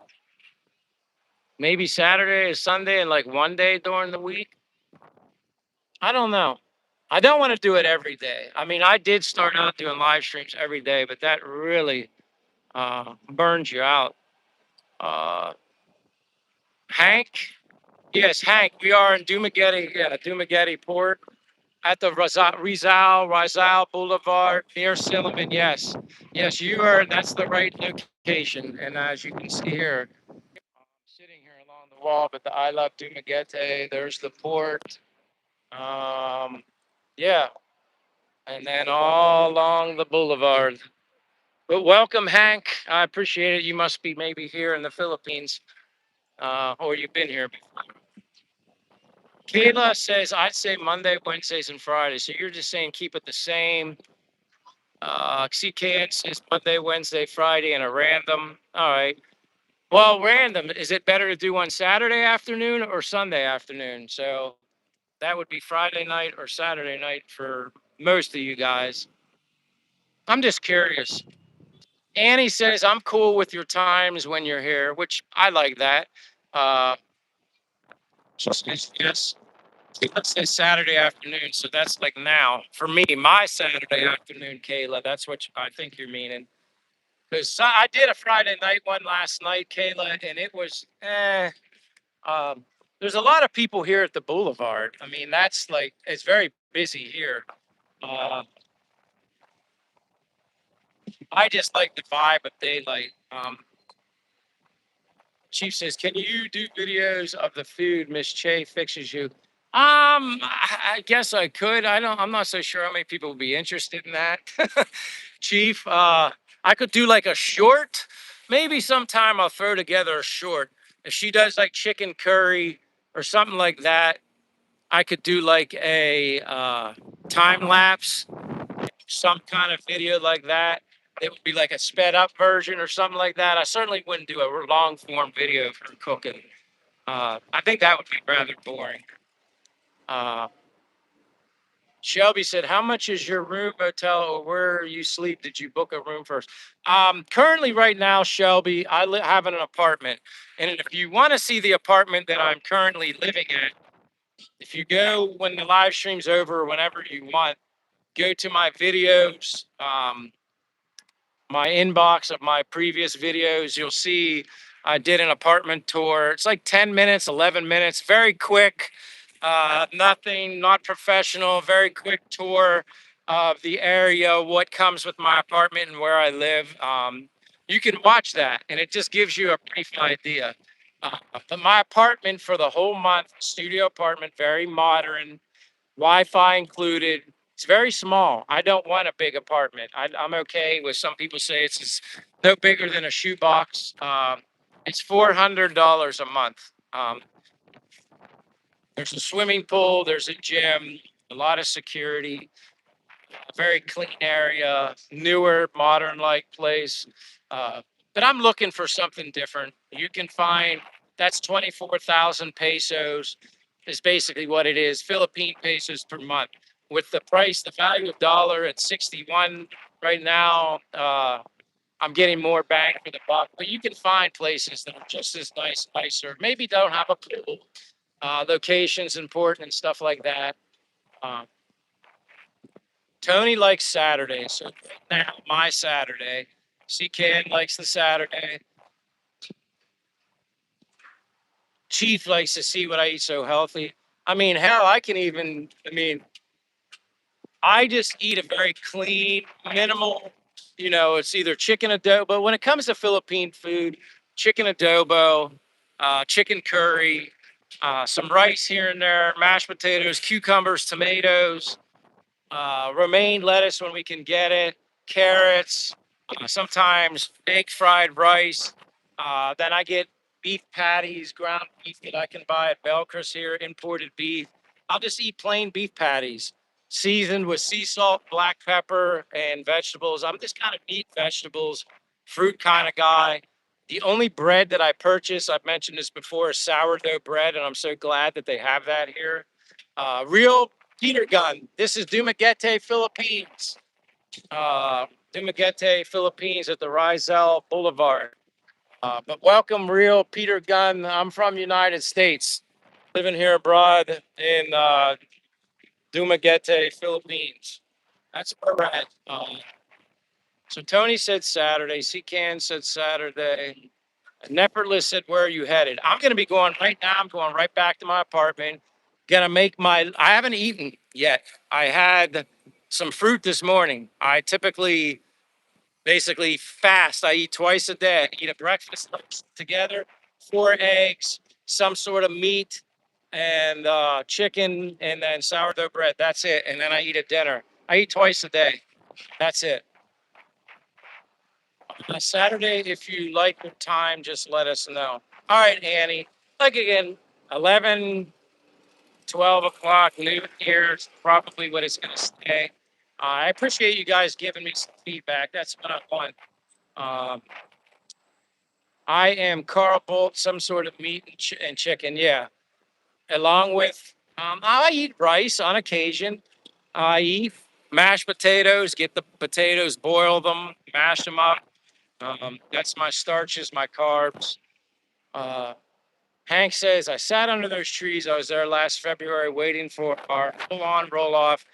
maybe Saturday or Sunday and like one day during the week. I don't know. I don't want to do it every day. I mean, I did start out doing live streams every day, but that really burns you out. Uh, Hank, yes, Hank. We are in Dumaguete, yeah, Dumaguete Port at the Rizal Boulevard near Silliman. Yes, yes, you are. That's the right location. And as you can see here, I'm sitting here along the wall, but the I love Dumaguete. There's the port. Um, yeah, and then all along the boulevard. But welcome, Hank. I appreciate it. You must be maybe here in the Philippines, or you've been here before. Kayla says, I'd say Monday, Wednesdays, and Fridays. So you're just saying keep it the same. CKN says Monday, Wednesday, Friday, and a random. All right. Well, random. Is it better to do on Saturday afternoon or Sunday afternoon? So that would be Friday night or Saturday night for most of you guys. I'm just curious. Annie says, I'm cool with your times when you're here, which I like that. Uh, she says, yes. Let's say Saturday afternoon. So that's like now for me, my Saturday afternoon, Kayla. That's what I think you're meaning. Because I did a Friday night one last night, Kayla, and it was, there's a lot of people here at the Boulevard. I mean, that's like, it's very busy here. Uh, I just like the vibe of daylight. Chief says, "Can you do videos of the food Miss Che fixes you?" I guess I could. I don't. I'm not so sure how many people would be interested in that, Chief. I could do like a short. Maybe sometime I'll throw together a short. If she does like chicken curry or something like that, I could do like a time lapse, some kind of video like that. It would be like a sped up version or something like that. I certainly wouldn't do a long form video for cooking. I think that would be rather boring. Uh, Shelby said, "How much is your room, hotel, or where you sleep? Did you book a room first?" Currently, right now, Shelby, have an apartment, and if you want to see the apartment that I'm currently living at, if you go when the live stream's over, or whenever you want, go to my videos. My inbox of my previous videos, you'll see I did an apartment tour. It's like 10 minutes, 11 minutes, very quick. Nothing, not professional, very quick tour. of the area, what comes with my apartment and where I live. You can watch that, and it just gives you a brief idea. But my apartment for the whole month, studio apartment, very modern, Wi-Fi included. It's very small. I don't want a big apartment. I'm okay with some people say it's no bigger than a shoebox. It's $400 a month. There's a swimming pool. There's a gym. A lot of security. A very clean area. Newer, modern-like place. Uh, but I'm looking for something different. You can find that's 24,000 pesos is basically what it is, Philippine pesos per month. With the price, the value of dollar at 61 right now, I'm getting more bang for the buck. But you can find places that are just as nicer. Maybe don't have a pool. Location's important and stuff like that. Um, Tony likes Saturday, so now my Saturday. CKN likes the Saturday. Chief likes to see what I eat so healthy. I mean, hell, I just eat a very clean, minimal, it's either chicken adobo. When it comes to Philippine food, chicken adobo, chicken curry, some rice here and there, mashed potatoes, cucumbers, tomatoes, romaine lettuce when we can get it, carrots, sometimes baked fried rice. Then I get beef patties, ground beef that I can buy at Belkers here, imported beef. I'll just eat plain beef patties, seasoned with sea salt, black pepper, and vegetables. I'm just kind of meat, vegetables, fruit kind of guy. The only bread that I purchase, I've mentioned this before, is sourdough bread, and I'm so glad that they have that here. Real Peter gun. This is Dumaguete, Philippines. Dumaguete, Philippines at the Rizal Boulevard. But welcome, real Peter Gunn. I'm from United States, living here abroad in Dumaguete, Philippines. That's where we're at. So Tony said Saturday. CCAN said Saturday. Nefertless said, "Where are you headed?" I'm going to be going right now. I'm going right back to my apartment. Gonna make I haven't eaten yet. I had some fruit this morning. I typically basically fast. I eat twice a day. I eat a breakfast together, 4 eggs, some sort of meat, and chicken, and then sourdough bread. That's it. And then I eat a dinner. I eat twice a day. That's it. Saturday, if you like the time, just let us know. All right, Annie. Like again, 11, 12 o'clock noon here is probably what it's going to stay. I appreciate you guys giving me some feedback. That's what I want. Um, I am Carl Bolt, some sort of meat and chicken. Yeah. Along with, I eat rice on occasion. I eat mashed potatoes, get the potatoes, boil them, mash them up. That's my starches, my carbs. Uh, Hank says, I sat under those trees. I was there last February waiting for our full on roll off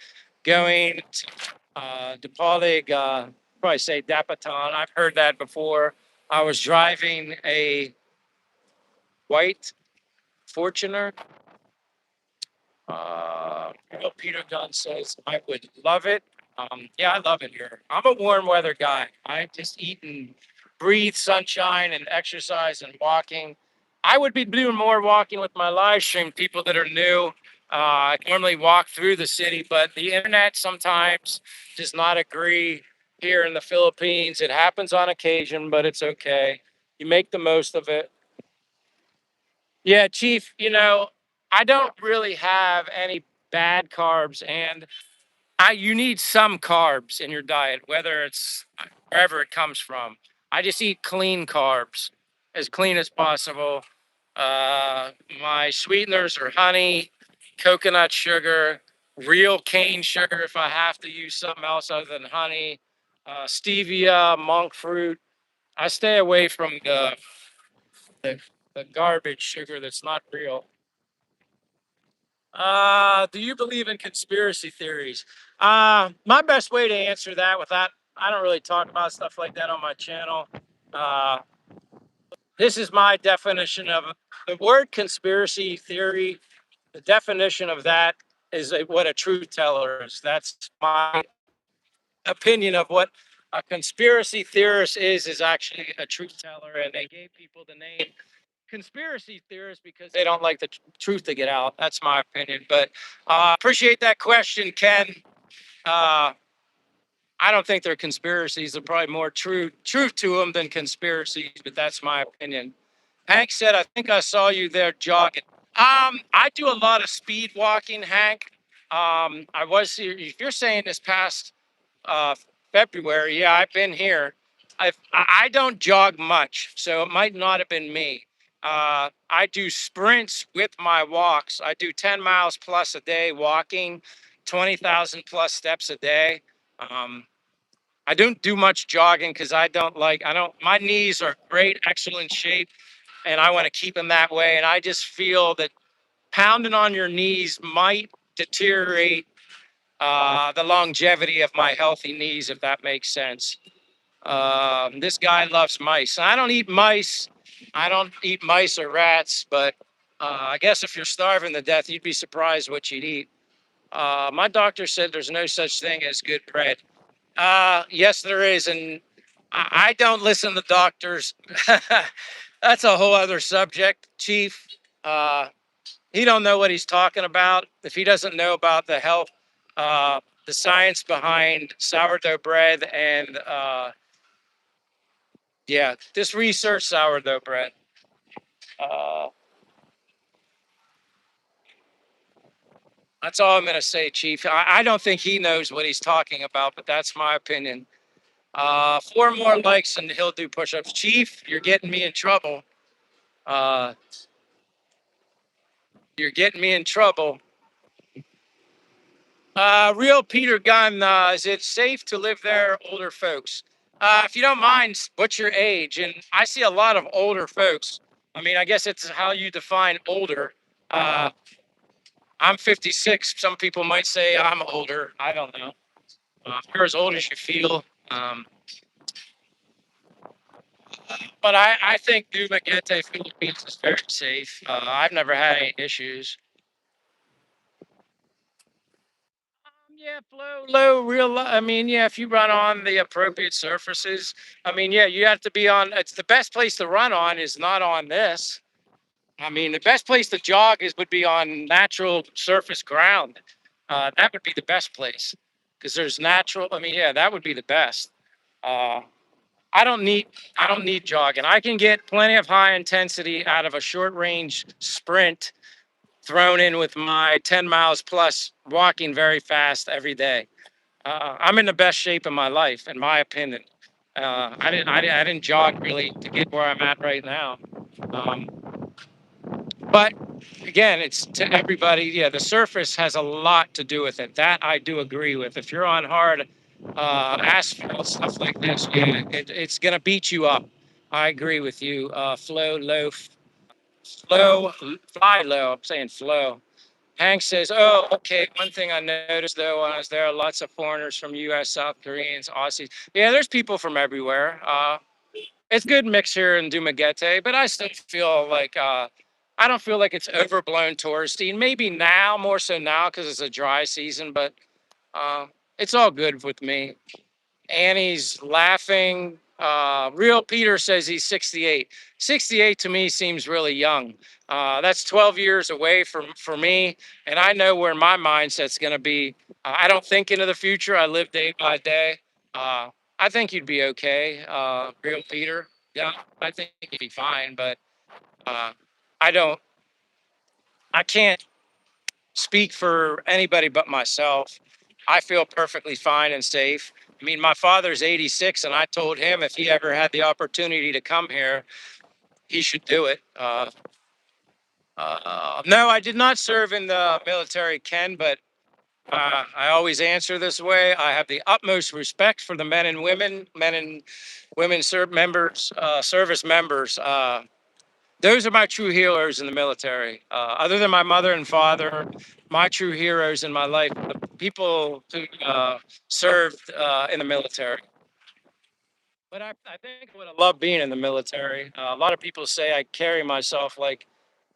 going to Depalig, probably say Dapaton. I've heard that before. I was driving a white Fortuner. Peter Gunn says, I would love it. Yeah, I love it here. I'm a warm weather guy. I just eat and breathe sunshine and exercise and walking. I would be doing more walking with my live stream. People that are new, I normally walk through the city, but the internet sometimes does not agree here in the Philippines. It happens on occasion, but it's okay. You make the most of it. Yeah, Chief, I don't really have any bad carbs, and you need some carbs in your diet, whether it's wherever it comes from. I just eat clean carbs, as clean as possible. My sweeteners are honey, coconut sugar, real cane sugar if I have to use something else other than honey, stevia, monk fruit. I stay away from the, the garbage sugar that's not real. Do you believe in conspiracy theories? My best way to answer that without, I don't really talk about stuff like that on my channel. Uh, this is my definition of the word conspiracy theory. The definition of that is what a truth teller is. That's my opinion of what a conspiracy theorist is actually a truth teller, and they gave people the name conspiracy theorists because they don't like the truth to get out. That's my opinion. But appreciate that question, Ken. Uh, I don't think they're conspiracies. They're probably more truth to them than conspiracies, but that's my opinion. Hank said, I think I saw you there jogging. I do a lot of speed walking, Hank. I was here. If you're saying this past uh, February, yeah, I've been here. I don't jog much, so it might not have been me. I do sprints with my walks. I do 10 miles plus a day walking, 20,000 plus steps a day. Um, I don't do much jogging because my knees are great, excellent shape, and I want to keep them that way. And I just feel that pounding on your knees might deteriorate the longevity of my healthy knees, if that makes sense. This guy loves mice. I don't eat mice. I don't eat mice or rats, but I guess if you're starving to death, you'd be surprised what you'd eat. My doctor said there's no such thing as good bread. Yes, there is, and I don't listen to doctors. That's a whole other subject, Chief. Uh, he don't know what he's talking about. If he doesn't know about the science behind sourdough bread, and yeah, just research sourdough bread. Uh, that's all I'm gonna say, Chief. I don't think he knows what he's talking about, but that's my opinion. Four more likes and he'll do push-ups. Chief, you're getting me in trouble. Uh, you're getting me in trouble. Real Peter Gunn, is it safe to live there, older folks? If you don't mind, what's your age? And I see a lot of older folks. I mean, I guess it's how you define older. Uh, I'm 56. Some people might say I'm older. I don't know. If you're as old as you feel. But I think Dumaguete, Philippines is very safe. I've never had any issues. Yeah, flow low, real low. I mean, yeah, if you run on the appropriate surfaces, I mean, yeah, you have to be on. It's the best place to run on is not on this. I mean, the best place to jog is would be on natural surface ground. That would be the best place because there's natural. I mean, yeah, that would be the best. Uh, I don't need I don't need jogging. I can get plenty of high intensity out of a short range sprint thrown in with my 10 miles plus walking very fast every day. I'm in the best shape of my life, in my opinion. I didn't jog really to get where I'm at right now. Um, but again, it's to everybody. Yeah, the surface has a lot to do with it. That I do agree with. If you're on hard asphalt stuff like this, yeah, it's gonna beat you up. I agree with you. Flow, fly low. I'm saying flow. Hank says, "Oh, okay. One thing I noticed though, when I was there, lots of foreigners from U.S., South Koreans, Aussies. Yeah, there's people from everywhere. It's a good mix here in Dumaguete, but I still feel like I don't feel like it's overblown touristy. Maybe now, more so now, because it's a dry season, but uh, it's all good with me." Annie's laughing. Real Peter says he's 68. 68 to me seems really young. That's 12 years away for me, and I know where my mindset's going to be. I don't think into the future. I live day by day. Uh, I think you'd be okay, Real Peter. Yeah, I think you'd be fine, but uh, I don't. I can't speak for anybody but myself. I feel perfectly fine and safe. I mean, my father's 86, and I told him if he ever had the opportunity to come here, he should do it. No, I did not serve in the military, Ken, but I always answer this way. I have the utmost respect for the men and women service members. Those are my true heroes in the military. Other than my mother and father, my true heroes in my life, the people who served in the military. But I think I would have loved being in the military. A lot of people say I carry myself like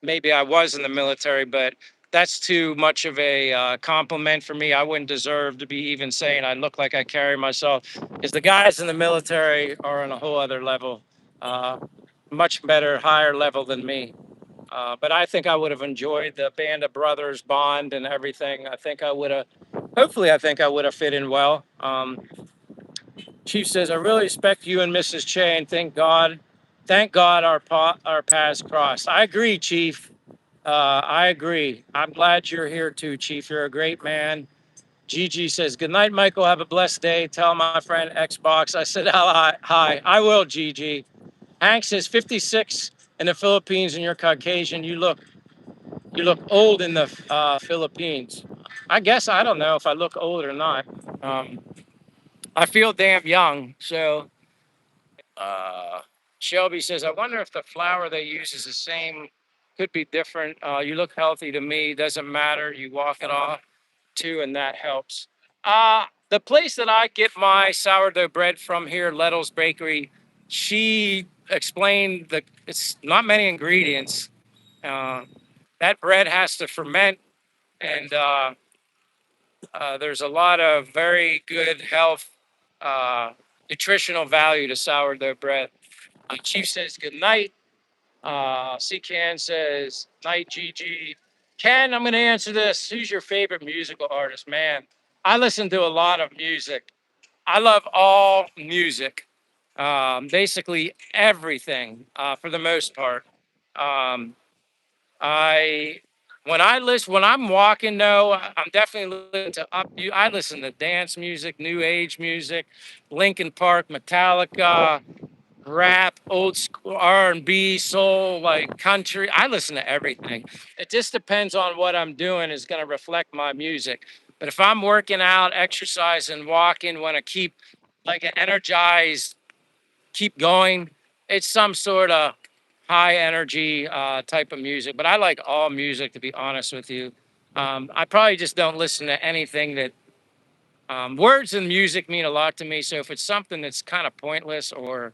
maybe I was in the military, but that's too much of a compliment for me. I wouldn't deserve to be even saying I look like I carry myself, because the guys in the military are on a whole other level, uh, much better, higher level than me. But I think I would have enjoyed the band of brothers bond and everything. I think I would have, hopefully, I think I would have fit in well. Chief says, I really respect you and Mrs. Che, and thank God our paths crossed. I agree, Chief. I agree. I'm glad you're here too, Chief. You're a great man. Gigi says, good night, Michael. Have a blessed day. Tell my friend Xbox I said hi. Hi. I will, Gigi. Hank says, 56 in the Philippines and you're Caucasian. You look old in the Philippines. I guess I don't know if I look old or not. Um, I feel damn young. So uh, Shelby says, I wonder if the flour they use is the same, could be different. You look healthy to me. Doesn't matter. You walk it off too, and that helps. The place that I get my sourdough bread from here, Lettle's Bakery, she explained that it's not many ingredients. Uh, that bread has to ferment, and there's a lot of very good health, uh, nutritional value to sourdough bread. Chief says good night. CCAN says night, GG. Ken, I'm going to answer this. Who's your favorite musical artist? Man, I listen to a lot of music. I love all music, basically everything for the most part. Um, I when I'm walking, no, I'm definitely listening to I listen to dance music, new age music, Linkin Park, Metallica, rap, old school R&B, soul, like country. I listen to everything. It just depends on what I'm doing is going to reflect my music. But if I'm working out, exercising, walking, want to keep like energized, keep going, it's some sort of high energy type of music. But I like all music, to be honest with you. I probably just don't listen to anything that words and music mean a lot to me. So if it's something that's kind of pointless or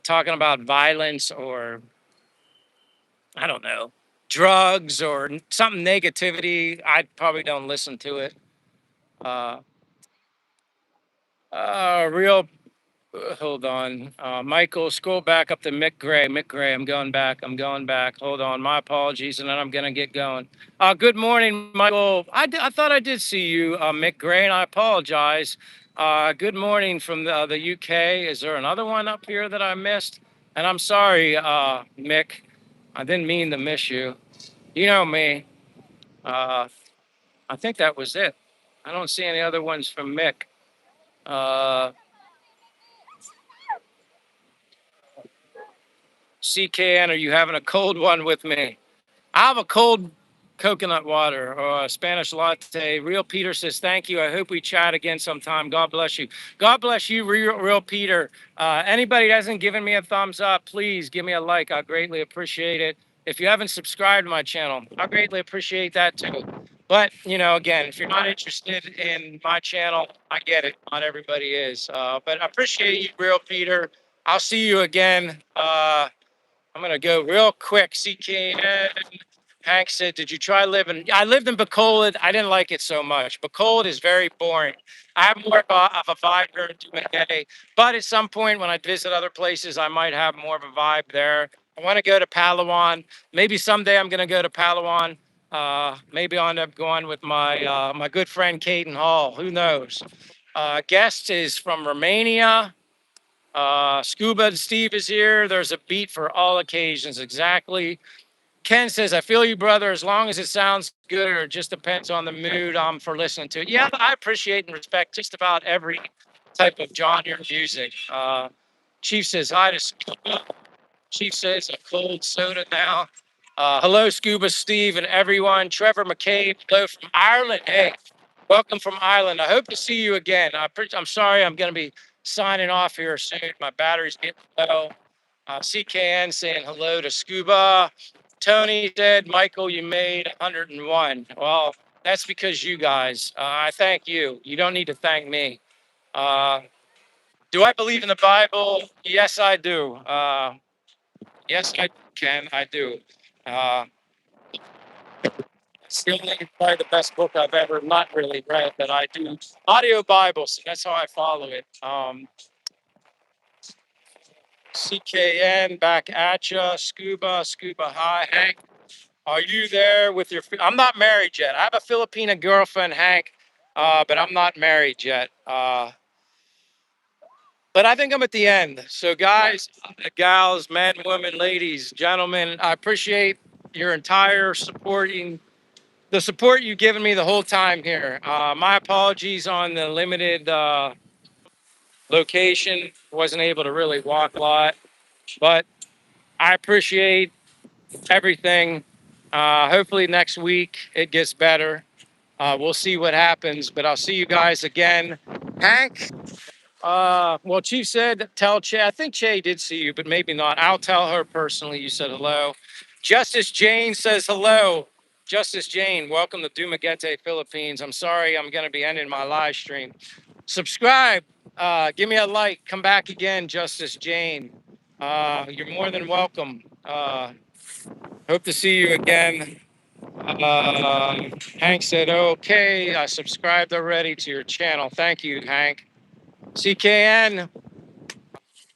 talking about violence or I don't know, drugs or something negativity, I probably don't listen to it. Uh, real Hold on. Michael, scroll back up to Mick Gray. Mick Gray, I'm going back. I'm going back. Hold on. My apologies. And then I'm going to get going. Good morning, Michael. I thought I did see you, Mick Gray, and I apologize. Good morning from the UK. Is there another one up here that I missed? And I'm sorry, Mick. I didn't mean to miss you. You know me. Uh, I think that was it. I don't see any other ones from Mick. Uh, CKN, are you having a cold one with me? I have a cold coconut water or a Spanish latte. Real Peter says, thank you. I hope we chat again sometime. God bless you. God bless you, Real Peter. Anybody that hasn't given me a thumbs up, please give me a like. I greatly appreciate it. If you haven't subscribed to my channel, I greatly appreciate that too. But, again, if you're not interested in my channel, I get it. Not everybody is. But I appreciate you, Real Peter. I'll see you again. I'm gonna go real quick. CK Hank said, "Did you try living?" I lived in Bacolod. I didn't like it so much. Bacolod is very boring. I have more of a vibe here in Dumaguete, but at some point when I visit other places, I might have more of a vibe there. I want to go to Palawan. Maybe someday I'm gonna go to Palawan. Maybe I'll end up going with my good friend Caden Hall. Who knows? Guest is from Romania. Scuba Steve is here. There's a beat for all occasions. Exactly. Ken says, I feel you, brother. As long as it sounds good or it just depends on the mood I'm for listening to it. Yeah, I appreciate and respect just about every type of genre of music. Chief says, hi to Scuba. Chief says, a cold soda now. Hello, Scuba Steve and everyone. Trevor McCabe, hello from Ireland. Hey, welcome from Ireland. I hope to see you again. I'm sorry I'm going to be signing off here soon. My battery's getting low. CKN saying hello to Scuba. Tony said, Michael, you made 101. Well, that's because you guys. I thank you. You don't need to thank me. Uh, do I believe in the Bible? Yes, I do. Yes, I can. I do. Uh, It's really probably the best book I've ever not really read, but I do audio Bible, so that's how I follow it. CKN back at ya, scuba high. Hank, are you there with your? I'm not married yet. I have a Filipina girlfriend, Hank, but I'm not married yet. But I think I'm at the end. So, guys, gals, men, women, ladies, gentlemen, I appreciate your entire supporting the support you've given me the whole time here. My apologies on the limited location. Wasn't able to really walk a lot, but I appreciate everything. Hopefully next week it gets better. We'll see what happens, but I'll see you guys again. Hank, well, Chief said, tell Che. I think Che did see you, but maybe not. I'll tell her personally you said hello. Justice Jane says hello. Justice Jane, welcome to Dumaguete, Philippines. I'm sorry I'm going to be ending my live stream. Subscribe. Give me a like. Come back again, Justice Jane. You're more than welcome. Hope to see you again. Hank said, okay, I subscribed already to your channel. Thank you, Hank. CKN,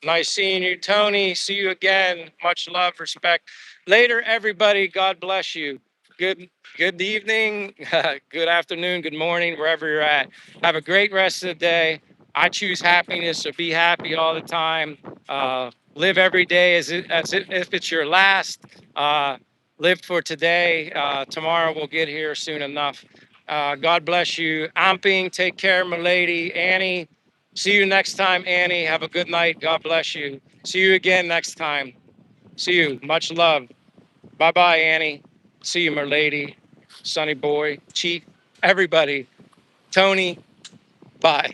nice seeing you, Tony. See you again. Much love, respect. Later, everybody. God bless you. Good evening, good afternoon, good morning, wherever you're at. Have a great rest of the day. I choose happiness, so be happy all the time. Live every day as if it's your last. Live for today. Tomorrow will get here soon enough. God bless you. Amping, take care, my lady. Annie, see you next time, Annie. Have a good night. God bless you. See you again next time. See you. Much love. Bye bye, Annie. See you, my lady. Sonny boy, Chief, everybody. Tony, bye.